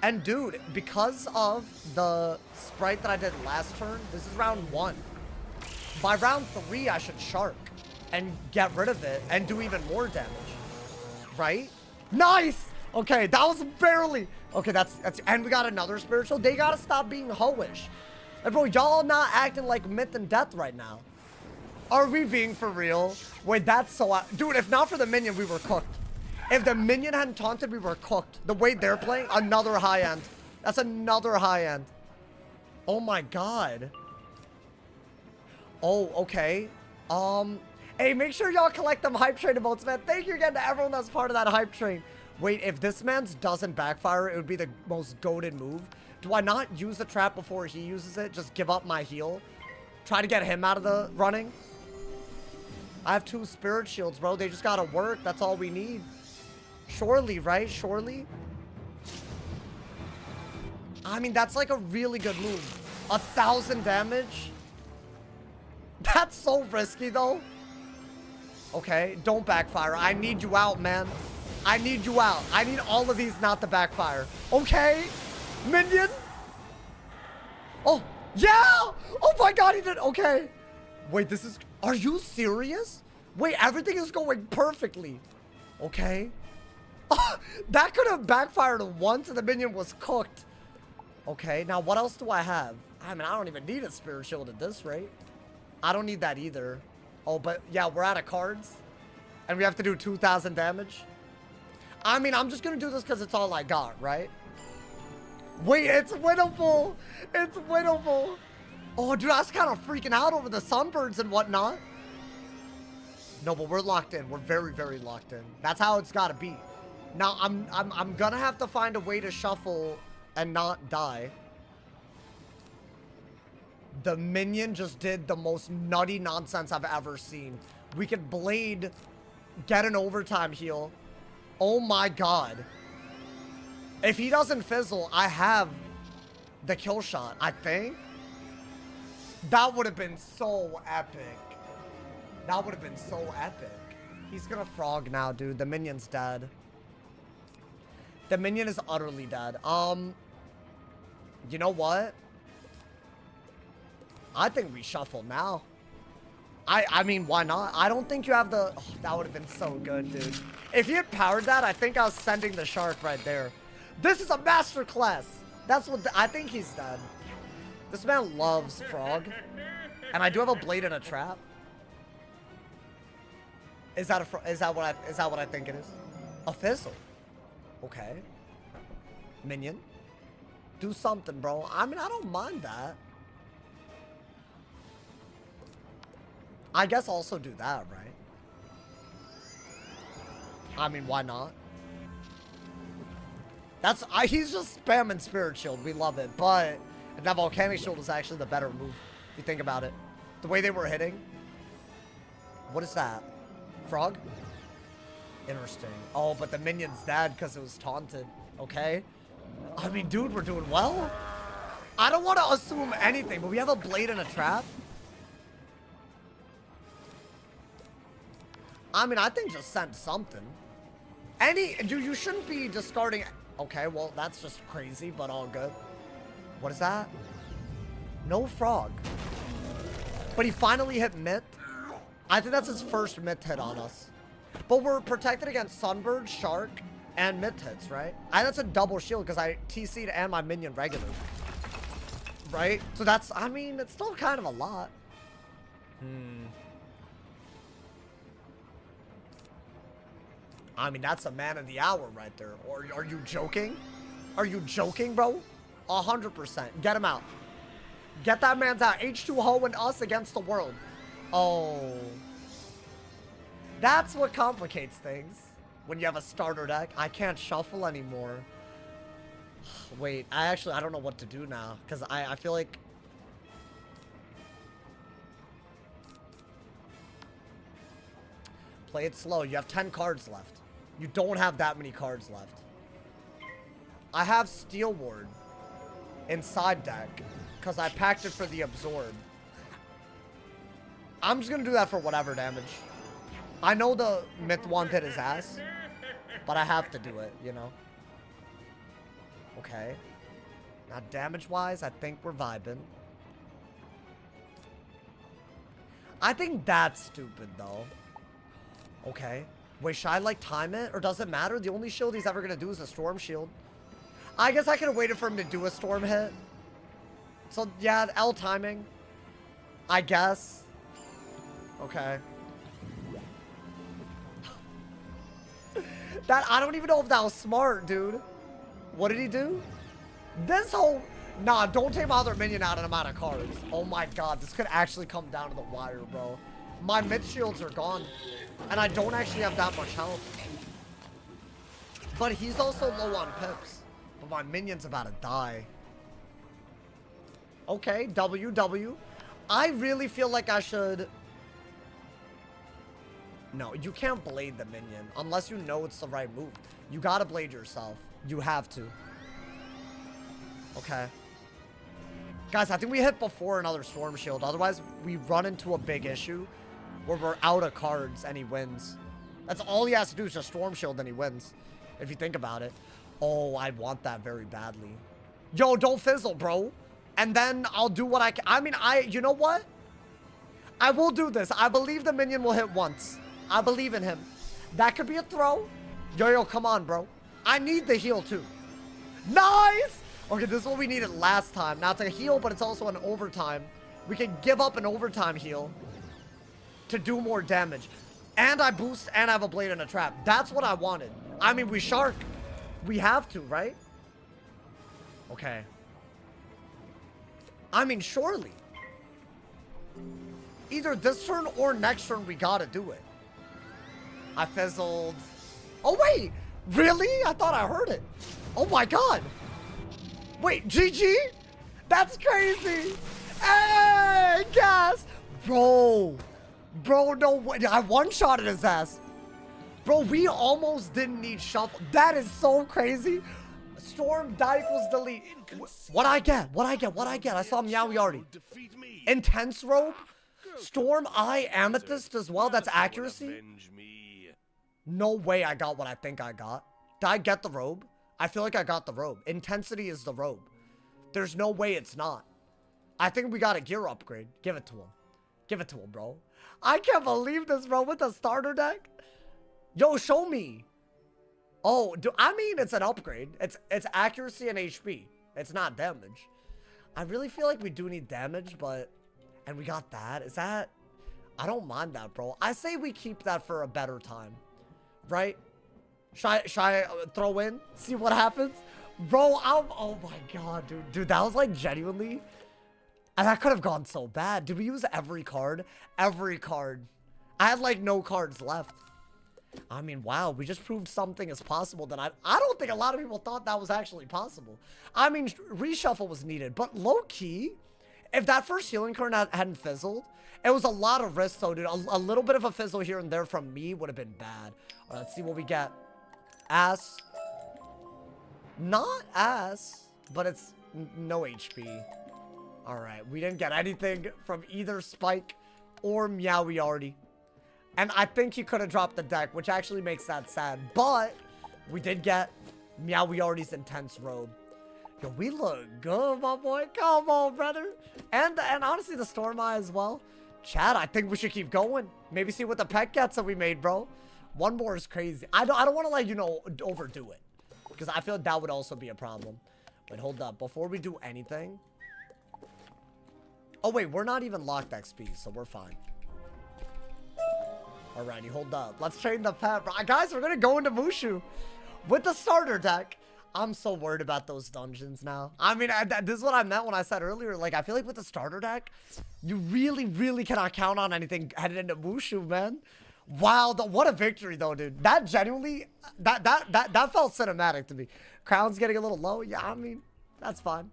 And dude, because of the sprite that I did last turn, this is round 1. By round 3, I should shark and get rid of it and do even more damage. Right? Nice! Okay, that was barely... Okay, that's... And we got another spiritual. They gotta stop being hoish. And bro, y'all not acting like myth and death right now. Are we being for real? Wait, that's so... Dude, if not for the minion, we were cooked. If the minion hadn't taunted, we were cooked. The way they're playing, another high end. That's another high end. Oh my god. Oh, okay. Hey, make sure y'all collect them hype train emotes, man. Thank you again to everyone that's part of that hype train. Wait, if this man's doesn't backfire, it would be the most goated move. Do I not use the trap before he uses it? Just give up my heal? Try to get him out of the running? I have 2 spirit shields, bro. They just gotta work. That's all we need. Surely, right? Surely? I mean, that's like a really good move. 1,000 damage? That's so risky, though. Okay, don't backfire. I need you out, man. I need you out. I need all of these not to backfire. Okay? Minion? Oh, yeah! Oh my god, he did. Okay. Wait, this is... Are you serious? Wait, everything is going perfectly. Okay. That could have backfired once and the minion was cooked. Okay, now what else do I have? I mean, I don't even need a spirit shield at this rate. I don't need that either. Oh, but yeah, we're out of cards. And we have to do 2,000 damage. I mean, I'm just going to do this because it's all I got, right? Wait, it's winnable. It's winnable. Oh, dude, I was kind of freaking out over the sunbirds and whatnot. No, but we're locked in. We're very locked in. That's how it's got to be. Now, I'm gonna have to find a way to shuffle and not die. The minion just did the most nutty nonsense I've ever seen. We could blade, get an overtime heal. Oh my god. If he doesn't fizzle, I have the kill shot, I think. That would have been so epic. That would have been so epic. He's gonna frog now, dude. The minion's dead. The minion is utterly dead. You know what? I think we shuffle now. I mean, why not? I don't think you have the... Oh, that would have been so good, dude. If he had powered that, I think I was sending the shark right there. This is a masterclass. That's what... I think he's dead. This man loves frog. And I do have a blade and a trap. Is that what I think it is? A fizzle. Okay. Minion. Do something, bro. I mean, I don't mind that. I guess also do that, right? I mean, why not? That's... he's just spamming Spirit Shield. We love it. But that Volcanic Shield is actually the better move, if you think about it. The way they were hitting. What is that? Frog? Interesting. Oh, but the minion's dead because it was taunted. Okay. I mean, dude, we're doing well. I don't want to assume anything, but we have a blade and a trap. I mean, I think just send something. You shouldn't be discarding... Okay, well, that's just crazy, but all good. What is that? No frog. But he finally hit myth. I think that's his first myth hit on us. But we're protected against Sunbird, Shark, and myth hits, right? I that's a double shield because I TC'd and my minion regular. Right? So that's, I mean, it's still kind of a lot. I mean, that's a man of the hour right there. Or are you joking? Are you joking, bro? 100%. Get him out. Get that man's out. H2O and us against the world. Oh. That's what complicates things. When you have a starter deck. I can't shuffle anymore. Wait, I don't know what to do now. Because I feel like... Play it slow. You have 10 cards left. You don't have that many cards left. I have Steel Ward inside deck because I packed it for the absorb. I'm just going to do that for whatever damage. I know the myth wanted his ass, but I have to do it, you know? Okay. Now damage-wise, I think we're vibing. I think that's stupid, though. Okay. Wait, should I, like, time it? Or does it matter? The only shield he's ever going to do is a Storm Shield. I guess I could have waited for him to do a Storm hit. So, yeah, L timing. I guess. Okay. I don't even know if that was smart, dude. What did he do? This whole... Nah, don't take my other minion out and I'm out of cards. Oh my god, this could actually come down to the wire, bro. My mid shields are gone. And I don't actually have that much health. But he's also low on pips. But my minion's about to die. Okay, W. I really feel like I should... No, you can't blade the minion unless you know it's the right move. You gotta blade yourself. You have to. Okay. Guys, I think we hit before another Storm Shield. Otherwise, we run into a big issue where we're out of cards and he wins. That's all he has to do is just Storm Shield and he wins. If you think about it. Oh, I want that very badly. Yo, don't fizzle, bro. And then I'll do what I can. I mean, you know what? I will do this. I believe the minion will hit once. I believe in him. That could be a throw. Yo, come on, bro. I need the heal, too. Nice! Okay, this is what we needed last time. Now, it's a heal, but it's also an overtime. We can give up an overtime heal to do more damage. And I boost, and I have a blade and a trap. That's what I wanted. I mean, we shark. We have to, right? Okay. I mean, surely. Either this turn or next turn, we gotta do it. I fizzled. Oh, wait. Really? I thought I heard it. Oh, my God. Wait, GG? That's crazy. Hey, gas. Bro, no way. I one-shotted his ass. Bro, we almost didn't need shuffle. That is so crazy. Storm die equals delete. What'd I get? I saw Meowie already. Intense rope. Storm Eye Amethyst as well. That's accuracy. No way I got what I think I got. Did I get the robe? I feel like I got the robe. Intensity is the robe. There's no way it's not. I think we got a gear upgrade. Give it to him. Give it to him, bro. I can't believe this, bro. With the starter deck. Yo, show me. Oh, I mean, it's an upgrade. It's accuracy and HP. It's not damage. I really feel like we do need damage, but... And we got that. Is that... I don't mind that, bro. I say we keep that for a better time. Right? Should I throw in? See what happens? Bro, oh my god, dude. Dude, that was like genuinely... And that could have gone so bad. Did we use every card? Every card. I had like no cards left. I mean, wow, we just proved something is possible that I don't think a lot of people thought that was actually possible. I mean, reshuffle was needed, but low-key, if that first healing card hadn't fizzled, it was a lot of risk, though, dude. A little bit of a fizzle here and there from me would have been bad. All right, let's see what we get. Ass. Not ass, but it's no HP. All right, we didn't get anything from either Spike or Meowie already. And I think he could have dropped the deck, which actually makes that sad. But we did get Meowie Artie's Intense Robe. Yo, we look good, my boy. Come on, brother. And honestly, the Storm Eye as well. Chad, I think we should keep going. Maybe see what the pet gets that we made, bro. One more is crazy. I don't want to, like, you know, overdo it. Because I feel like that would also be a problem. Wait, hold up. Before we do anything. Oh, wait. We're not even locked XP, so we're fine. Alrighty, hold up. Let's train the pet, bro. Guys, we're going to go into Mushu with the starter deck. I'm so worried about those dungeons now. I mean, this is what I meant when I said earlier. Like, I feel like with the starter deck, you really, really cannot count on anything headed into Mushu, man. Wow, what a victory, though, dude. That genuinely, that felt cinematic to me. Crown's getting a little low. Yeah, I mean, that's fine.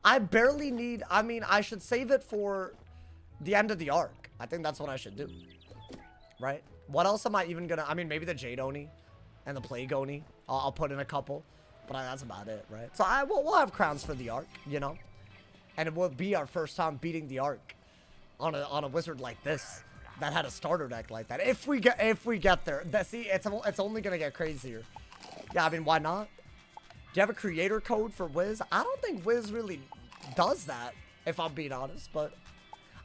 I barely need, I mean, I should save it for the end of the arc. I think that's what I should do. Right? What else am I even gonna, I mean, maybe the Jade Oni and the Plague Oni. I'll put in a couple. But that's about it, right? So we'll have crowns for the arc, you know? And it will be our first time beating the arc on a wizard like this that had a starter deck like that. If we get there. See, it's only gonna get crazier. Yeah, I mean, why not? Do you have a creator code for Wiz? I don't think Wiz really does that, if I'm being honest, but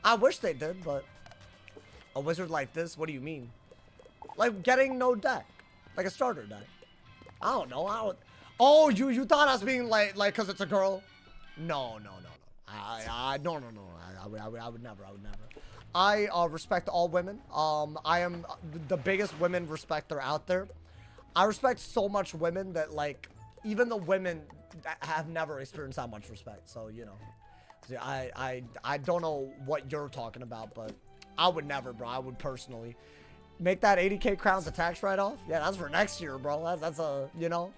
I wish they did, but a wizard like this, what do you mean? Like getting no deck. Like a starter deck. I don't know. Oh, you thought I was being like because it's a girl? No. No. I would never. I respect all women. I am the biggest women respecter out there. I respect so much women that, like, even the women have never experienced that much respect. So, you know, see, I don't know what you're talking about, but I would never, bro. I would personally make that 80k crowns a tax write-off. Yeah, that's for next year, bro. That's a, you know.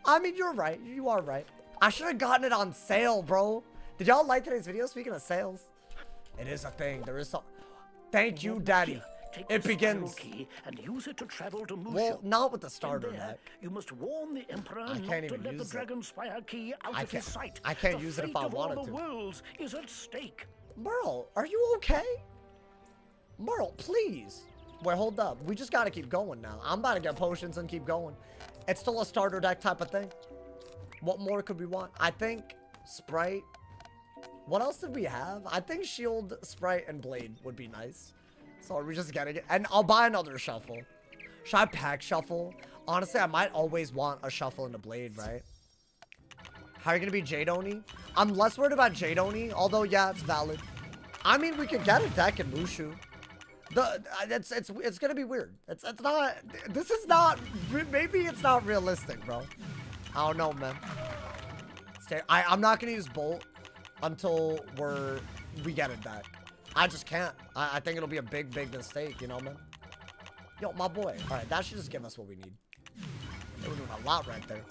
I mean, you're right. You are right. I should have gotten it on sale, bro. Did y'all like today's video? Speaking of sales, it is a thing. There is some. Thank you, Daddy. It begins. Key and use it to travel to Mushu. Well, not with the starter There, deck. you must warn the Emperor I not can't to even let the use it. Dragon Spire key out of his sight. I can't The use it if fate I of all wanted the to. worlds is at stake. Merle, are you okay? Merle, please. Wait, hold up. We just gotta keep going now. I'm about to get potions and keep going. It's still a starter deck type of thing. What more could we want? I think Sprite. What else did we have? I think Shield, Sprite, and Blade would be nice. So are we just getting it? And I'll buy another Shuffle. Should I pack Shuffle? Honestly, I might always want a Shuffle and a Blade, right? How are you going to be Jade Oni? I'm less worried about Jade Oni, although, yeah, it's valid. I mean, we could get a deck in Mushu. It's going to be weird. It's not, this is not, maybe it's not realistic, bro. I don't know, man. I'm not going to use Bolt until we get a deck. I just can't. I think it'll be a big mistake, you know, man? Yo, my boy. All right, that should just give us what we need. We're doing a lot right there.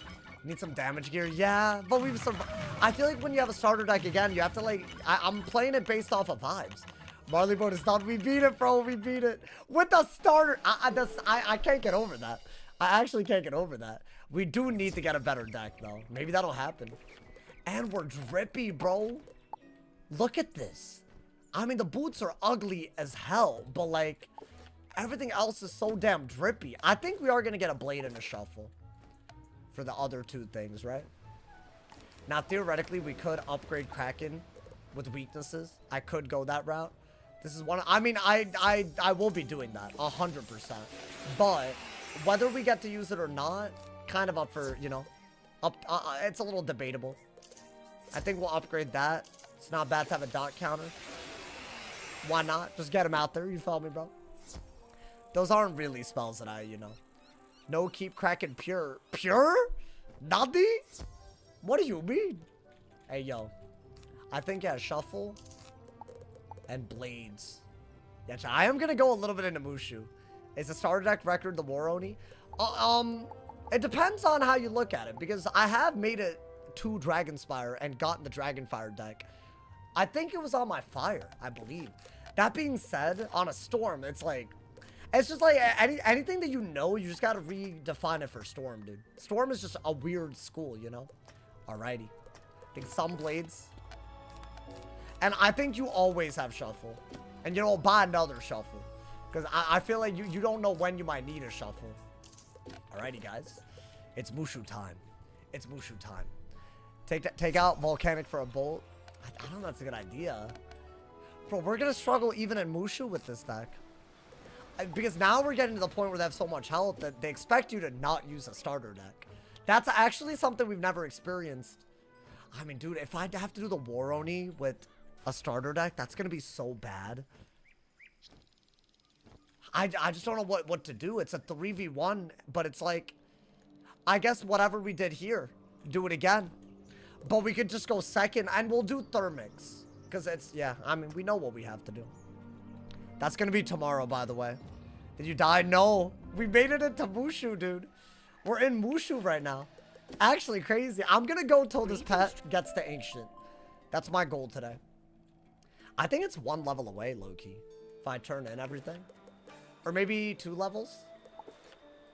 Need some damage gear. Yeah, but we've survived. I feel like when you have a starter deck again, you have to, like, I'm playing it based off of vibes. Marleybone is done. We beat it, bro. We beat it. With the starter. I can't get over that. I actually can't get over that. We do need to get a better deck, though. Maybe that'll happen. And we're drippy, bro. Look at this. I mean, the boots are ugly as hell, but, like, everything else is so damn drippy. I think we are going to get a Blade and a Shuffle for the other two things, right? Now, theoretically, we could upgrade Kraken with weaknesses. I could go that route. This is one. I mean, I will be doing that 100%. But whether we get to use it or not, kind of up for, you know, it's a little debatable. I think we'll upgrade that. It's not bad to have a dot counter. Why not? Just get him out there. You feel me, bro? Those aren't really spells that I, you know. No, keep Kraken pure. Pure? Nadi? What do you mean? Hey, yo. I think, yeah, Shuffle and Blades. Yeah, I am going to go a little bit into Mushu. Is the starter deck record the War Oni? It depends on how you look at it, because I have made it to Dragonspire and gotten the Dragonfire deck. I think it was on my Fire, I believe. That being said, on a Storm, it's like, it's just like anything that you know, you just got to redefine it for Storm, dude. Storm is just a weird school, you know? Alrighty. I think some Blades. And I think you always have Shuffle. And you don't buy another Shuffle. Because I feel like you don't know when you might need a Shuffle. Alrighty, guys. It's Mushu time. It's Mushu time. Take out Volcanic for a bolt. I don't know if that's a good idea. Bro, we're gonna struggle even in Mushu with this deck. Because now we're getting to the point where they have so much health that they expect you to not use a starter deck. That's actually something we've never experienced. I mean, dude, if I have to do the War Oni with a starter deck, that's gonna be so bad. I just don't know what to do. It's a 3v1, but it's like, I guess whatever we did here, do it again. But we could just go second, and we'll do Thermix. Because it's, yeah, I mean, we know what we have to do. That's going to be tomorrow, by the way. Did you die? No. We made it into Mushu, dude. We're in Mushu right now. Actually, crazy. I'm going to go till this pet gets to Ancient. That's my goal today. I think it's 1 level away, low-key. If I turn in everything. Or maybe 2 levels.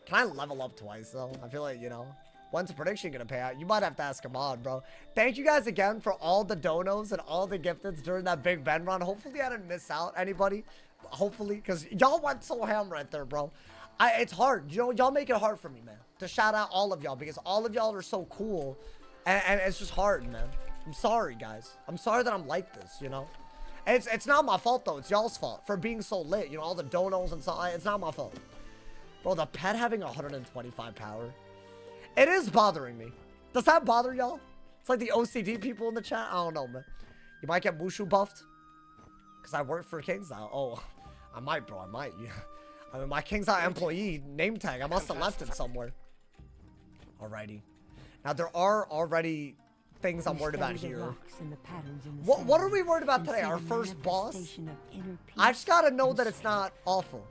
Can I level up twice, though? I feel like, you know, when's the prediction going to pay out? You might have to ask him on, bro. Thank you guys again for all the donos and all the gifteds during that Big Ben run. Hopefully, I didn't miss out anybody. Hopefully, because y'all went so ham right there, bro. It's hard. You know, y'all make it hard for me, man, to shout out all of y'all because all of y'all are so cool. And it's just hard, man. I'm sorry, guys. I'm sorry that I'm like this, you know? It's not my fault, though. It's y'all's fault for being so lit. You know, all the donos and so. It's not my fault. Bro, the pet having 125 power. It is bothering me. Does that bother y'all? It's like the OCD people in the chat. I don't know, man. You might get Mushu buffed. Because I work for King's Out. Oh, I might, bro. I might. Yeah. I mean, my King's Out employee name tag. I must have left it somewhere. Alrighty. Now, there are already things I'm worried about here. What are we worried about today? Our first boss? I just gotta know that it's not awful.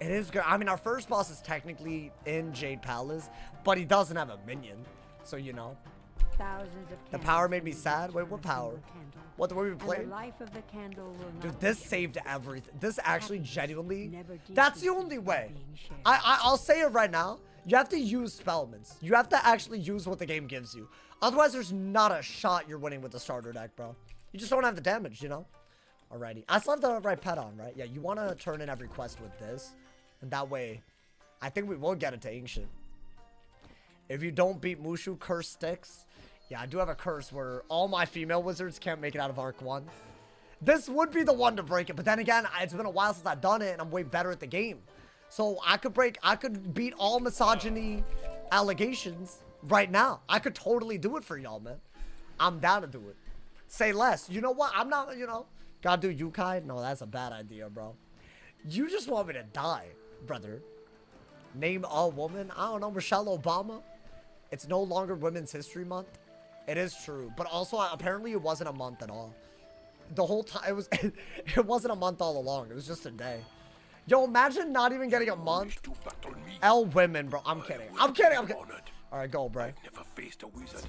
It is good. I mean, our first boss is technically in Jade Palace, but he doesn't have a minion. So, you know. The power made me sad. Wait, what power? What were we playing? Dude, this saved everything. This actually genuinely, that's the only way. I'll say it right now. You have to use spellements. You have to actually use what the game gives you. Otherwise, there's not a shot you're winning with the starter deck, bro. You just don't have the damage, you know? Alrighty. I still have the right pet on, right? Yeah, you want to turn in every quest with this. And that way, I think we will get it to Ancient. If you don't beat Mushu, curse sticks. Yeah, I do have a curse where all my female wizards can't make it out of Arc 1. This would be the one to break it. But then again, it's been a while since I've done it, and I'm way better at the game. So I could beat all misogyny allegations right now. I could totally do it for y'all, man. I'm down to do it. Say less. You know what? I'm not, you know, gotta do Yukai? No, that's a bad idea, bro. You just want me to die, brother. Name a woman? I don't know, Michelle Obama? It's no longer Women's History Month. It is true. But also, apparently, it wasn't a month at all. The whole time, it wasn't a month all along. It was just a day. Yo, imagine not even getting a month. L women, bro. I'm kidding. I'm kidding. I'm kidding. All right, go, bro. Never faced a wizard.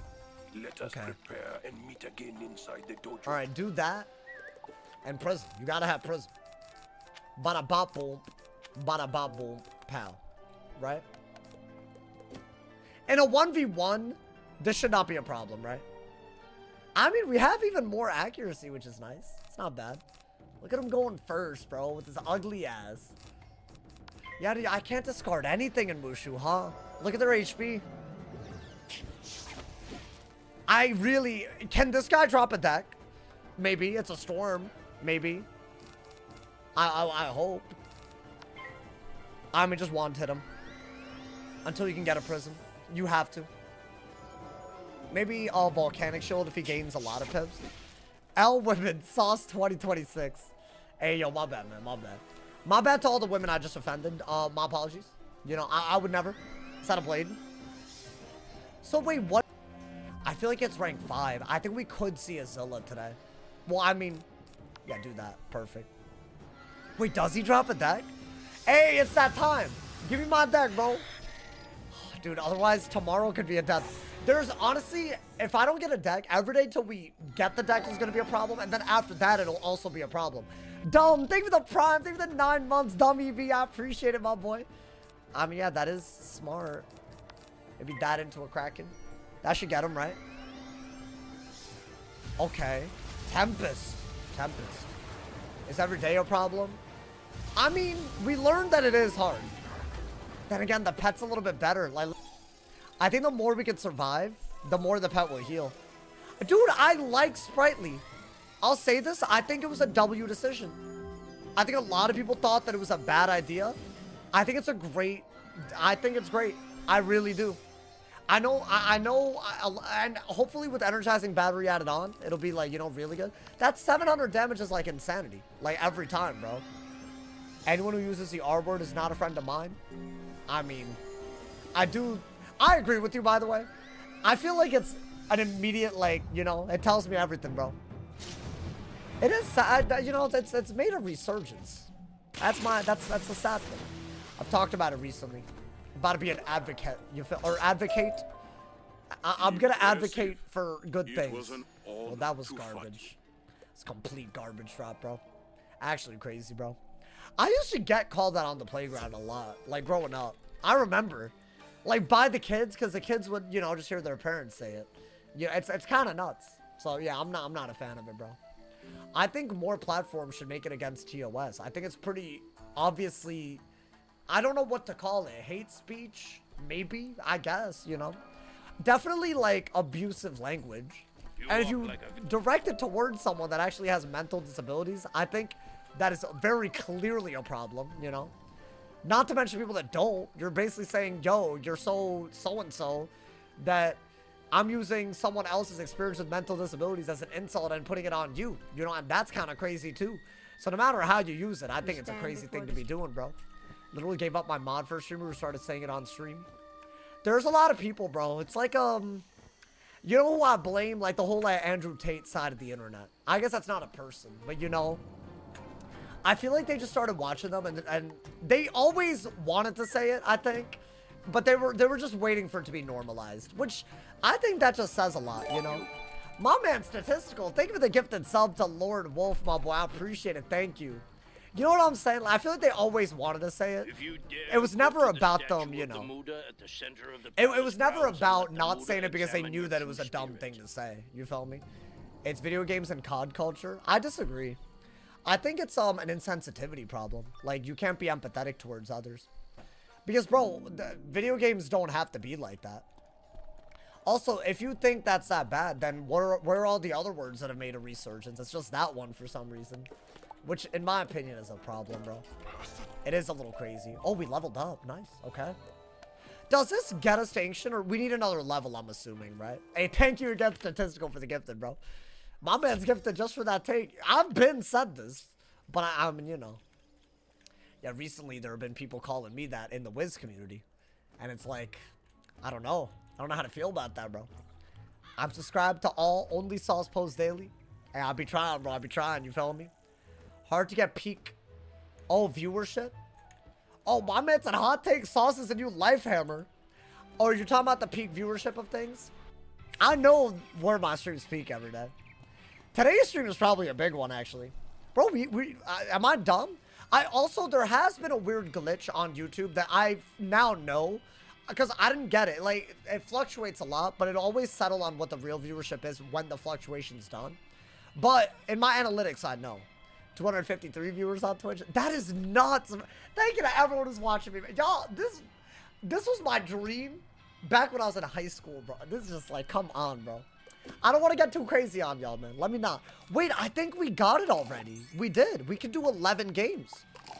Let us prepare and meet again inside the dojo. All right, do that. And prison. You gotta have prison. Bada bop boom. Bada bop boom. Pow. Right? In a 1v1, this should not be a problem, right? I mean, we have even more accuracy, which is nice. It's not bad. Look at him going first, bro, with his ugly ass. Yeah, dude, I can't discard anything in Mushu, huh? Look at their HP. I really... Can this guy drop a deck? Maybe. It's a storm. Maybe. I hope. I mean, just one hit him. Until you can get a prism. You have to. Maybe a volcanic shield if he gains a lot of pips. L women, sauce 2026. Hey, yo, my bad, man. My bad. My bad to all the women I just offended. My apologies. You know, I would never. Is that a blade? So, wait, what? I feel like it's rank 5. I think we could see a Zilla today. Well, I mean, yeah, do that. Perfect. Wait, does he drop a deck? Hey, it's that time. Give me my deck, bro. Dude, otherwise, tomorrow could be a death. There's honestly, if I don't get a deck, every day till we get the deck is going to be a problem. And then after that, it'll also be a problem. Dumb, thank you for the prime. Thank you for the 9 months, dumb EV. I appreciate it, my boy. I mean, yeah, that is smart. Maybe that into a Kraken. That should get him, right? Okay. Tempest. Tempest. Is every day a problem? I mean, we learned that it is hard. Then again, the pet's a little bit better. Like, I think the more we can survive, the more the pet will heal. Dude, I like Sprightly. I'll say this, I think it was a W decision. I think a lot of people thought that it was a bad idea. I think it's a great, I think it's great. I really do. I know, and hopefully with Energizing Battery added on, it'll be like, you know, really good. That 700 damage is like insanity. Like every time, bro. Anyone who uses the R word is not a friend of mine. I mean, I agree with you, by the way. I feel like it's an immediate, like, you know, it tells me everything, bro. It is sad, you know, it's made a resurgence. That's the sad thing. I've talked about it recently. I'm about to be an advocate, you feel, or advocate. I'm gonna advocate for good things. Well, that was garbage. It's complete garbage drop, bro. Actually crazy, bro. I used to get called that on the playground a lot, like growing up. I remember, like by the kids, because the kids would, you know, just hear their parents say it. Yeah, it's kind of nuts. So yeah, I'm not a fan of it, bro. I think more platforms should make it against TOS. I think it's pretty obviously, I don't know what to call it. Hate speech, maybe, I guess, you know. Definitely like abusive language. And if you direct it towards someone that actually has mental disabilities, I think that is very clearly a problem, you know. Not to mention people that don't. You're basically saying, yo, you're so-and-so that I'm using someone else's experience with mental disabilities as an insult and putting it on you. You know, and that's kind of crazy too. So no matter how you use it, I think it's a crazy thing to be doing, bro. Literally gave up my mod for a streamer who started saying it on stream. There's a lot of people, bro. It's like, you know who I blame? Like the whole Andrew Tate side of the internet. I guess that's not a person, but you know, I feel like they just started watching them and they always wanted to say it, I think. But they were just waiting for it to be normalized, which I think that just says a lot, you know. My man Statistical, thank you for the gifted sub to Lord Wolf, my boy. I appreciate it. Thank you. You know what I'm saying? I feel like they always wanted to say it. It was never about them, you know. It was never about not saying it because they knew that it was a dumb thing to say. You feel me? It's video games and COD culture. I disagree. I think it's an insensitivity problem. Like, you can't be empathetic towards others. Because, bro, video games don't have to be like that. Also, if you think that's that bad, then where are all the other words that have made a resurgence? It's just that one for some reason. Which, in my opinion, is a problem, bro. It is a little crazy. Oh, we leveled up. Nice. Okay. Does this get us to Ancient, or we need another level, I'm assuming, right? Hey, thank you again, Statistical, for the gifted, bro. My man's gifted just for that take. I've been said this, but I mean, you know. Yeah, recently there have been people calling me that in the Wiz community. And it's like, I don't know. I don't know how to feel about that, bro. I'm subscribed to all only sauce posts daily. Hey, I'll be trying, bro. I'll be trying, you feel me? Hard to get peak. Oh, viewership? Oh, my man said hot take sauce is a new life hammer. Oh, you're talking about the peak viewership of things? I know where my streams peak every day. Today's stream is probably a big one, actually. Bro, am I dumb? There has been a weird glitch on YouTube that I now know, because I didn't get it. Like, it fluctuates a lot, but it always settle on what the real viewership is when the fluctuation's done. But in my analytics, I know. 253 viewers on Twitch. That is nuts. Thank you to everyone who's watching me. Y'all, this was my dream back when I was in high school, bro. This is just like, come on, bro. I don't want to get too crazy on y'all, man. Let me not. Wait, I think we got it already. We did. We can do 11 games.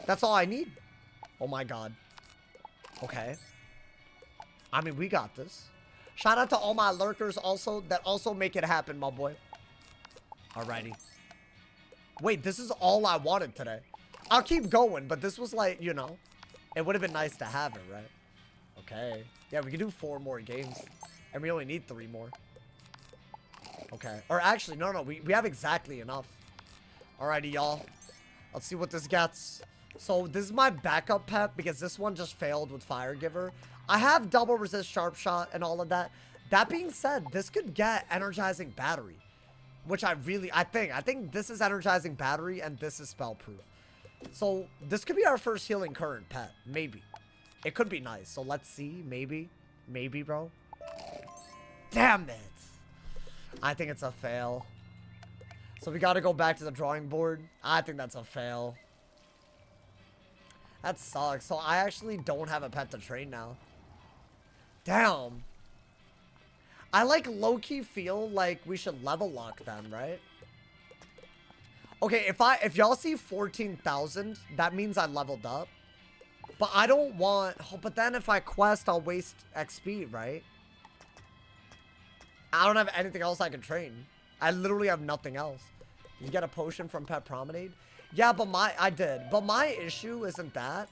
That's all I need. Oh my god. Okay. I mean, we got this. Shout out to all my lurkers also that also make it happen, my boy. Alrighty. Wait, this is all I wanted today. I'll keep going, but this was like, you know, it would have been nice to have it, right? Okay. Yeah, we can do 4 more games. And we only need 3 more. Okay. Or actually, no, we have exactly enough. Alrighty, y'all. Let's see what this gets. So, this is my backup pet because this one just failed with Fire Giver. I have double resist sharp shot and all of that. That being said, this could get Energizing Battery. Which I think this is Energizing Battery and this is Spell Proof. So, this could be our first Healing Current pet. Maybe. It could be nice. So, let's see. Maybe. Maybe, bro. Damn it. I think it's a fail. So we gotta go back to the drawing board. I think that's a fail. That sucks. So I actually don't have a pet to train now. Damn. I like low-key feel like we should level lock them, right? Okay, if y'all see 14,000, that means I leveled up. But I don't want... Oh, but then if I quest, I'll waste XP, right? I don't have anything else I can train. I literally have nothing else. You get a potion from Pet Promenade? Yeah, but I did. But my issue isn't that.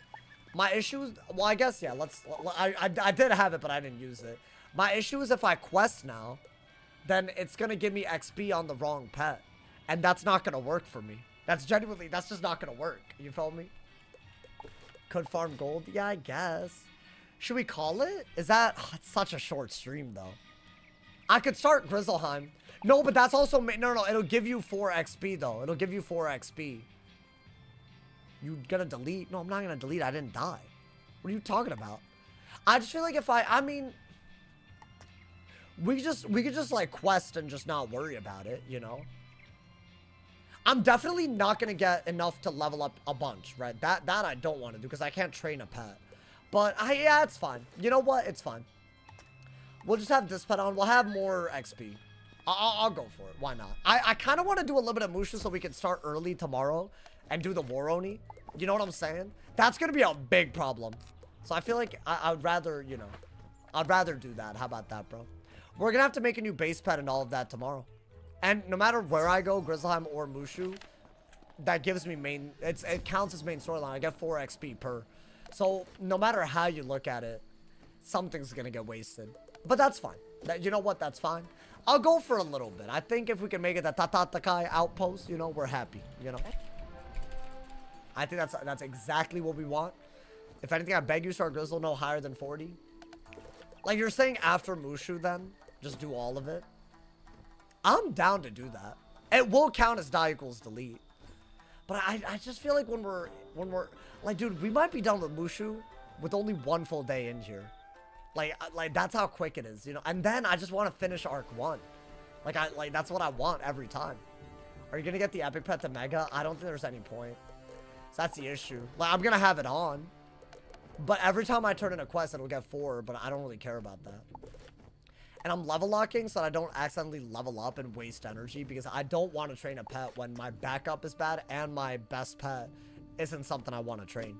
My issue is... Well, I guess, yeah, I did have it, but I didn't use it. My issue is if I quest now, then it's going to give me XP on the wrong pet. And that's not going to work for me. That's just not going to work. You feel me? Could farm gold? Yeah, I guess. Should we call it? Is that... Oh, it's such a short stream, though. I could start Grizzleheim. No, but that's also... No, it'll give you 4 XP, though. It'll give you 4 XP. You gonna delete? No, I'm not gonna delete. I didn't die. What are you talking about? I just feel like if I mean... We could just, like, quest and just not worry about it, you know? I'm definitely not going to get enough to level up a bunch, right? That I don't want to do because I can't train a pet. But, yeah, it's fine. You know what? It's fine. We'll just have this pet on. We'll have more XP. I'll go for it. Why not? I kind of want to do a little bit of Mushu so we can start early tomorrow and do the War Oni. You know what I'm saying? That's going to be a big problem. So I feel like I'd rather, you know, I'd rather do that. How about that, bro? We're going to have to make a new base pet and all of that tomorrow. And no matter where I go, Grizzleheim or Mushu, that gives me main... It counts as main storyline. I get 4 XP per. So no matter how you look at it, something's going to get wasted. But that's fine. You know what? That's fine. I'll go for a little bit. I think if we can make it the Tatatakai outpost, you know, we're happy. You know? I think that's exactly what we want. If anything, I beg you, start Grizzle no higher than 40. Like, you're saying after Mushu, then? Just do all of it? I'm down to do that. It will count as die equals delete. But I just feel like when we're... Like, dude, we might be done with Mushu with only 1 full day in here. Like that's how quick it is, you know? And then I just want to finish Arc 1. Like, that's what I want every time. Are you going to get the Epic Pet to Mega? I don't think there's any point. So that's the issue. Like, I'm going to have it on. But every time I turn in a quest, it'll get 4, but I don't really care about that. And I'm level locking so that I don't accidentally level up and waste energy because I don't want to train a pet when my backup is bad and my best pet isn't something I want to train.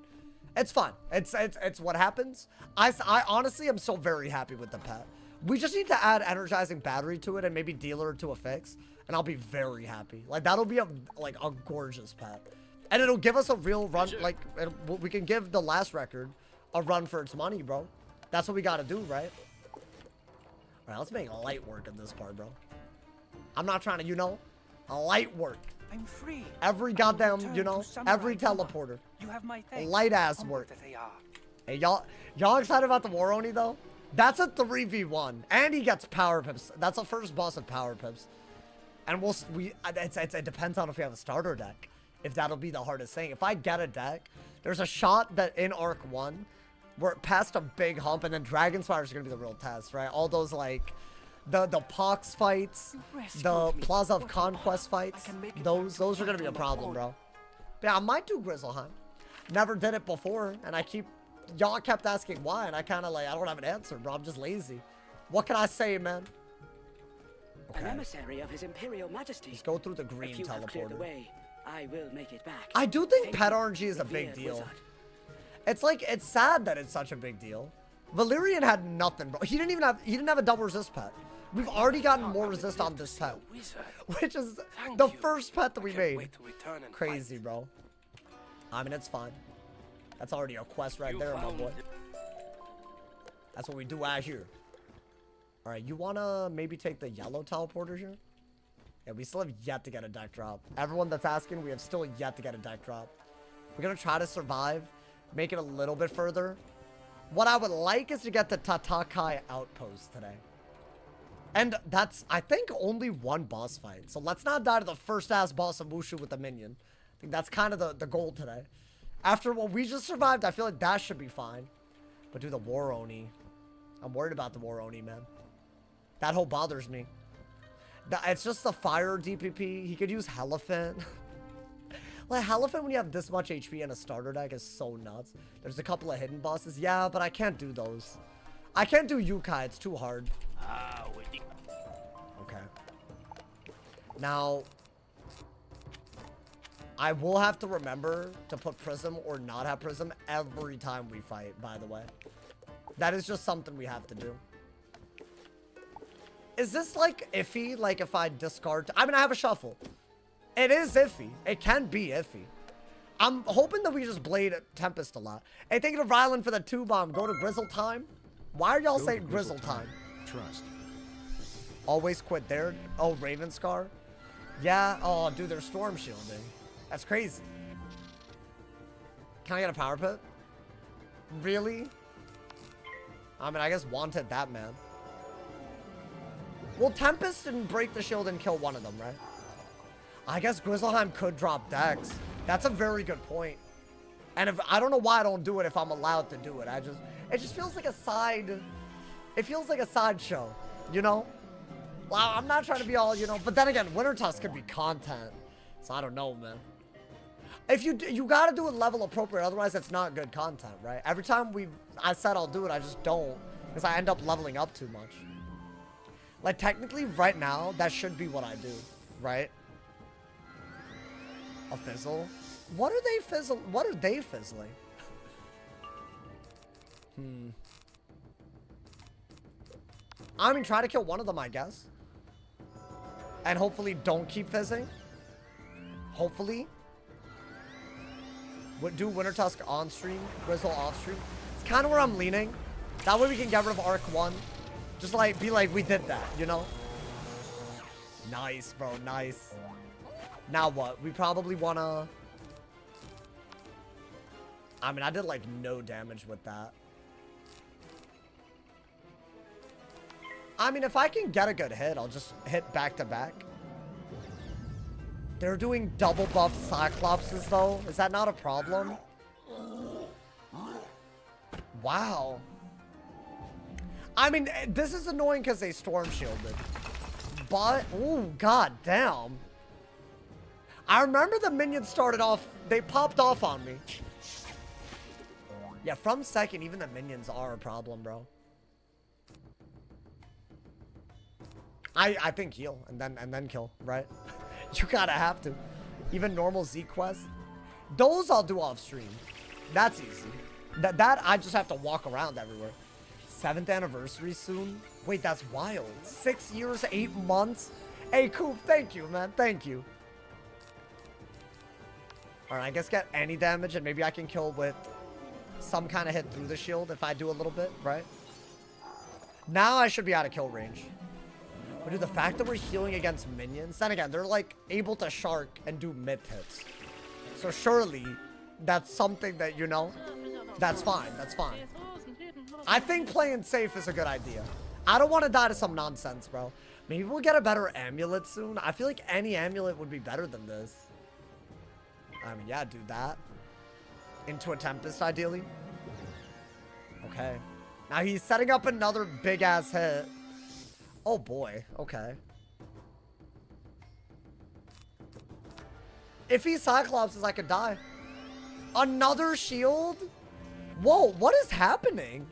It's fine. It's what happens. I honestly am so very happy with the pet. We just need to add energizing battery to it and maybe dealer to a fix, and I'll be very happy. Like, that'll be a gorgeous pet. And it'll give us a real run. Like, we can give the last record a run for its money, bro. That's what we got to do, right? All right, let's make light work in this part, bro. I'm not trying to, you know, light work. I'm free. Every goddamn, you know, every teleporter. You have my thanks. Light ass work. Hey, y'all excited about the War Oni though? That's a 3v1, and he gets power pips. That's the first boss of power pips, and it depends on if we have a starter deck. If that'll be the hardest thing. If I get a deck, there's a shot that in Arc 1. We're past a big hump, and then Dragon Spire is going to be the real test, right? All those, like, the Pox fights, the Plaza of Conquest fights, those are going to be a problem, bro. But yeah, I might do Grizzleheim. Never did it before, and y'all kept asking why, and I kind of, like, I don't have an answer, bro. I'm just lazy. What can I say, man? Okay. An emissary of His Imperial Majesty. Let's go through the green if you have cleared the teleporter. way, I will make it back. I do think Thank pet you, RNG is a big revered deal. wizard. It's like, it's sad that it's such a big deal. Valerian had nothing, bro. He didn't have a double resist pet. We've already gotten more resist on this pet, which is the first pet that we made. Crazy, bro. I mean, it's fine. That's already a quest right there, my boy. That's what we do out here. All right, you wanna maybe take the yellow teleporter here? Yeah, we still have yet to get a deck drop. Everyone that's asking, we have still yet to get a deck drop. We're gonna try to survive, make it a little bit further. What I would like is to get the Tatakai outpost today. And that's, I think, only 1 boss fight. So let's not die to the first ass boss of Mushu with a minion. I think that's kind of the goal today. After what we just survived, I feel like that should be fine. But do the War Oni. I'm worried about the War Oni, man. That whole bothers me. It's just the fire DPP. He could use Elephant. Like, Elephant, when you have this much HP in a starter deck, is so nuts. There's a couple of hidden bosses. Yeah, but I can't do those. I can't do Yukai. It's too hard. Now, I will have to remember to put Prism or not have Prism every time we fight, by the way. That is just something we have to do. Is this, like, iffy? Like, if I discard... I mean, I have a shuffle. It is iffy. It can be iffy. I'm hoping that we just blade Tempest a lot. Hey, thank you to Rylan for the 2-bomb. Go to Grizzle time. Why are y'all saying Grizzle time? Trust. Always quit there. Oh, Raven Scar. Yeah. Oh, dude, they're storm shielding. That's crazy. Can I get a power pit? Really? I mean, I guess wanted that, man. Well, Tempest didn't break the shield and kill one of them, right? I guess Grizzleheim could drop Dex. That's a very good point. And if I don't know why I don't do it if I'm allowed to do it. It just feels like a side. It feels like a sideshow, you know? Well, I'm not trying to be all, you know, but then again, Winter Tusk could be content. So I don't know, man. If you gotta do it level appropriate, otherwise it's not good content, right? Every time I said I'll do it, I just don't, because I end up leveling up too much. Like, technically, right now, that should be what I do, right? A fizzle? What are they fizzling? What are they fizzling? I mean, try to kill one of them, I guess. And hopefully don't keep fizzing. Hopefully. Do Winter Tusk on stream, Grizzle off stream. It's kind of where I'm leaning. That way we can get rid of Arc 1. Just like, be like, we did that, you know? Nice, bro, nice. Now what? We probably wanna... I mean, I did like no damage with that. I mean, if I can get a good hit, I'll just hit back to back. They're doing double buff Cyclopses, though. Is that not a problem? Wow. I mean, this is annoying because they storm shielded. But, ooh, god damn. I remember the minions started off, they popped off on me. Yeah, from second, even the minions are a problem, bro. I think heal and then kill, right? You gotta have to. Even normal Z quest. Those I'll do off stream. That's easy. That I just have to walk around everywhere. 7th anniversary soon. Wait, that's wild. 6 years, 8 months. Hey, Coop, thank you, man. Thank you. Alright, I guess get any damage and maybe I can kill with some kind of hit through the shield if I do a little bit, right? Now I should be out of kill range. But dude, the fact that we're healing against minions, then again, they're like able to shark and do mid hits. So surely that's something that, you know, that's fine. That's fine. I think playing safe is a good idea. I don't want to die to some nonsense, bro. Maybe we'll get a better amulet soon. I feel like any amulet would be better than this. I mean, yeah, do that. Into a Tempest, ideally. Okay. Now he's setting up another big-ass hit. Oh, boy. Okay. If he Cyclopses, I could die. Another shield? Whoa, what is happening?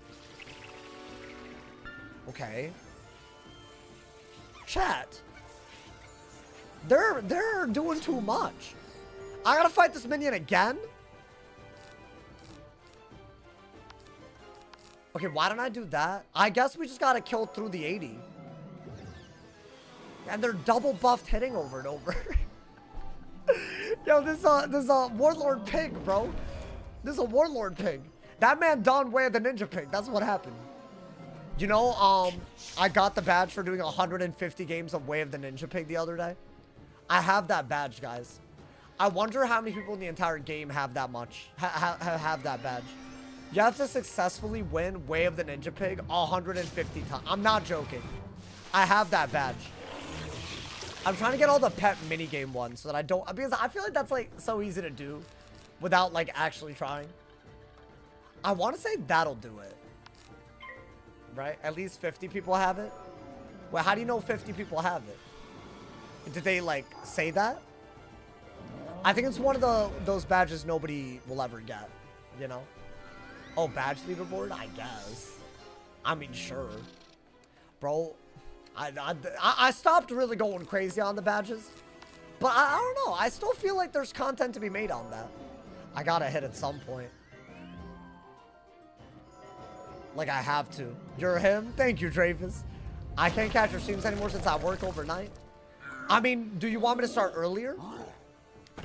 Okay. Chat. They're doing too much. I gotta fight this minion again? Okay, why don't I do that? I guess we just gotta kill through the 80. And they're double buffed hitting over and over. Yo, this is a Warlord Pig, bro. This is a Warlord Pig. That man donned Way of the Ninja Pig. That's what happened. You know, I got the badge for doing 150 games of Way of the Ninja Pig the other day. I have that badge, guys. I wonder how many people in the entire game have that much, have that badge. You have to successfully win Way of the Ninja Pig 150 times. I'm not joking. I have that badge. I'm trying to get all the pet minigame ones so that I don't, because I feel like that's like so easy to do without like actually trying. I want to say that'll do it. Right? At least 50 people have it. Well, how do you know 50 people have it? Did they like say that? I think it's one of those badges nobody will ever get, you know? Oh, badge leaderboard? I guess. I mean, sure. Bro, I stopped really going crazy on the badges. But I don't know. I still feel like there's content to be made on that. I gotta hit at some point. Like I have to. You're him? Thank you, Travis. I can't catch your streams anymore since I work overnight. I mean, do you want me to start earlier?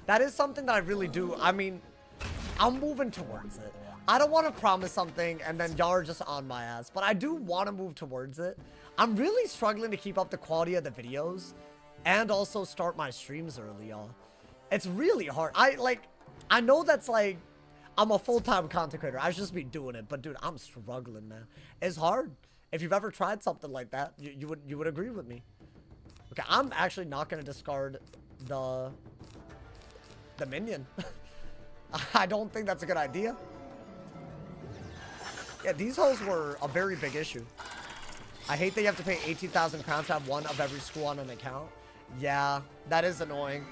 That is something that I really do. I mean, I'm moving towards it. I don't want to promise something and then y'all are just on my ass. But I do want to move towards it. I'm really struggling to keep up the quality of the videos. And also start my streams early, y'all. It's really hard. I know that's like, I'm a full-time content creator. I should just be doing it. But dude, I'm struggling, man. It's hard. If you've ever tried something like that, you would agree with me. Okay, I'm actually not going to discard the minion. I don't think that's a good idea. Yeah, these holes were a very big issue. I hate that you have to pay 18,000 crowns to have one of every school on an account. Yeah, that is annoying.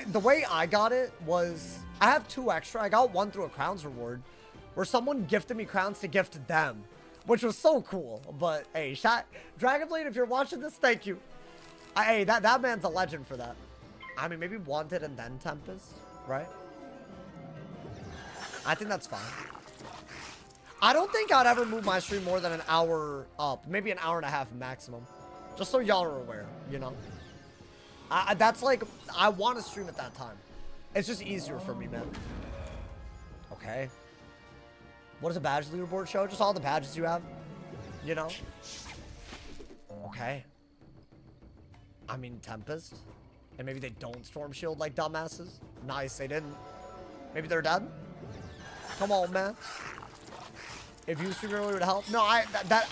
The way I got it was, I have 2 extra. I got one through a crowns reward where someone gifted me crowns to gift them, which was so cool. But hey, Dragonblade, if you're watching this, thank you. Hey, that man's a legend for that. I mean, maybe Wanted and then Tempest, right? I think that's fine. I don't think I'd ever move my stream more than an hour up. Maybe an hour and a half maximum. Just so y'all are aware, you know? That's like, I want to stream at that time. It's just easier for me, man. Okay. What does a badge leaderboard show? Just all the badges you have, you know? Okay. I mean, Tempest. And maybe they don't storm shield like dumbasses. Nice, they didn't. Maybe they're dead? Come on, man. If you stream earlier to help. No,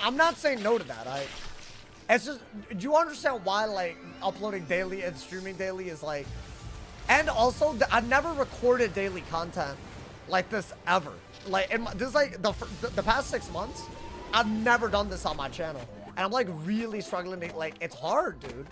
I'm not saying no to that. It's just, do you understand why, like, uploading daily and streaming daily is like, and also, I've never recorded daily content like this ever. Like, this is like, the past 6 months, I've never done this on my channel. And I'm like really struggling to, like, it's hard, dude.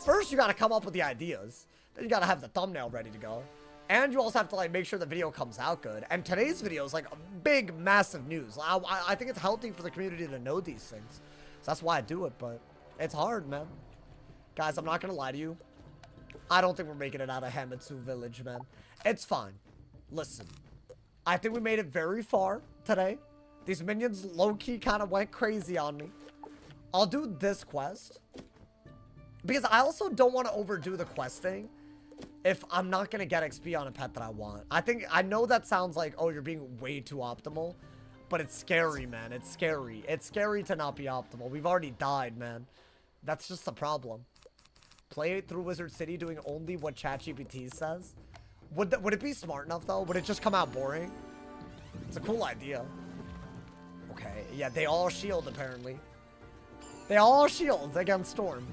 First, you gotta come up with the ideas. Then you gotta have the thumbnail ready to go. And you also have to, like, make sure the video comes out good. And today's video is, like, a big, massive news. I think it's healthy for the community to know these things. So that's why I do it, but it's hard, man. Guys, I'm not gonna lie to you. I don't think we're making it out of Hamitsu Village, man. It's fine. Listen. I think we made it very far today. These minions low-key kind of went crazy on me. I'll do this quest. Because I also don't want to overdo the questing if I'm not going to get XP on a pet that I want. I know that sounds like, oh, you're being way too optimal. But it's scary, man. It's scary. It's scary to not be optimal. We've already died, man. That's just the problem. Play it through Wizard City doing only what ChatGPT says. Would it be smart enough, though? Would it just come out boring? It's a cool idea. Okay. Yeah, they all shield, apparently. They all shield against Storm.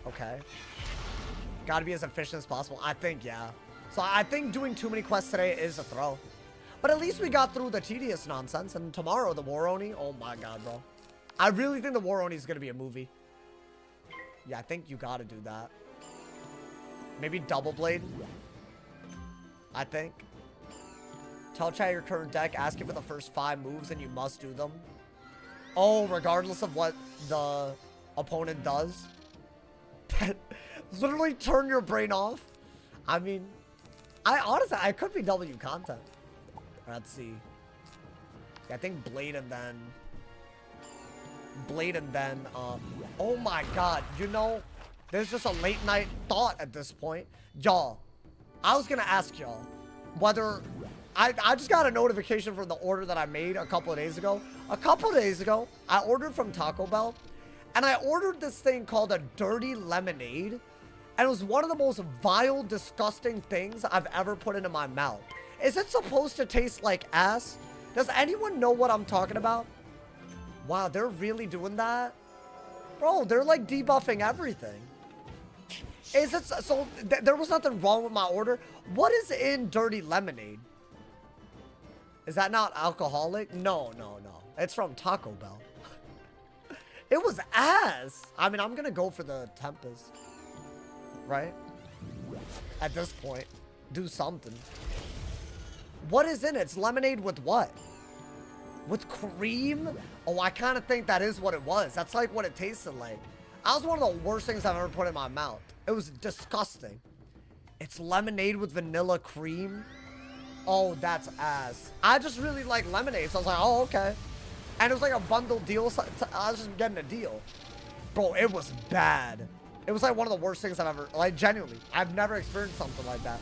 Okay. Gotta be as efficient as possible. I think, yeah. So I think doing too many quests today is a throw. But at least we got through the tedious nonsense. And tomorrow, the War Oni. Oh my god, bro. I really think the War Oni is gonna be a movie. Yeah, I think you gotta do that. Maybe Double Blade. I think. Tell chat your current deck. Ask it for the first 5 moves and you must do them. Oh, regardless of what the opponent does. Literally turn your brain off. I mean, honestly, I could be W content. Let's see. Yeah, I think Blade and then, oh my god, you know, there's just a late night thought at this point. Y'all, I was gonna ask y'all whether, I just got a notification for the order that I made a couple of days ago. A couple of days ago, I ordered from Taco Bell, and I ordered this thing called a dirty lemonade. And it was one of the most vile, disgusting things I've ever put into my mouth. Is it supposed to taste like ass? Does anyone know what I'm talking about? Wow, they're really doing that? Bro, they're like debuffing everything. Is it so? There was nothing wrong with my order. What is in dirty lemonade? Is that not alcoholic? No. It's from Taco Bell. It was ass. I mean, I'm gonna go for the Tempest. Right? At this point, do something. What is in it? It's lemonade with what? With cream? Oh, I kind of think that is what it was. That's like what it tasted like. That was one of the worst things I've ever put in my mouth. It was disgusting. It's lemonade with vanilla cream. Oh, that's ass. I just really like lemonade, so I was like, oh, okay. And it was like a bundle deal. So I was just getting a deal. Bro, it was bad. It was like one of the worst things I've ever, like, genuinely. I've never experienced something like that.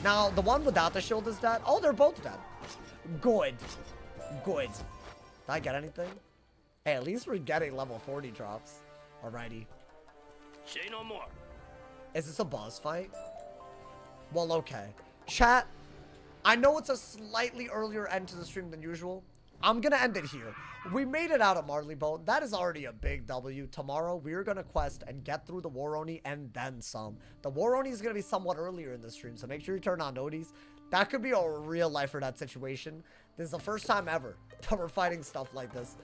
Now, the one without the shield is dead. Oh, they're both dead. Good. Good. Did I get anything? Hey, at least we're getting level 40 drops. Alrighty. Say no more. Is this a boss fight? Well, okay. Chat, I know it's a slightly earlier end to the stream than usual. I'm gonna end it here. We made it out of Marleybone. That is already a big W. Tomorrow, we're gonna quest and get through the War Oni and then some. The War Oni is gonna be somewhat earlier in the stream, so make sure you turn on noties. That could be a real life or death situation. This is the first time ever that we're fighting stuff like this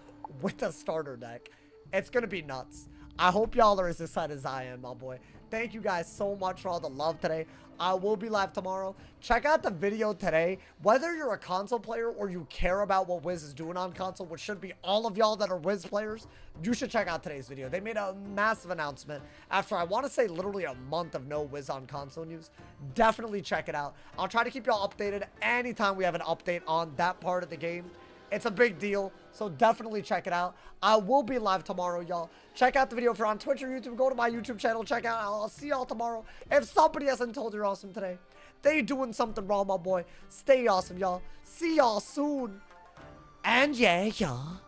with the starter deck. It's gonna be nuts. I hope y'all are as excited as I am, my boy. Thank you guys so much for all the love today. I will be live tomorrow. Check out the video today. Whether you're a console player or you care about what Wiz is doing on console, which should be all of y'all that are Wiz players, you should check out today's video. They made a massive announcement after, I want to say, literally a month of no Wiz on console news. Definitely check it out. I'll try to keep y'all updated anytime we have an update on that part of the game. It's a big deal, so definitely check it out. I will be live tomorrow, y'all. Check out the video if you're on Twitch or YouTube. Go to my YouTube channel. Check out. I'll see y'all tomorrow. If somebody hasn't told you you're awesome today, they doing something wrong, my boy. Stay awesome, y'all. See y'all soon. And yeah, y'all.